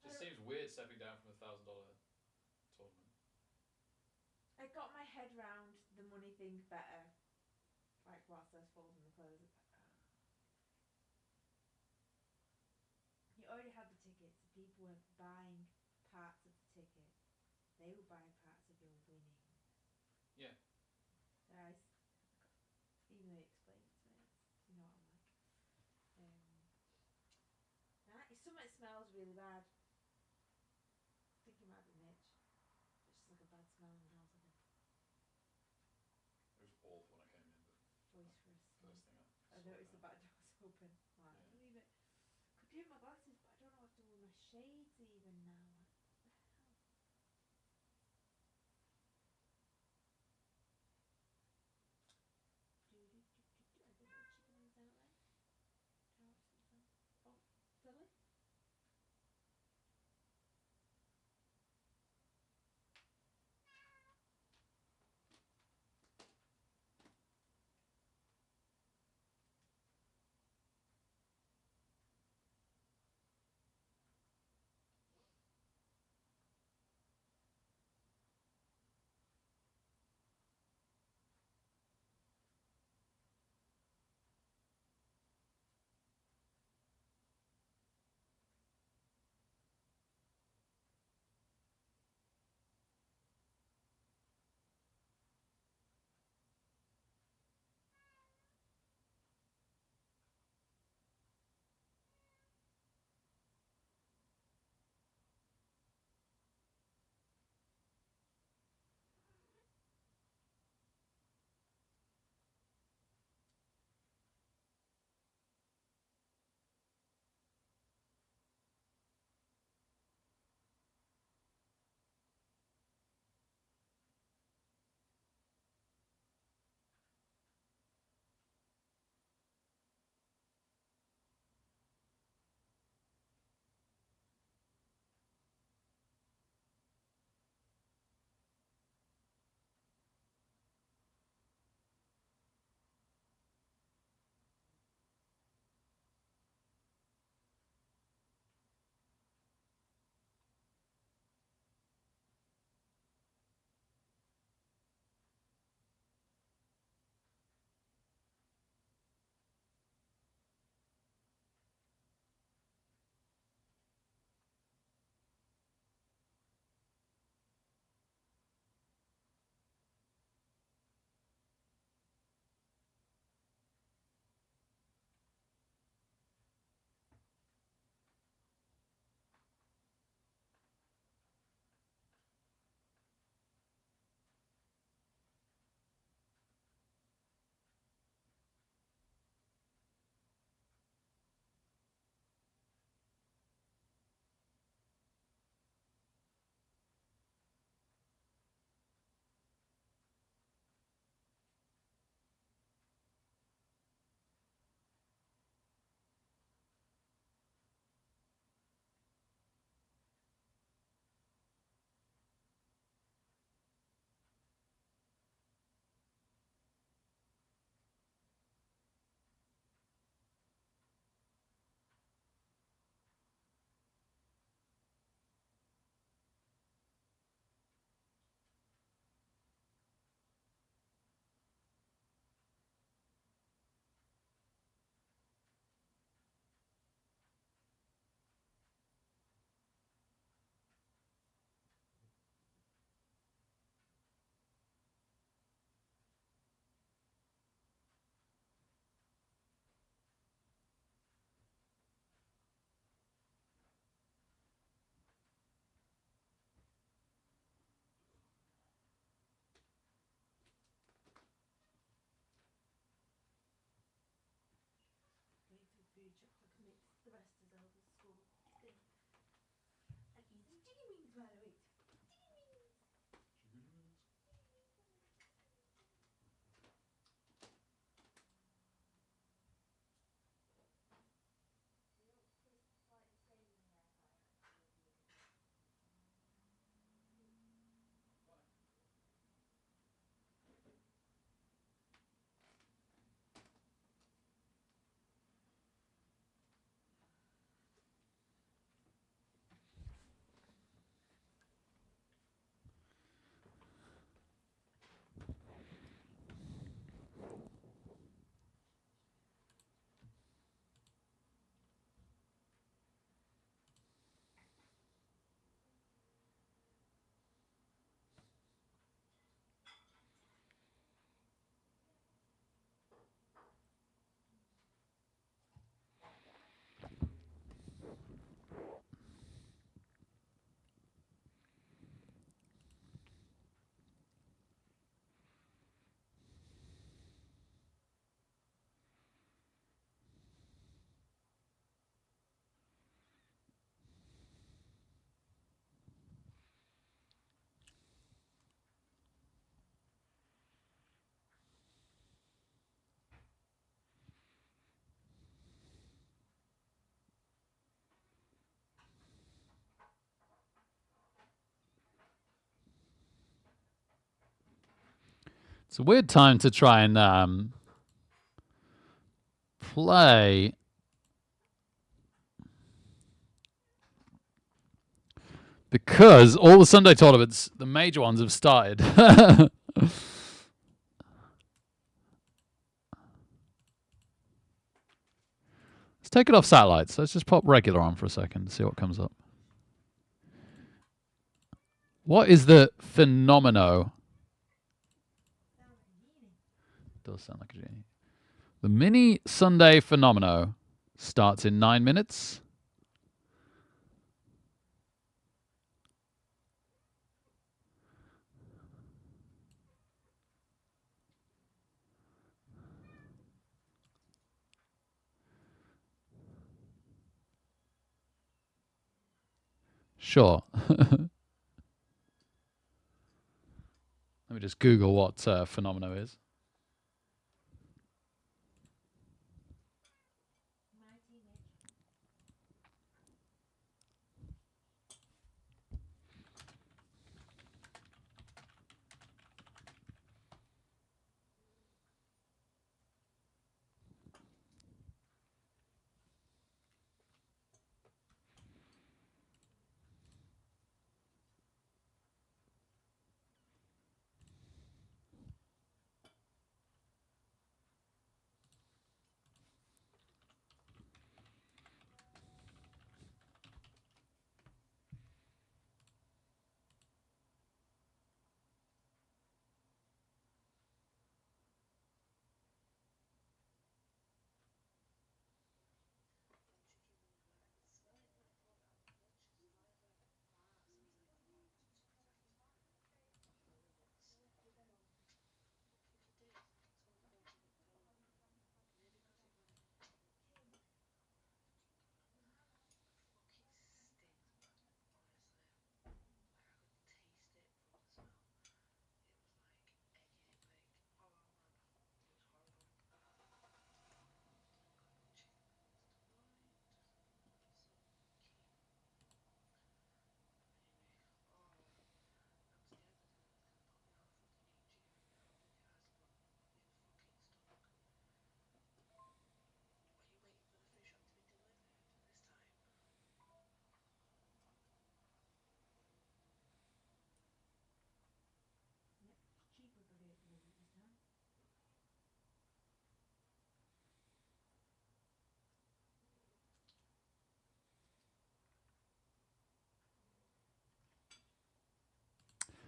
So. Just seems weird stepping down from $1,000 tournament. I got my head round the money thing better, like whilst I was folding the clothes. You already had the tickets. People were buying parts of the ticket. They were buying parts of your winning. Yeah. Guys, even though you explained it to me, you know what I'm like. Something smells really bad. I think it might be Mitch. It's just like a bad smell in the house. I think. It was awful when I came in, but Boisterous. first thing I noticed the back door's open. Like, I don't even. Could do my glasses, but I don't know what to do with my shades even now. What the hell? I don't know chicken wings out there. Oh, Philly? It's a weird time to try and play. Because all the Sunday tournaments, the major ones, have started. Let's take it off satellites. Let's just pop regular on for a second and see what comes up. What is the Phenomeno? Does sound like a genie. The mini Sunday Phenomeno starts in 9 minutes. Sure. Let me just Google what Phenomeno is.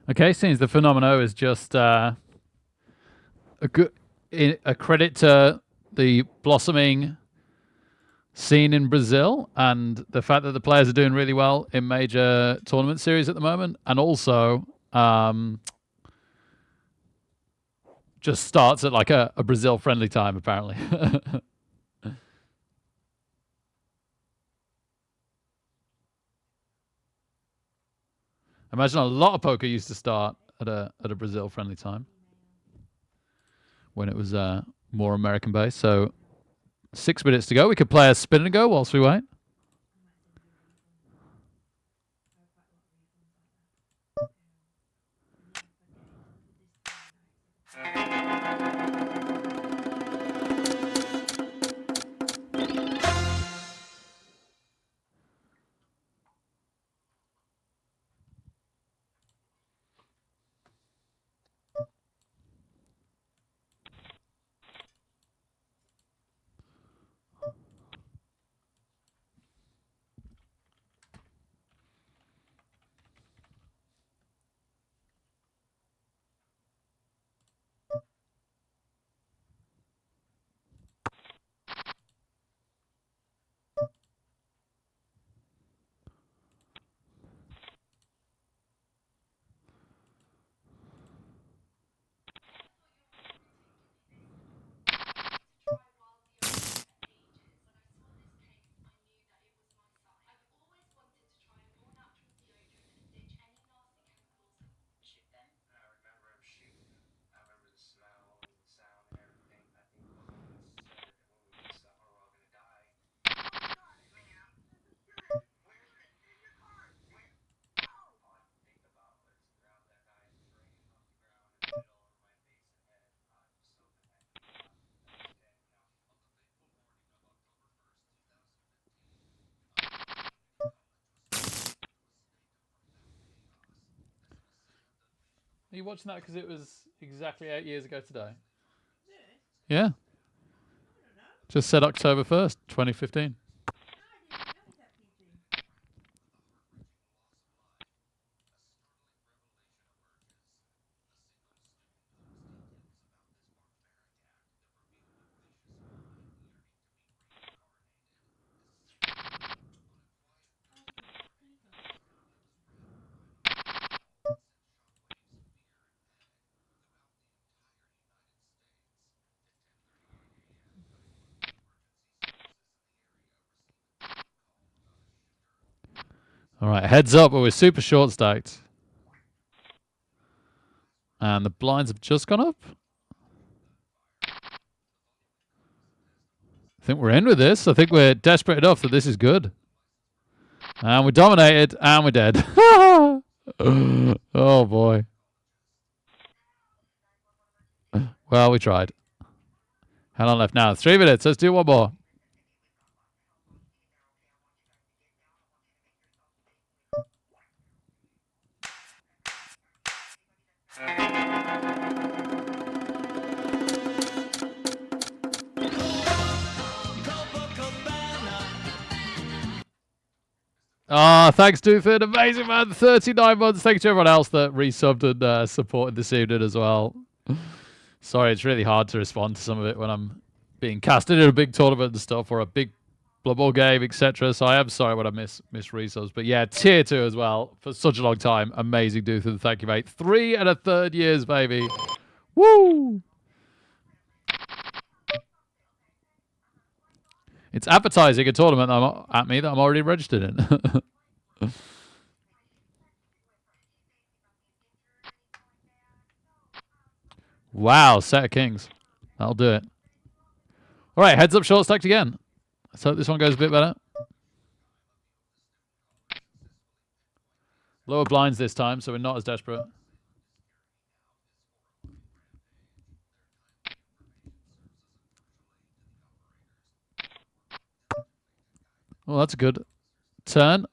Okay, seems the Phenomeno is just a credit to the blossoming scene in Brazil and the fact that the players are doing really well in major tournament series at the moment, and also just starts at like a Brazil friendly time apparently. Imagine a lot of poker used to start at a Brazil friendly time when it was more American based. So 6 minutes to go. We could play a spin and go whilst we wait. Are you watching that because it was exactly 8 years ago today? Is it? Yeah. I don't know. Just said October 1st, 2015. No, I didn't know it's that PG. All right, heads up, but we're super short stacked. And the blinds have just gone up. I think we're in with this. I think we're desperate enough that this is good. And we're dominated, and we're dead. Oh, boy. Well, we tried. How long left now? 3 minutes. Let's do one more. Ah, thanks, Doofin. Amazing, man. 39 months. Thanks to everyone else that resubbed and supported this evening as well. Sorry, it's really hard to respond to some of it when I'm being casted in a big tournament and stuff or a big Blood Bowl game, etc. So I am sorry when I miss resubs. But yeah, tier 2 as well for such a long time. Amazing, Doofin. Thank you, mate. 3 1/3 years, baby. Woo! It's advertising a tournament that at me that I'm already registered in. Wow, set of kings. That'll do it. All right, heads up, short stacked again. Let's hope this one goes a bit better. Lower blinds this time, so we're not as desperate. Oh, that's a good turn.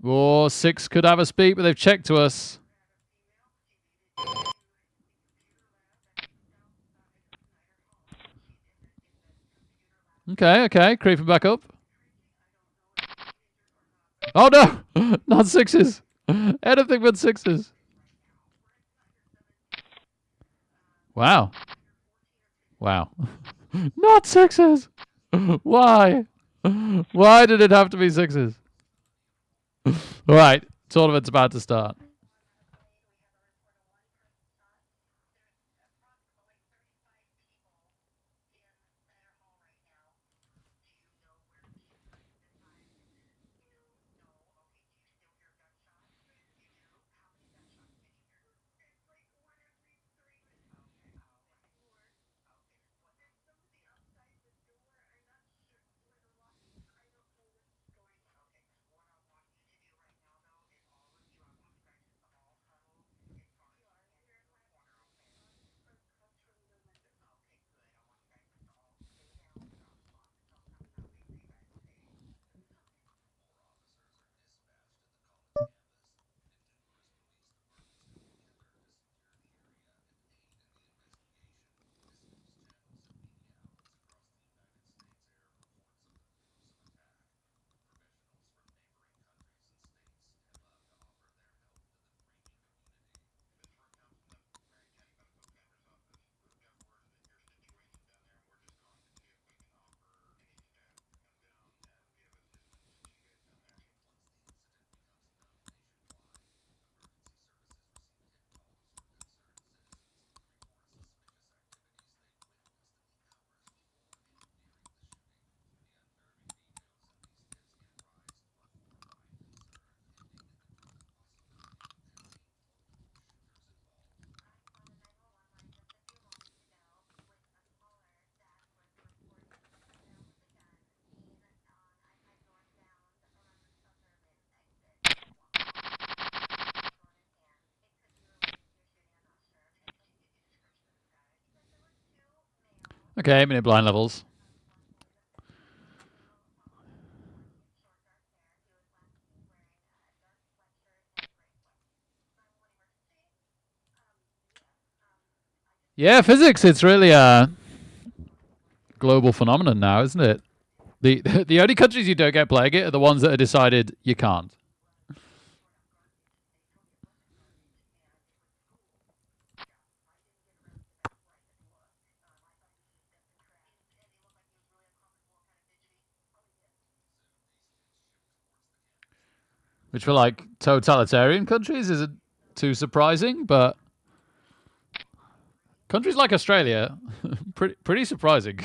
Oh, 6 could have us beat, but they've checked to us. Okay. Creeping back up. Oh, no. Not 6s. Anything but 6s. Wow. Not 6s. Why? Why did it have to be 6s? All right. Tournament's about to start. Okay, 8-minute blind levels. Yeah, physics. It's really a global phenomenon now, isn't it? The only countries you don't get playing it are the ones that have decided you can't. Which for like totalitarian countries isn't too surprising, but countries like Australia, pretty surprising.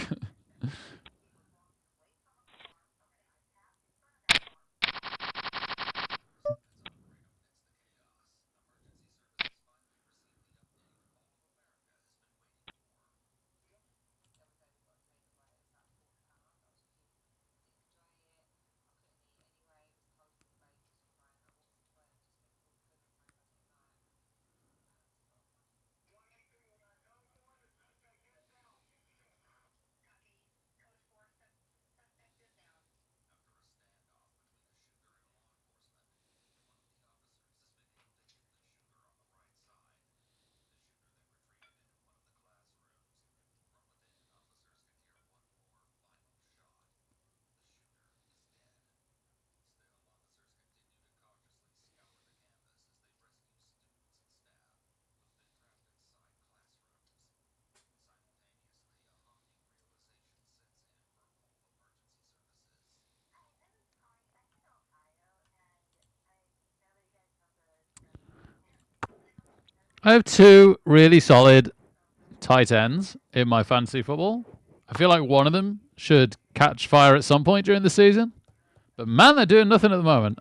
I have two really solid tight ends in my fantasy football. I feel like one of them should catch fire at some point during the season. But man, they're doing nothing at the moment.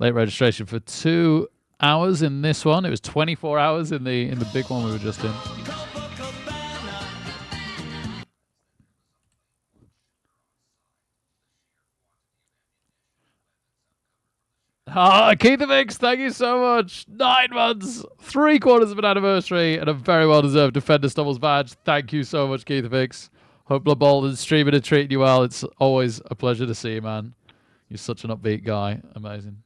Late registration for 2 hours in this one. It was 24 hours in the big one we were just in. Ah, Keith Mix, thank you so much. 9 months, 3/4 of an anniversary, and a very well deserved Defender Stumbles badge. Thank you so much, Keith Mix. Hope LeBold is streaming and treating you well. It's always a pleasure to see you, man. You're such an upbeat guy. Amazing.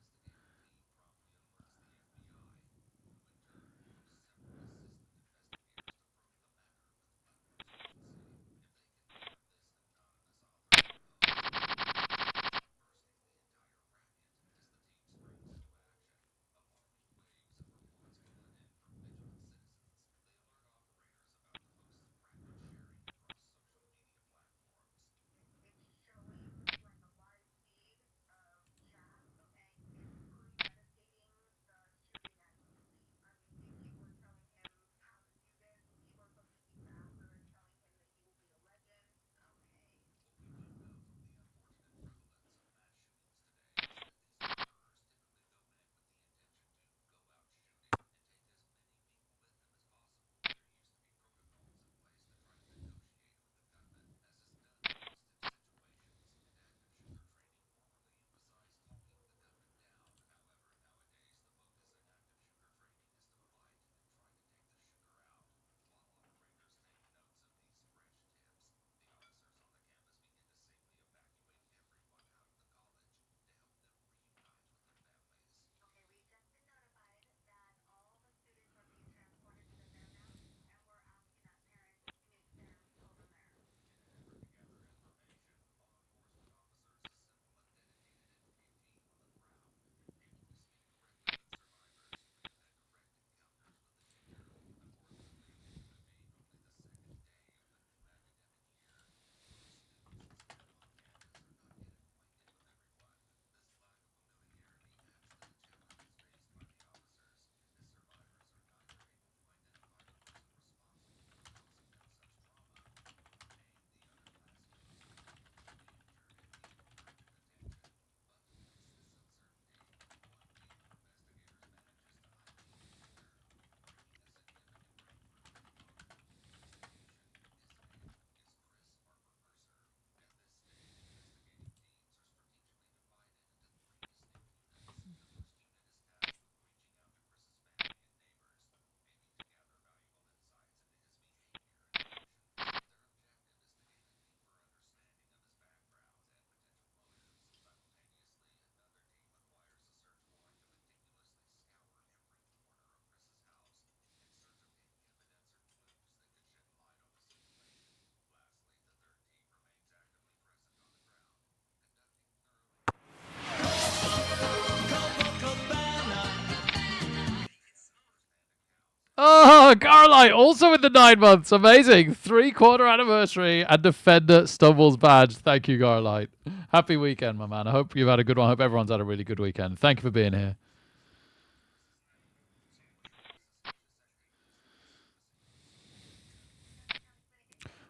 Oh, Carolite also with the 9 months. Amazing. 3-quarter anniversary and Defender Stumbles badge. Thank you, Carolite. Happy weekend, my man. I hope you've had a good one. I hope everyone's had a really good weekend. Thank you for being here.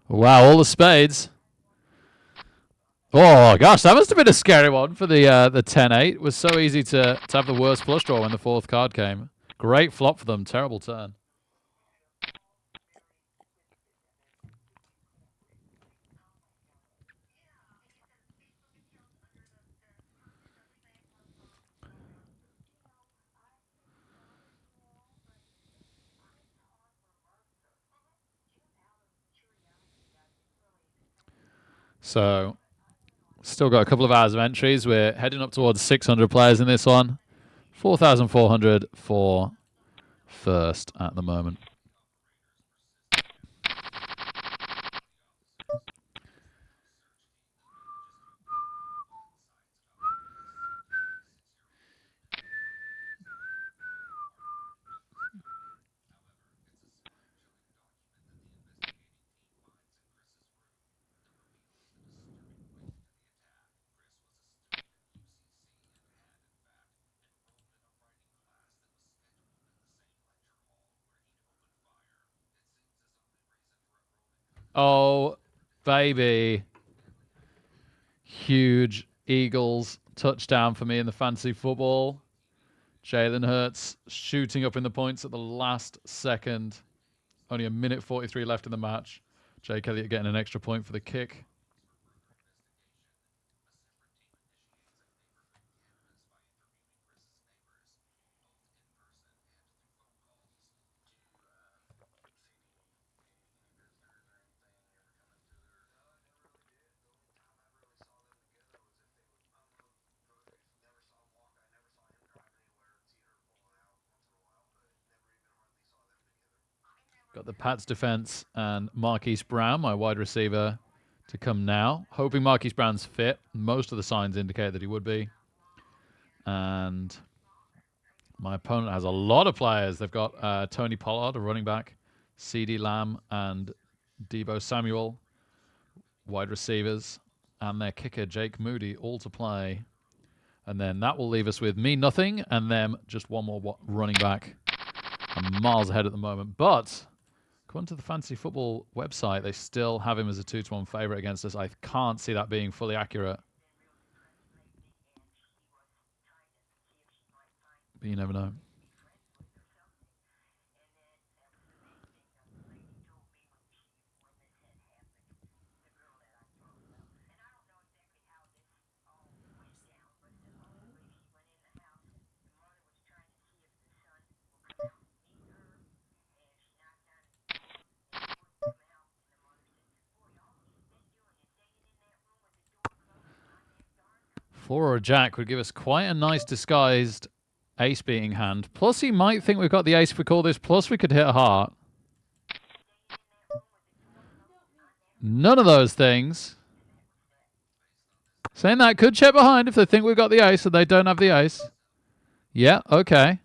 Wow, all the spades. Oh, gosh, that must have been a scary one for the 10-8. It was so easy to have the worst flush draw when the 4th card came. Great flop for them. Terrible turn. So, still got a couple of hours of entries. We're heading up towards 600 players in this one. 4,400 for first at the moment. Oh, baby. Huge Eagles touchdown for me in the fantasy football. Jalen Hurts shooting up in the points at the last second. Only a minute 43 left in the match. Jake Elliott getting an extra point for the kick. Got the Pats defense and Marquise Brown, my wide receiver, to come now. Hoping Marquise Brown's fit. Most of the signs indicate that he would be. And my opponent has a lot of players. They've got Tony Pollard, a running back, CeeDee Lamb, and Deebo Samuel, wide receivers, and their kicker, Jake Moody, all to play. And then that will leave us with me nothing, and them just one more running back. I'm miles ahead at the moment. But according to the Fantasy Football website, they still have him as a 2-1 favorite against us. I can't see that being fully accurate. But you never know. Four or a jack would give us quite a nice disguised ace beating hand. Plus, he might think we've got the ace if we call this. Plus, we could hit a heart. None of those things. Saying that could check behind if they think we've got the ace and they don't have the ace. Yeah, okay.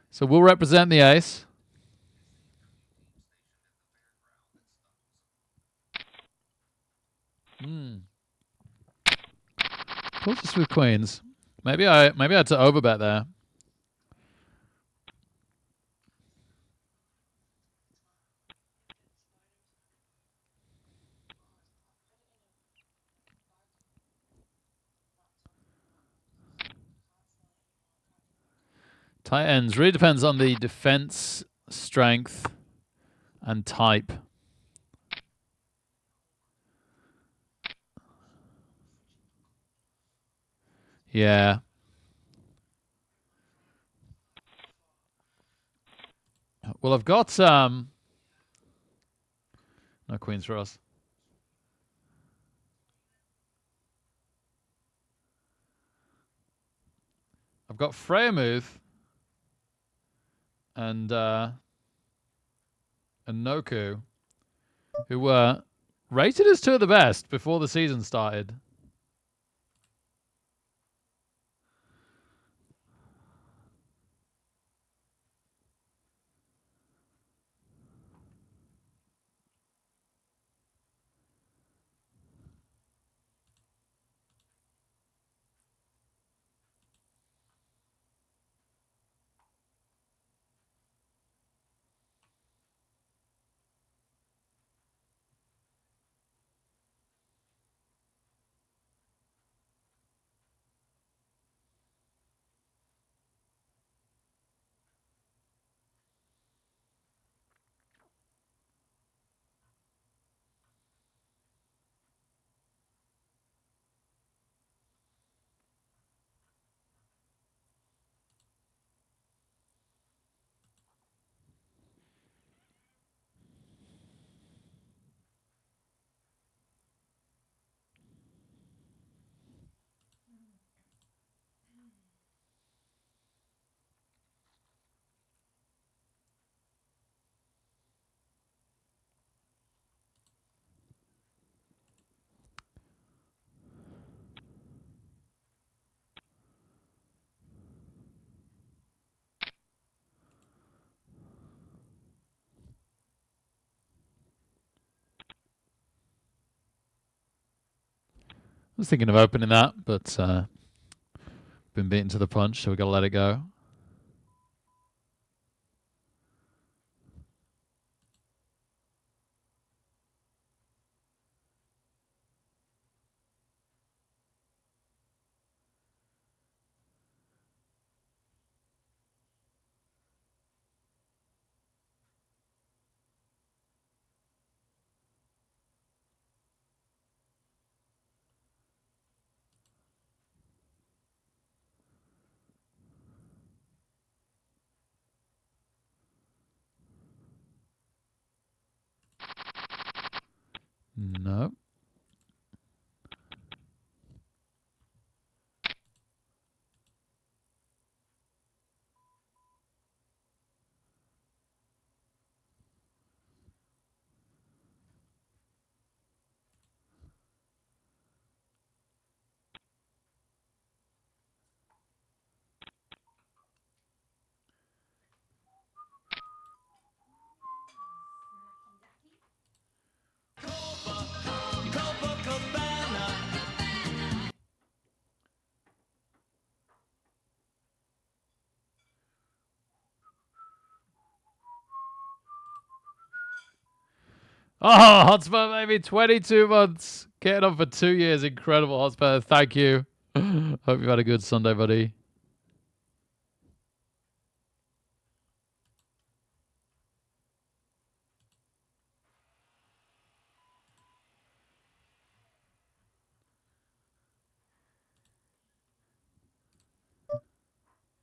So we'll represent the ace. Calls us with queens. Maybe I had to overbet there. Tight ends really depends on the defense, strength, and type. Yeah. Well, I've got no queens for us. I've got Freyamuth and Noku, who were rated as two of the best before the season started. was thinking of opening that, but been beaten to the punch, so we got to let it go. No. Oh, Hotspur, baby, 22 months. Getting on for 2 years. Incredible, Hotspur. Thank you. Hope you've had a good Sunday, buddy.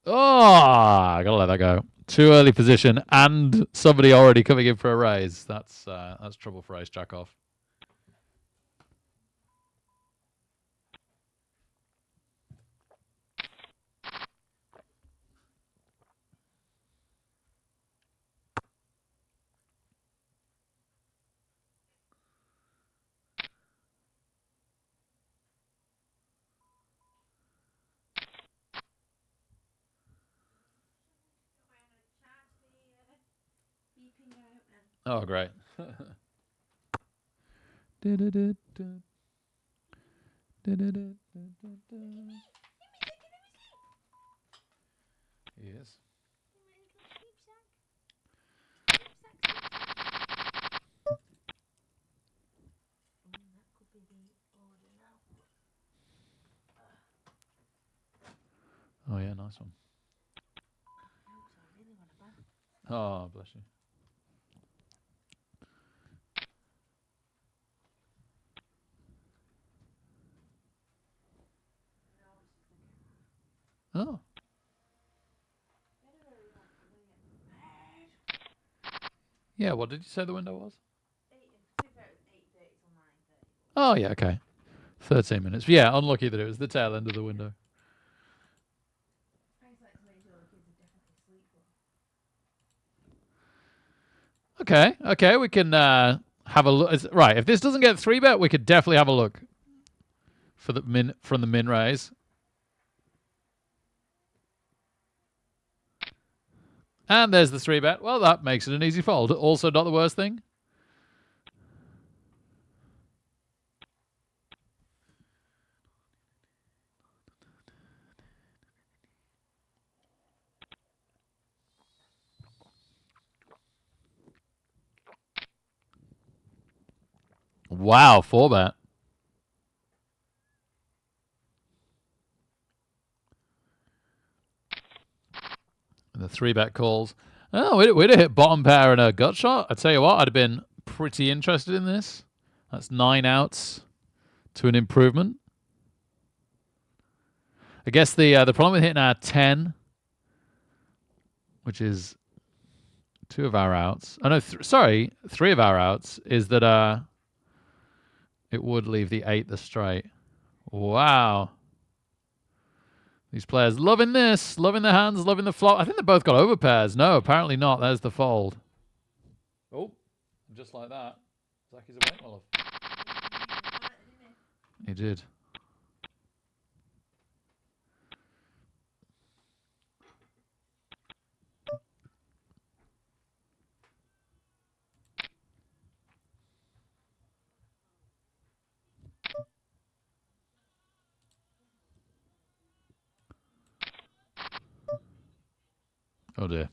Oh, I gotta let that go. Too early position and somebody already coming in for a raise. That's trouble for Ace Jack off. Beeping out and Oh, great. Yes. that could be the order now. Oh, yeah, nice one. Oops, I really want a bath. Oh, bless you. Oh. Yeah, what did you say the window was? 8:30 till 9:30. Oh, yeah, okay. 13 minutes. Yeah, unlucky that it was the tail end of the window. I just like to make sure the kids are definitely asleep. Okay, we can have a look. Right, if this doesn't get 3-bet, we could definitely have a look for the from the min raise. And there's the 3-bet. Well, that makes it an easy fold. Also not the worst thing. Wow, 4-bet. And the 3-bet calls. Oh, we'd have hit bottom pair and a gut shot. I tell you what, I'd have been pretty interested in this. That's 9 outs to an improvement. I guess the problem with hitting our 10, which is 2 of our outs. Oh no, sorry, 3 of our outs is that it would leave the 8 the straight. Wow. These players loving this, loving the hands, loving the flop. I think they both got over pairs. No, apparently not. There's the fold. Oh, just like that. Zacky's away, my love. He did. Oh dear.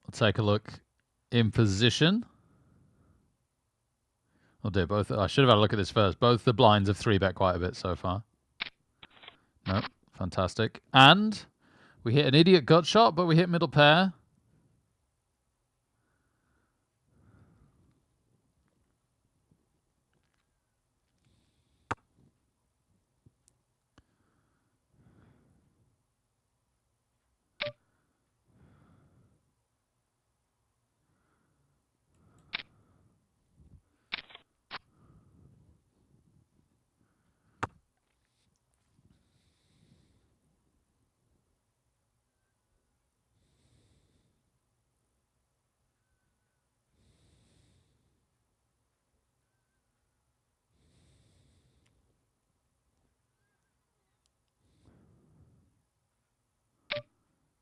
I'll take a look in position. Oh dear, both. I should have had a look at this first. Both the blinds have 3-bet quite a bit so far. No, fantastic. And we hit an idiot gut shot, but we hit middle pair.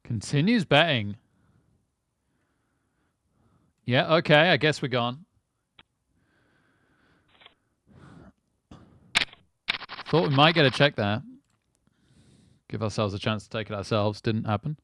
Continues betting. Yeah, okay, I guess we're gone. Thought we might get a check there. Give ourselves a chance to take it ourselves. Didn't happen.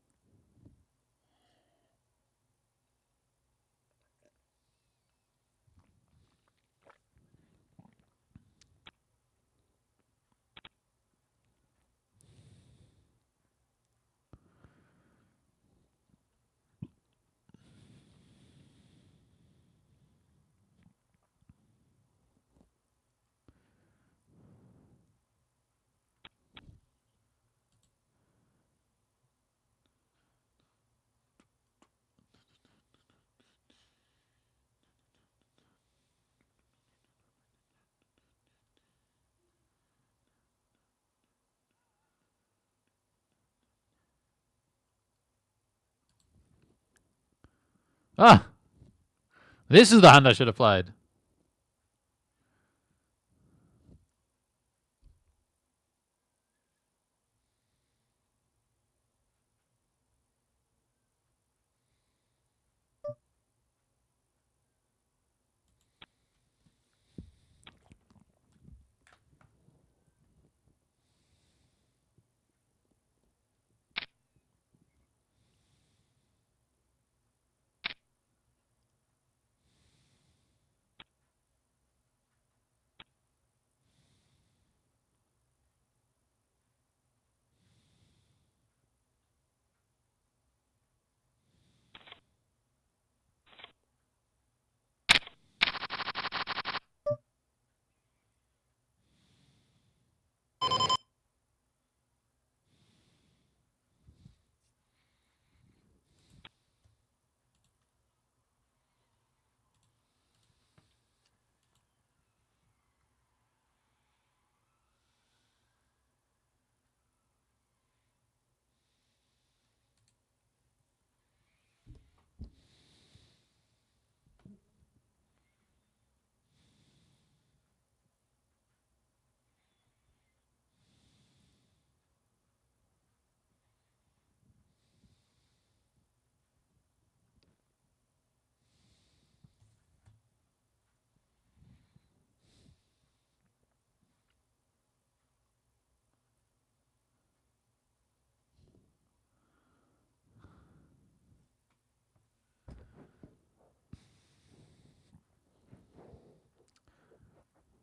Ah! This is the hand I should have played.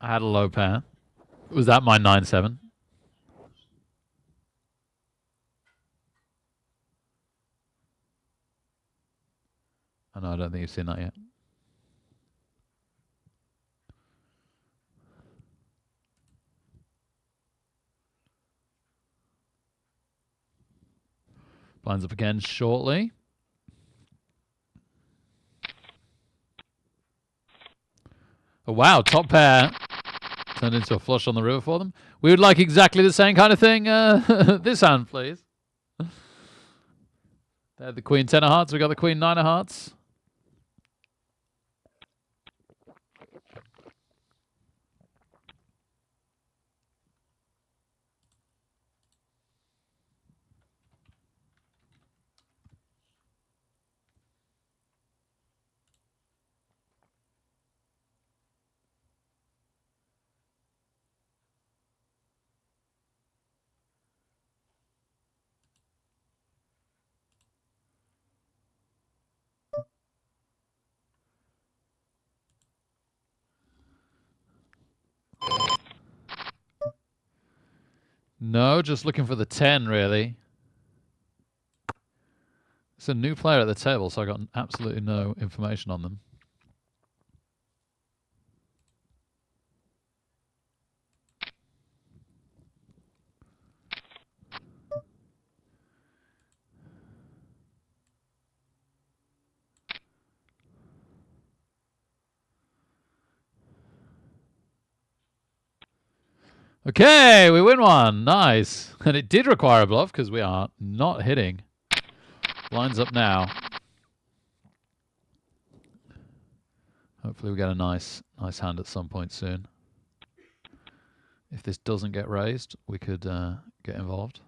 I had a low pair. Was that my 9-7? Oh, no, I don't think you've seen that yet. Blinds up again shortly. Oh, wow, top pair turned into a flush on the river for them. We would like exactly the same kind of thing this hand, please. They had the queen 10 of hearts. We got the queen 9 of hearts. No, just looking for the 10, really. It's a new player at the table, so I got absolutely no information on them. Okay, we win one. Nice. And it did require a bluff because we are not hitting. Lines up now. Hopefully we get a nice hand at some point soon. If this doesn't get raised, we could get involved.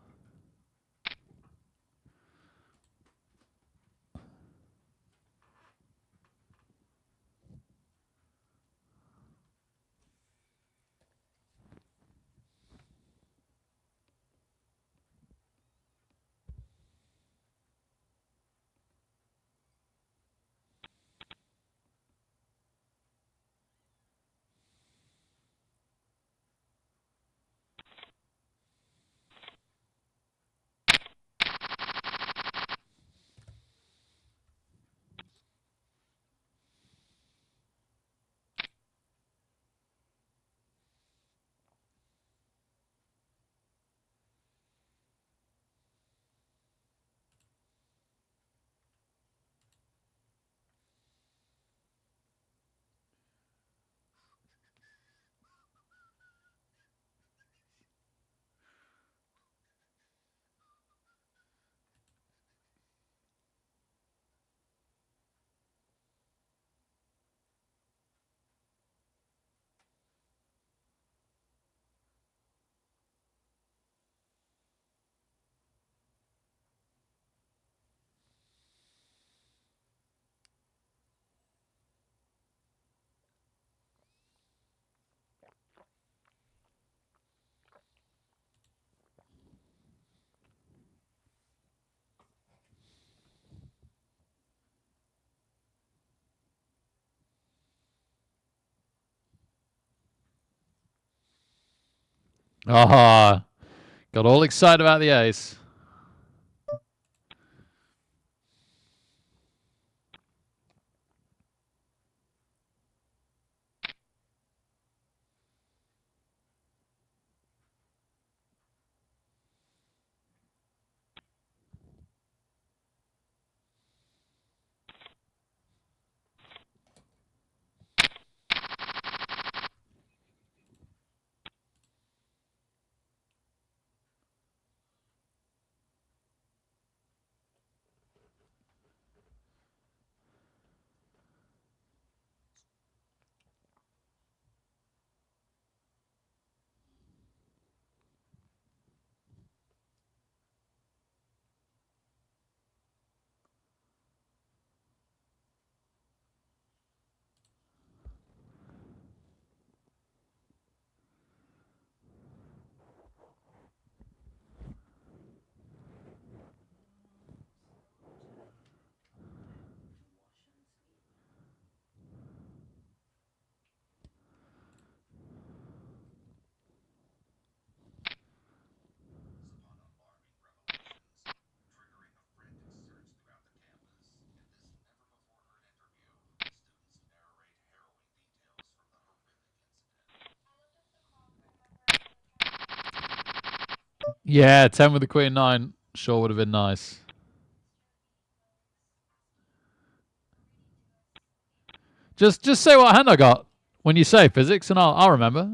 Ah, got all excited about the ace. Yeah, 10 with the queen 9 sure would have been nice. Just say what hand I got when you say physics, and I'll remember.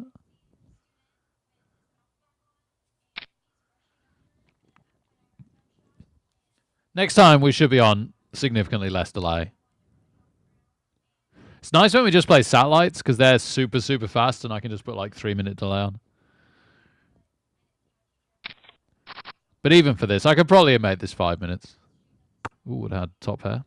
Next time we should be on significantly less delay. It's nice when we just play satellites because they're super, super fast and I can just put like 3-minute delay on. But even for this, I could probably have made this 5 minutes. Ooh, would have had top hair.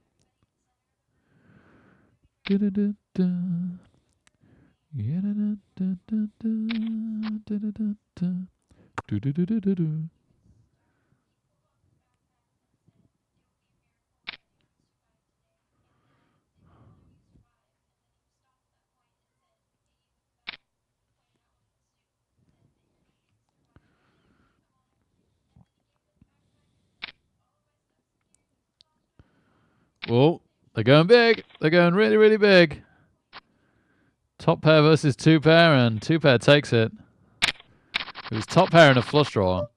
Whoa, they're going big. They're going really, really big. Top pair versus 2 pair, and 2 pair takes it. It was top pair and a flush draw.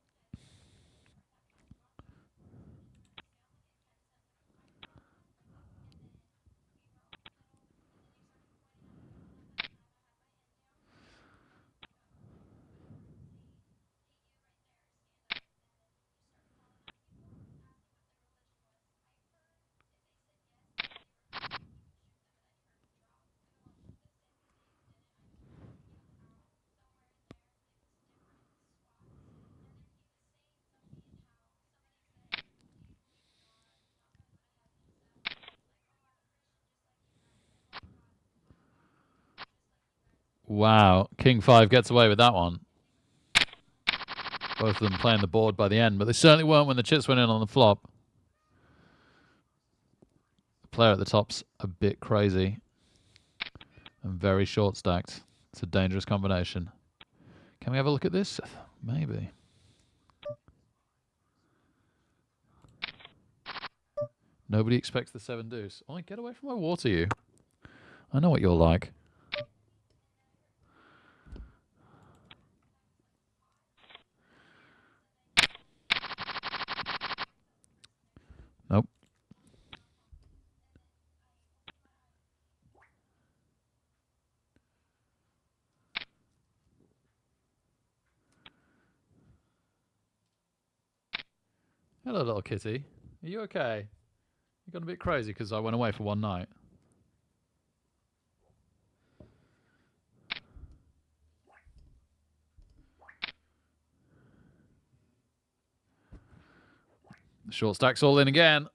Wow, King 5 gets away with that one. Both of them playing the board by the end, but they certainly weren't when the chips went in on the flop. The player at the top's a bit crazy and very short stacked. It's a dangerous combination. Can we have a look at this? Maybe. Nobody expects the 7 deuce. Oh, get away from my water, you. I know what you're like. Nope. Hello, little kitty. Are you okay? You got a bit crazy because I went away for one night. The short stack's all in again.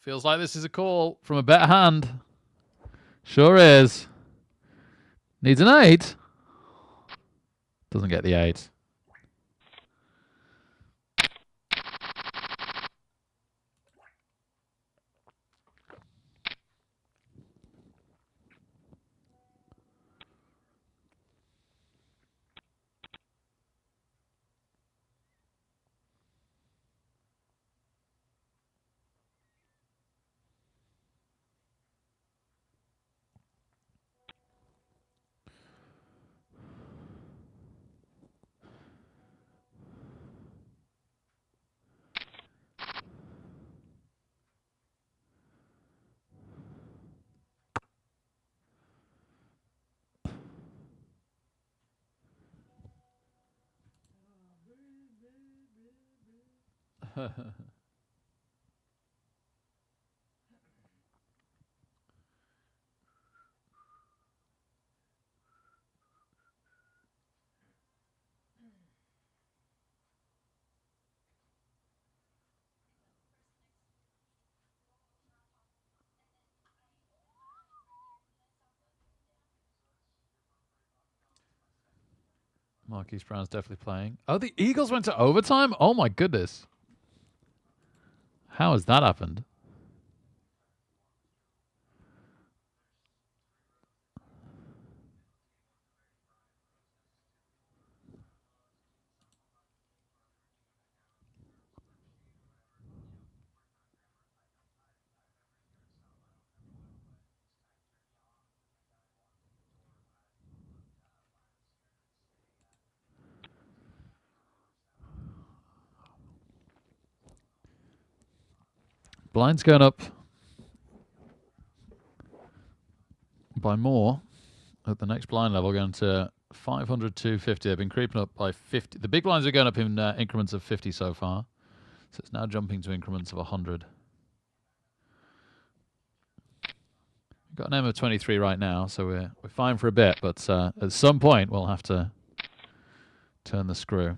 Feels like this is a call from a better hand. Sure is. Needs an 8. Doesn't get the 8. Marquise Brown's definitely playing. Oh, the Eagles went to overtime? Oh my goodness. How has that happened? Blind's going up by more at the next blind level, going to 500, 250. They've been creeping up by 50. The big blinds are going up in increments of 50 so far. So it's now jumping to increments of 100. We've got an M of 23 right now, so we're fine for a bit. But at some point, we'll have to turn the screw.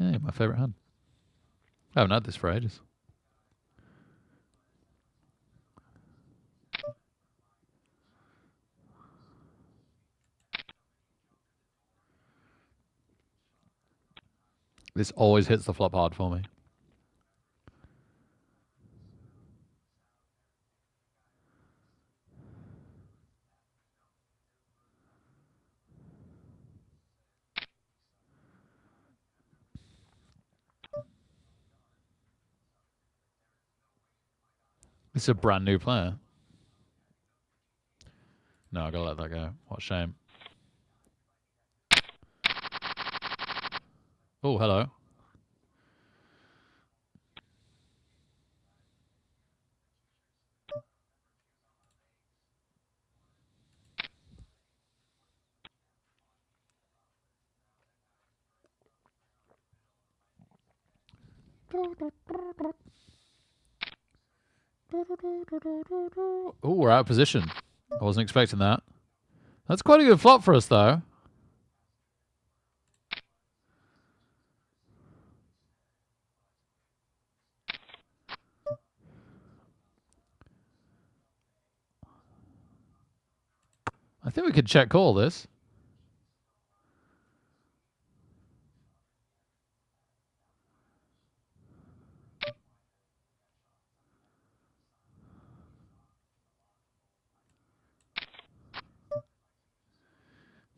Hey, my favourite hand. I haven't had this for ages. This always hits the flop hard for me. This is a brand new player. No, I gotta let that go. What a shame. Oh, hello. Oh, we're out of position. I wasn't expecting that. That's quite a good flop for us, though. I think we could check call this.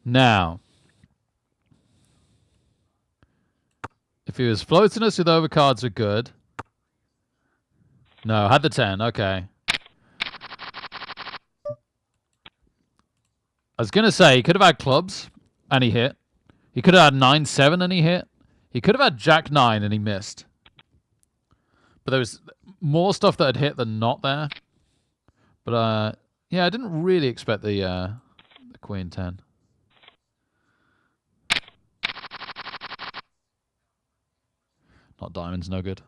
Now, if he was floating us with overcards, are good. No, had the 10. Okay. I was going to say, he could have had clubs, and he hit. He could have had 9-7, and he hit. He could have had Jack 9, and he missed. But there was more stuff that had hit than not there. But, yeah, I didn't really expect the Queen 10. Not diamonds, no good.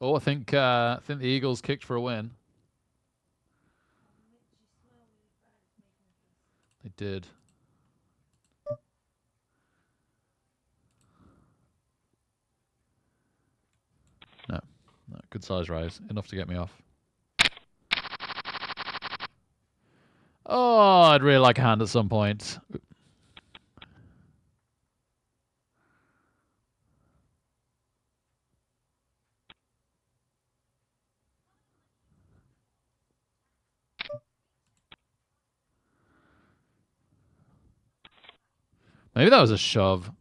Oh, I think the Eagles kicked for a win. They did. No, good size raise, enough to get me off. Oh, I'd really like a hand at some point. Maybe that was a shove.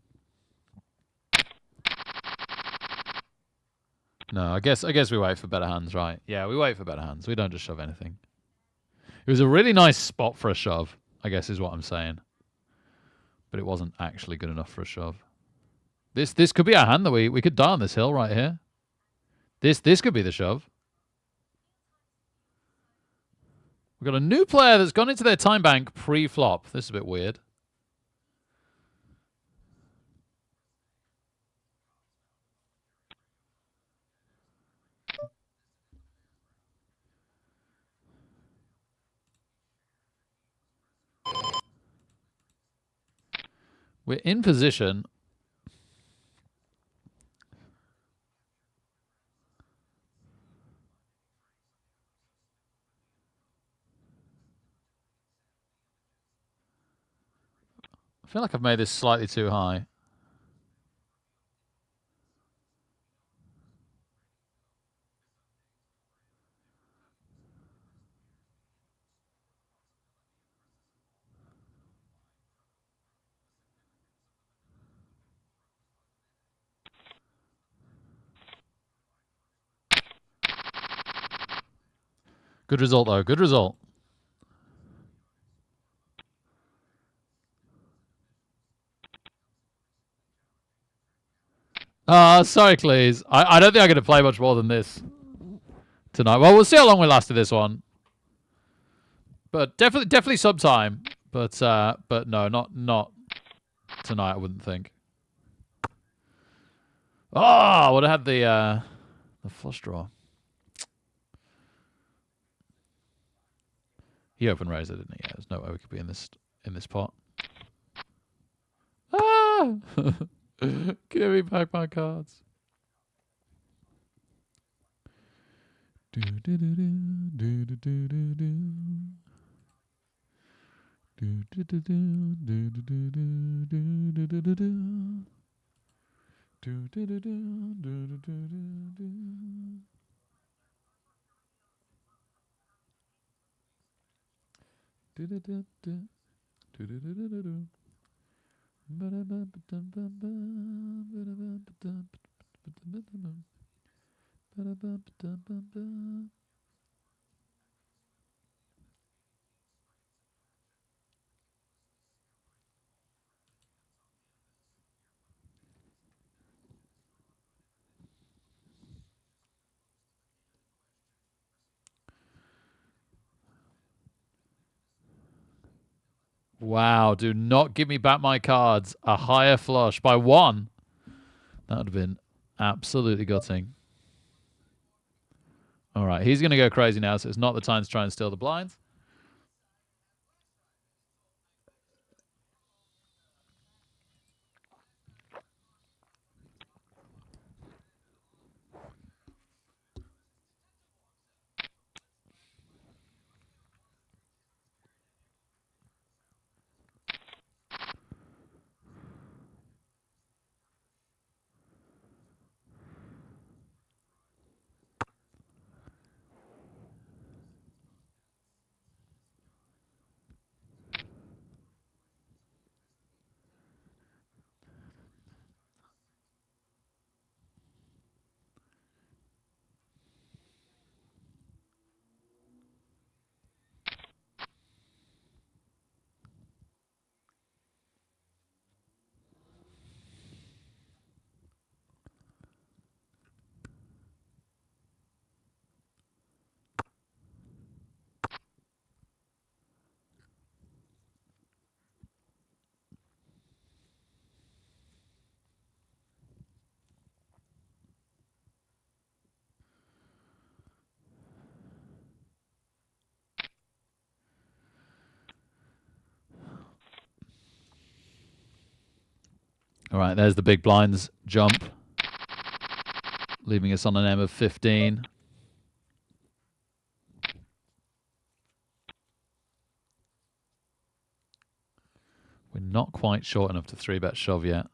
No, I guess we wait for better hands, right? Yeah, we wait for better hands. We don't just shove anything. It was a really nice spot for a shove, I guess is what I'm saying. But it wasn't actually good enough for a shove. This could be our hand that we could die on this hill right here. This could be the shove. We've got a new player that's gone into their time bank pre-flop. This is a bit weird. We're in position. I feel like I've made this slightly too high. Good result, though. Good result. Sorry, Cleese. I don't think I'm going to play much more than this tonight. Well, we'll see how long we last to this one. But definitely sometime. But no, not tonight. I wouldn't think. Oh, I would have had the flush draw. He open raised it, didn't he? Yeah, there's no way we could be in this pot. Ah! Give me back my cards. Do do do do do do do do do. Do do do do do do do do do do do do. Do do do do do do do do. Do do do do do do do do do. Wow, do not give me back my cards. A higher flush by 1. That would have been absolutely gutting. All right, he's going to go crazy now, so it's not the time to try and steal the blinds. All right, there's the big blinds jump, leaving us on an M of 15. We're not quite short enough to 3-bet shove yet.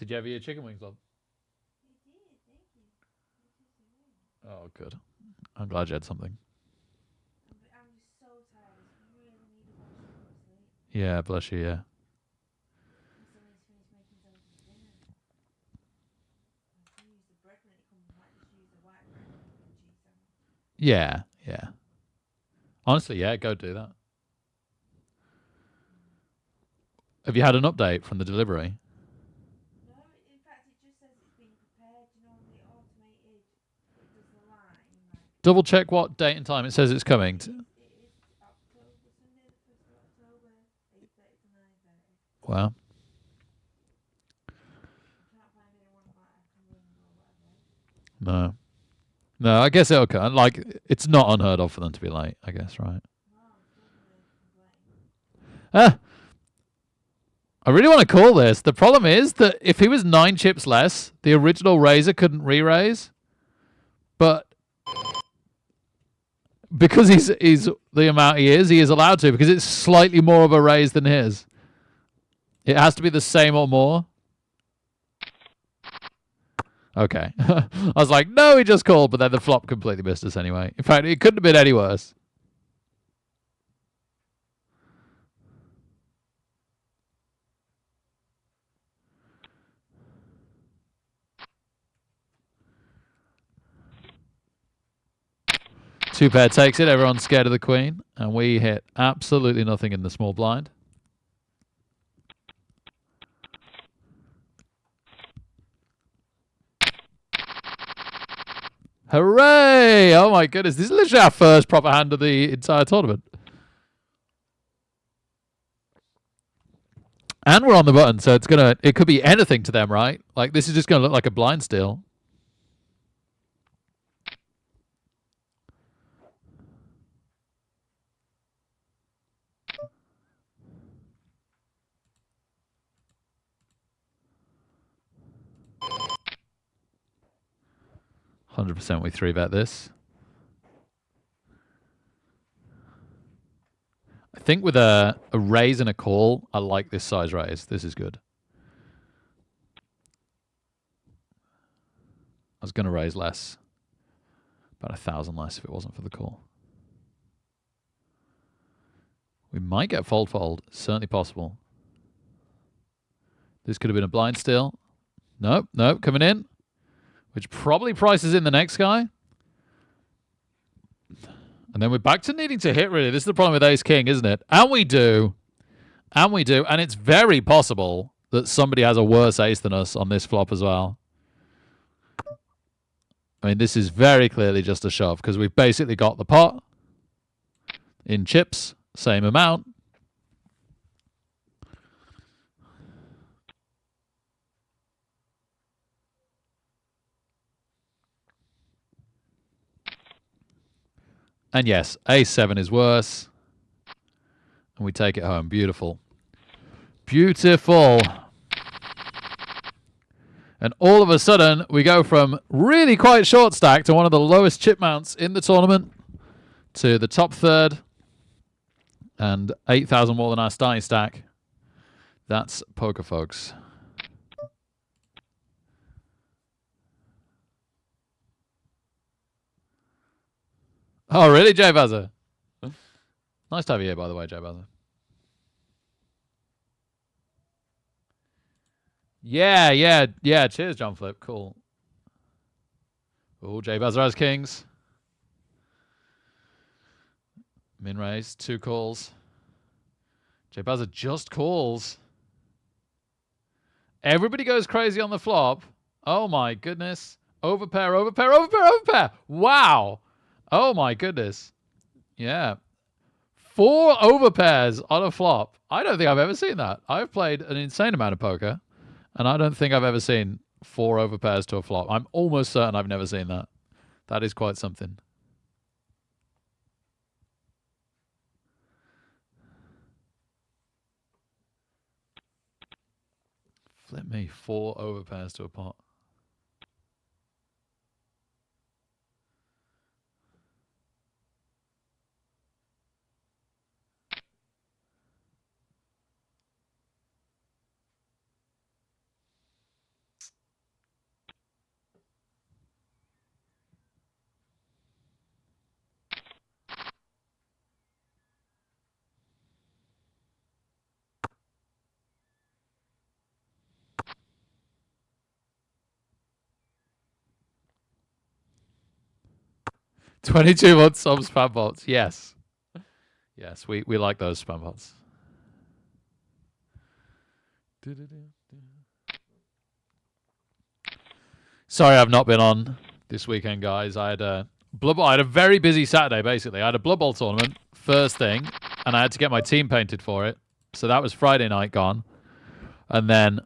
Did you ever eat chicken wings, love? You did, thank you. Oh, good. I'm glad you had something. I'm just so tired. I just really need to watch and go to sleep. Yeah, bless you. Yeah. My son needs to finish making himself some dinner. I can use the bread when it comes. I might just use the white bread and put the cheese on. Yeah. Yeah. Honestly, yeah, go do that. Have you had an update from the delivery? No, in fact, it just says it's been prepared. You know, on the automated, it does the line. Like, Double check what date and time it says it's coming. it is October, Sunday the 1st of October, 8:30 to 9:30. Wow. I can't find anyone like I can ring or whatever. No. No, I guess it'll come. Like, it's not unheard of for them to be late, I guess, right? No, I'm still gonna complain. Ah, I really want to call this. The problem is that if he was 9 chips less, the original raiser couldn't re-raise. But because he's the amount he is allowed to, because it's slightly more of a raise than his. It has to be the same or more. Okay. I was like, no, he just called, but then the flop completely missed us anyway. In fact, it couldn't have been any worse. Two pair takes it. Everyone's scared of the queen. And we hit absolutely nothing in the small blind. Hooray! Oh my goodness. This is literally our first proper hand of the entire tournament. And we're on the button, so it could be anything to them, right? Like, this is just gonna look like a blind still. %, we 3-bet this. I think with a raise and a call, I like this size raise. This is good. I was going to raise less. About 1,000 less if it wasn't for the call. We might get fold. Certainly possible. This could have been a blind still. Nope, coming in. Which probably prices in the next guy. And then we're back to needing to hit, really. This is the problem with ace-king, isn't it? And we do. And it's very possible that somebody has a worse ace than us on this flop as well. I mean, this is very clearly just a shove because we've basically got the pot in chips, same amount. And yes, ace-7 is worse. And we take it home. Beautiful. Beautiful. And all of a sudden, we go from really quite short stack to one of the lowest chip mounts in the tournament to the top third and 8,000 more than our starting stack. That's poker, folks. Oh, really, Jay Bazza? Nice to have you here, by the way, Jay Bazza. Yeah. Cheers, John Flip. Cool. Oh, Jay Bazza has kings. Min raise, 2 calls. Jay Bazza just calls. Everybody goes crazy on the flop. Oh my goodness. Overpair. Wow. Oh my goodness. Yeah. 4 overpairs on a flop. I don't think I've ever seen that. I've played an insane amount of poker, and I don't think I've ever seen 4 overpairs to a flop. I'm almost certain I've never seen that. That is quite something. Flip me, 4 overpairs to a pot. 22 months some spam bots. Yes. Yes, we like those spam bots. Sorry I've not been on this weekend, guys. I had a very busy Saturday, basically. I had a Blood Bowl tournament, first thing, and I had to get my team painted for it. So that was Friday night gone. And then,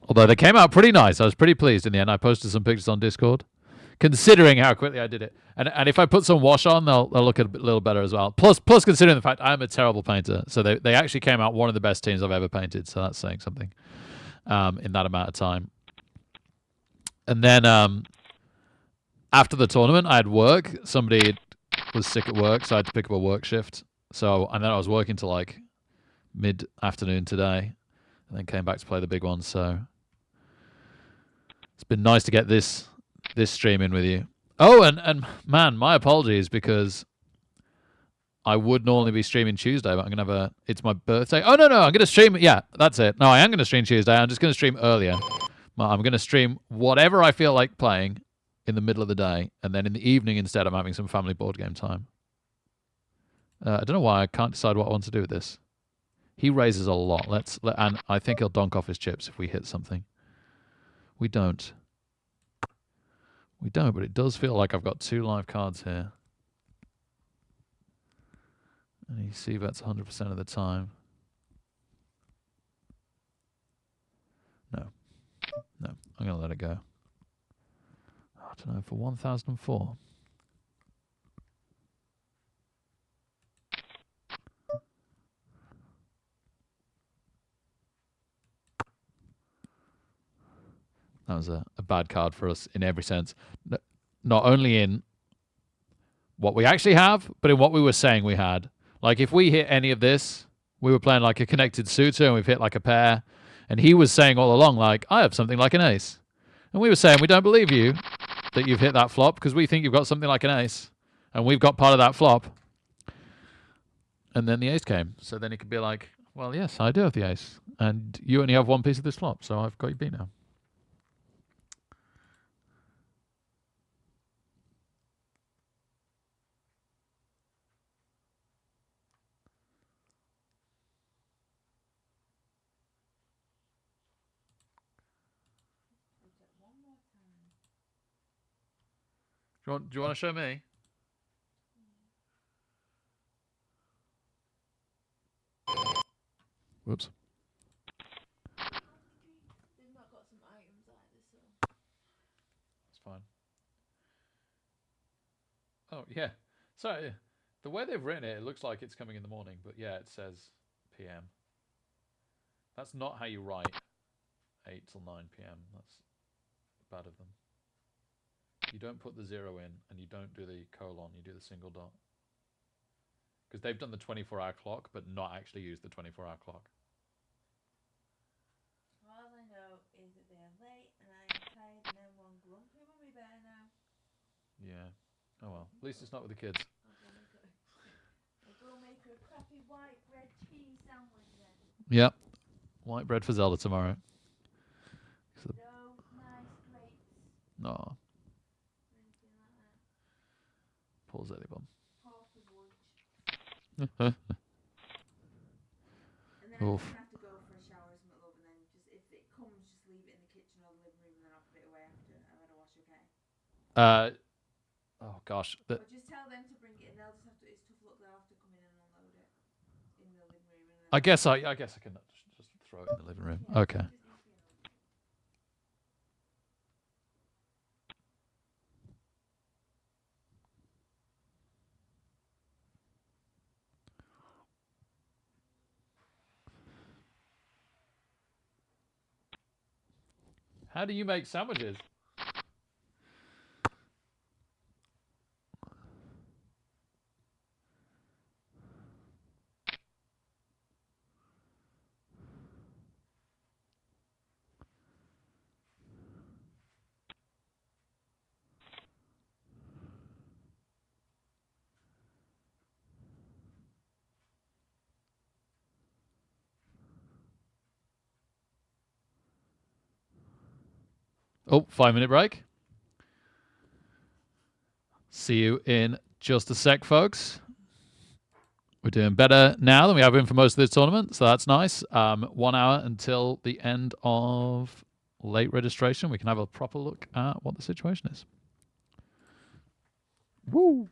although they came out pretty nice, I was pretty pleased in the end. I posted some pictures on Discord, considering how quickly I did it. And if I put some wash on, they'll look a little better as well. Plus considering the fact I'm a terrible painter. So they actually came out one of the best teams I've ever painted. So that's saying something in that amount of time. And then after the tournament, I had work. Somebody was sick at work, so I had to pick up a work shift. So, and then I was working till like mid-afternoon today, and then came back to play the big one. So it's been nice to get this stream in with you. Oh, and man, my apologies, because I would normally be streaming Tuesday, but I'm going to it's my birthday. Oh, no, I'm going to stream. Yeah, that's it. No, I am going to stream Tuesday. I'm just going to stream earlier. I'm going to stream whatever I feel like playing in the middle of the day, and then in the evening instead, I'm having some family board game time. I don't know why I can't decide what I want to do with this. He raises a lot. And I think he'll donk off his chips if we hit something. We don't. We don't, but it does feel like I've got 2 live cards here. And he c-bets 100% of the time. No, I'm going to let it go. I don't know, for 1004. That was a bad card for us in every sense. Not only in what we actually have, but in what we were saying we had. Like, if we hit any of this, we were playing like a connected suitor and we've hit like a pair. And he was saying all along, like, I have something like an ace. And we were saying, we don't believe you that you've hit that flop because we think you've got something like an ace. And we've got part of that flop. And then the ace came. So then he could be like, well, yes, I do have the ace. And you only have one piece of this flop, so I've got you beat now. Do you want to show me? Whoops. They've not got some items either, so. It's fine. Oh, yeah. So, the way they've written it, it looks like it's coming in the morning, but yeah, it says PM. That's not how you write 8 till 9 PM. That's bad of them. You don't put the 0 in, and you don't do the colon, you do the single dot. Because they've done the 24-hour clock, but not actually used the 24-hour clock. All I know is that they're late and I'm tired and everyone grumpy mummy bear now. Yeah. Oh well. At least it's not with the kids. I'll go make her a crappy white bread cheese sandwich then. Yep. White bread for Zelda tomorrow. No nice grapes. No. Or anything like that. Poor Zelly bum. Half of lunch. And then I'm Oof. gonna have to go for a shower or something, love, and then just if it comes, just leave it in the kitchen or the living room, and then I'll put it away after I've had a wash, okay? Oh gosh. Or just tell them to bring it, and they'll just have to. It's tough luck. They'll have to come in and unload it in the living room. And then I guess I can just throw it in the living room. yeah, Okay. it just needs to be unloaded. How do you make sandwiches? Oh, 5-minute break. See you in Just a sec, folks. We're doing better now than we have been for most of this tournament, so that's nice. 1 hour until the end of late registration. We can have a proper look at what the situation is. Woo!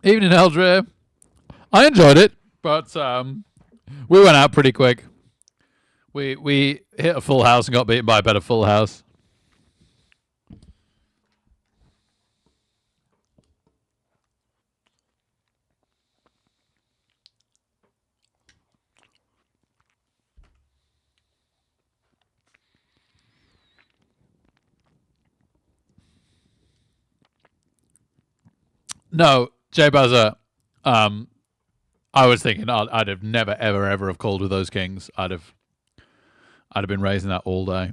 Evening, Eldre. I enjoyed it, but we went out pretty quick. We hit a full house and got beaten by a better full house. No, Jay Buzzer. I was thinking I'd have never, ever, ever have called with those kings. I'd have been raising that all day.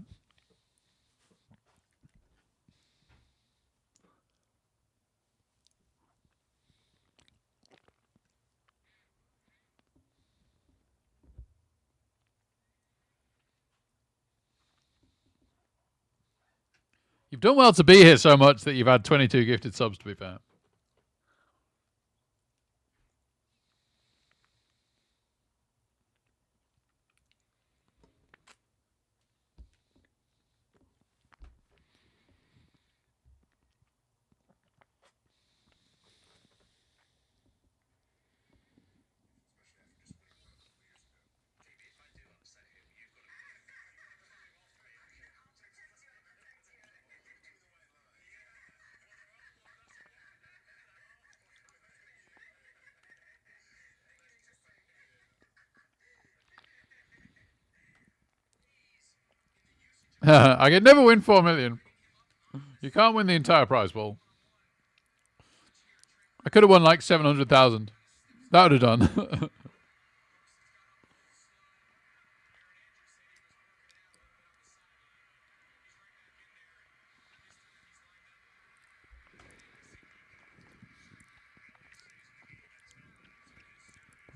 You've done well to be here so much that you've had 22 gifted subs, to be fair. I can never win 4 million. You can't win the entire prize pool. I could have won like 700,000. That would have done.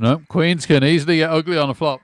No, queens can easily get ugly on a flop.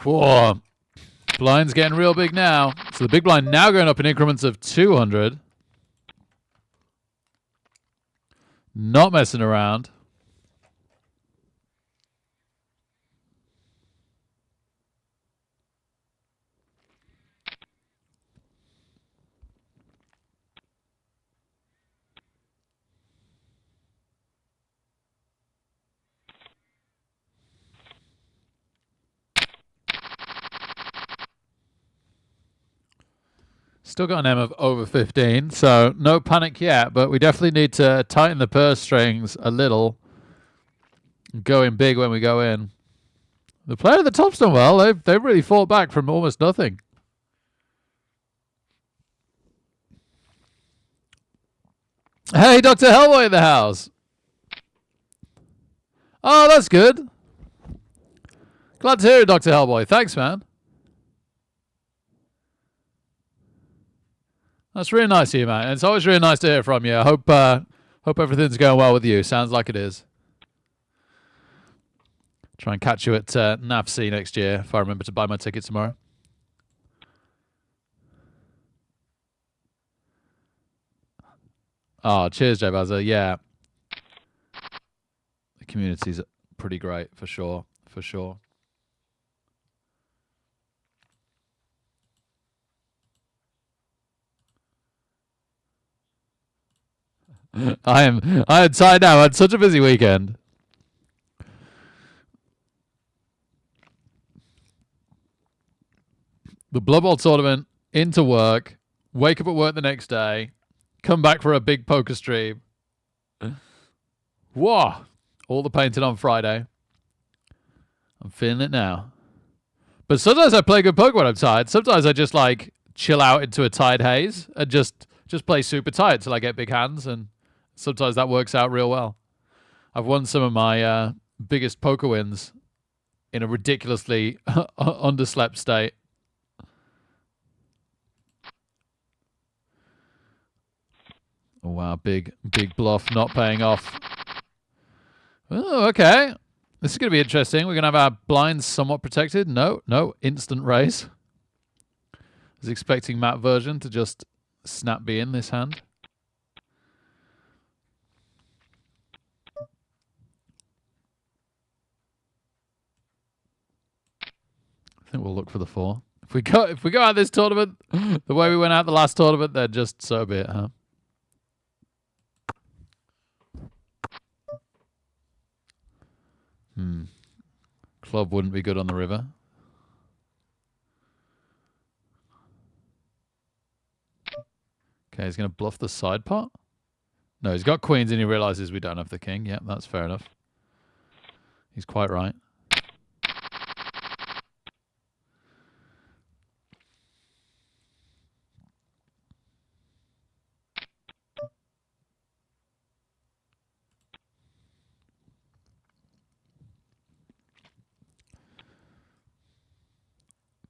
Whoa. Blind's getting real big now. So the big blind now going up in increments of 200. Not messing around. Still got an M of over 15, so no panic yet, but we definitely need to tighten the purse strings a little. Going big when we go in. The player at the top's done well. They've really fought back from almost nothing. Hey, Dr. Hellboy in the house. Oh, that's good. Glad to hear it, Dr. Hellboy. Thanks, man. That's really nice of you, man. It's always really nice to hear from you. I hope everything's going well with you. Sounds like it is. Try and catch you at NAFC next year if I remember to buy my ticket tomorrow. Oh, cheers, Jay Bazza. Yeah. The community's pretty great, for sure. For sure. I'm tired now. I had such a busy weekend. The Blood Bowl tournament, into work, wake up at work the next day, come back for a big poker stream. Whoa! All the painting on Friday. I'm feeling it now. But sometimes I play good poker when I'm tired. Sometimes I just like chill out into a tired haze and just play super tight till I get big hands, and sometimes that works out real well. I've won some of my biggest poker wins in a ridiculously underslept state. Oh, wow, big bluff not paying off. Oh, okay. This is going to be interesting. We're going to have our blinds somewhat protected. No, instant raise. I was expecting Matt version to just snap B in this hand. I think we'll look for the 4. If we go out this tournament the way we went out the last tournament, then just so be it, huh? Club wouldn't be good on the river. Okay, he's going to bluff the side pot. No, he's got queens and he realizes we don't have the king. Yep, that's fair enough. He's quite right.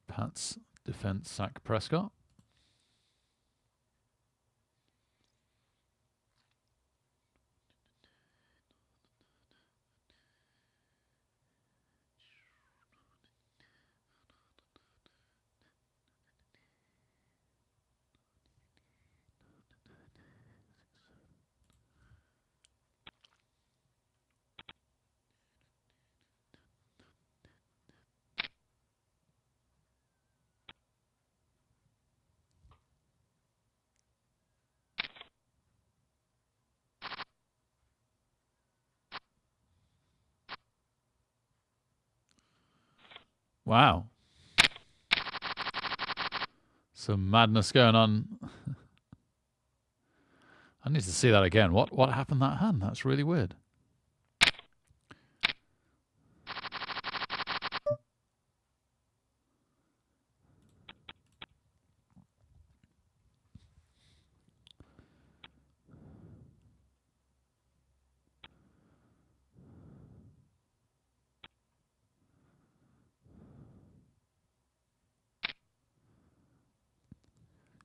Pat's defense sack Prescott. Wow. Some madness going on. I need to see that again. What happened that hand? That's really weird.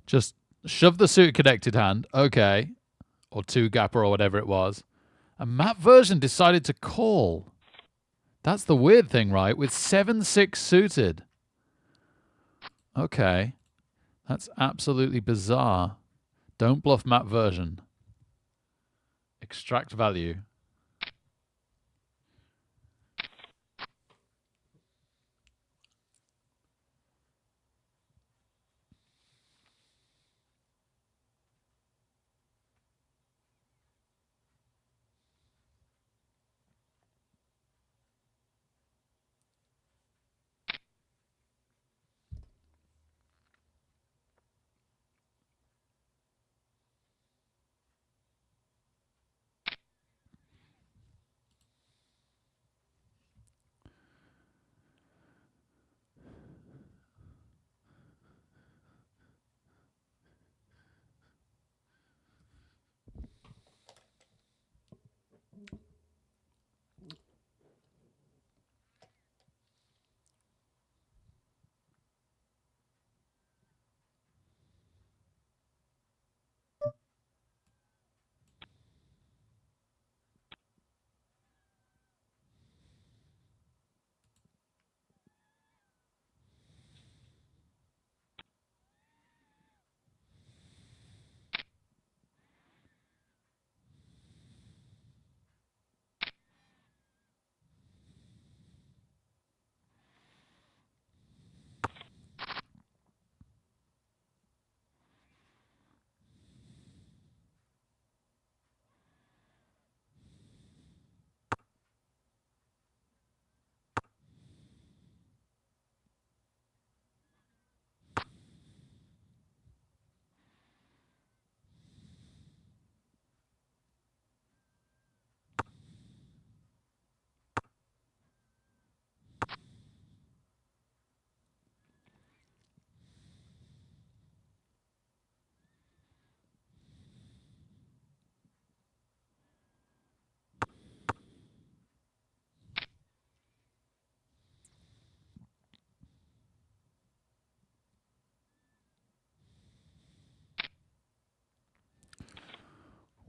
Just shove the suit connected hand. Okay. Or 2 gapper or whatever it was. And Matt version decided to call. That's the weird thing, right? With 7-6 suited. Okay. That's absolutely bizarre. Don't bluff map version. Extract value.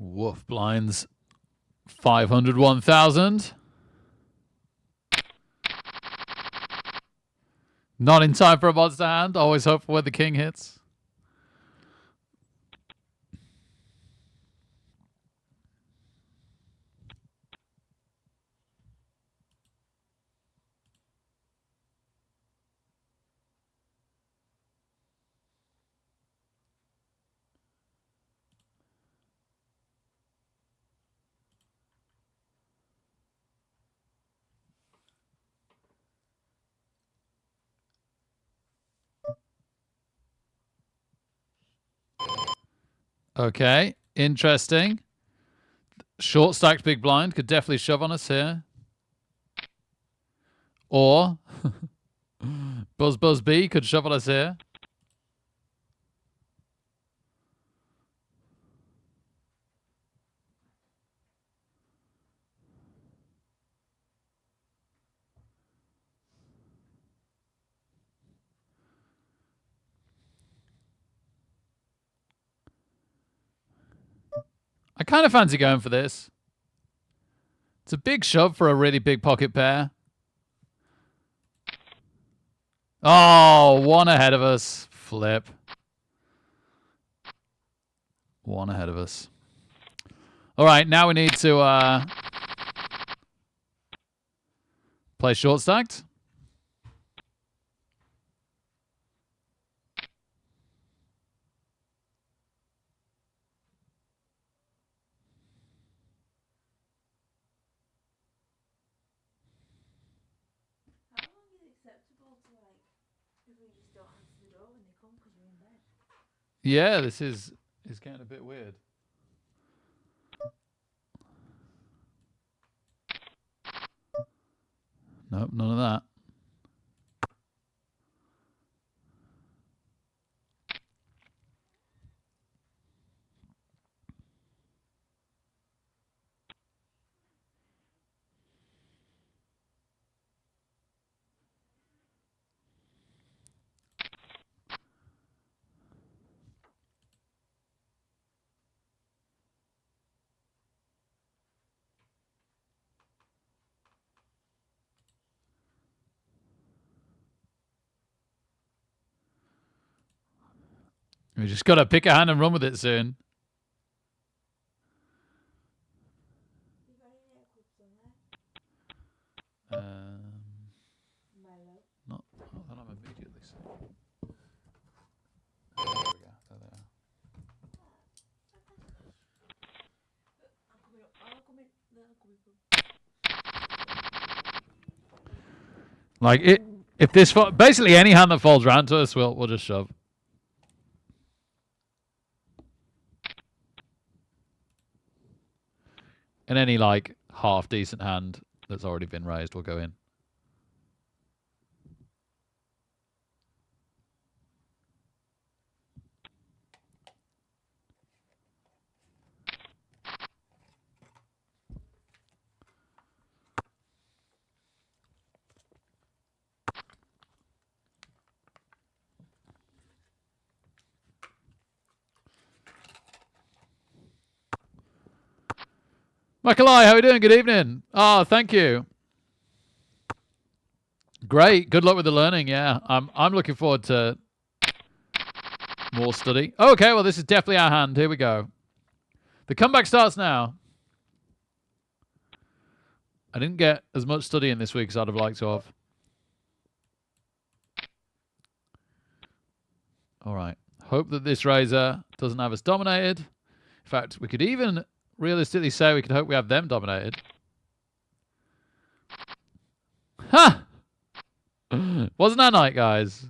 Woof blinds. 500, 1,000. Not in time for a monster hand. Always hope for where the king hits. Okay, interesting. Short stacked big blind could definitely shove on us here. Or Buzz Buzz B could shove on us here. I kind of fancy going for this. It's a big shove for a really big pocket pair. Oh, one ahead of us. Flip. One ahead of us. All right, now we need to play short stacked. How long is it acceptable to, like, if we just don't answer the door when they come because you're in bed? Yeah, this is getting a bit weird. Nope, none of that. We just got to pick a hand and run with it soon. You got any nail clips on there? Milo. Not that I'm immediately seeing. There we go. There they are. I'm coming up. I'm coming. No, I'm coming. Like it, if this basically any hand that falls around to us, we'll just shove. And any like half decent hand that's already been raised will go in. Michaelai, how are you doing? Good evening. Oh, thank you. Great. Good luck with the learning. Yeah, I'm looking forward to more study. Okay, well, this is definitely our hand. Here we go. The comeback starts now. I didn't get as much study in this week as I'd have liked to have. All right. Hope that this razor doesn't have us dominated. In fact, we could even realistically say we could hope we have them dominated. Ha! Wasn't our night, guys.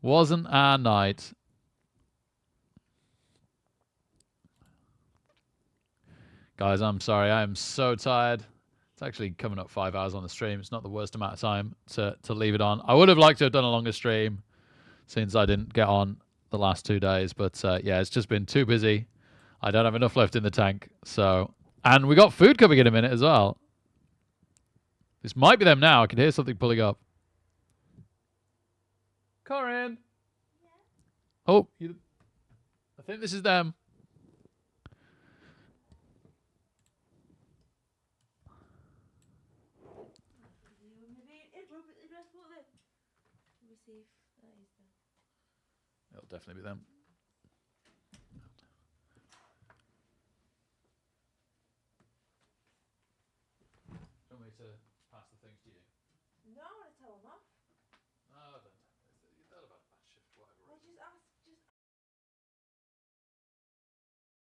Wasn't our night. Guys, I'm sorry. I am so tired. It's actually coming up 5 hours on the stream. It's not the worst amount of time to leave it on. I would have liked to have done a longer stream since I didn't get on the last 2 days. But yeah, it's just been too busy. I don't have enough left in the tank. So, and we got food coming in a minute as well. This might be them now. I can hear something pulling up. Corin. Yeah. Oh, I think this is them. It'll definitely be them. Do you want me to pass the things to you? No, I want to tell them off.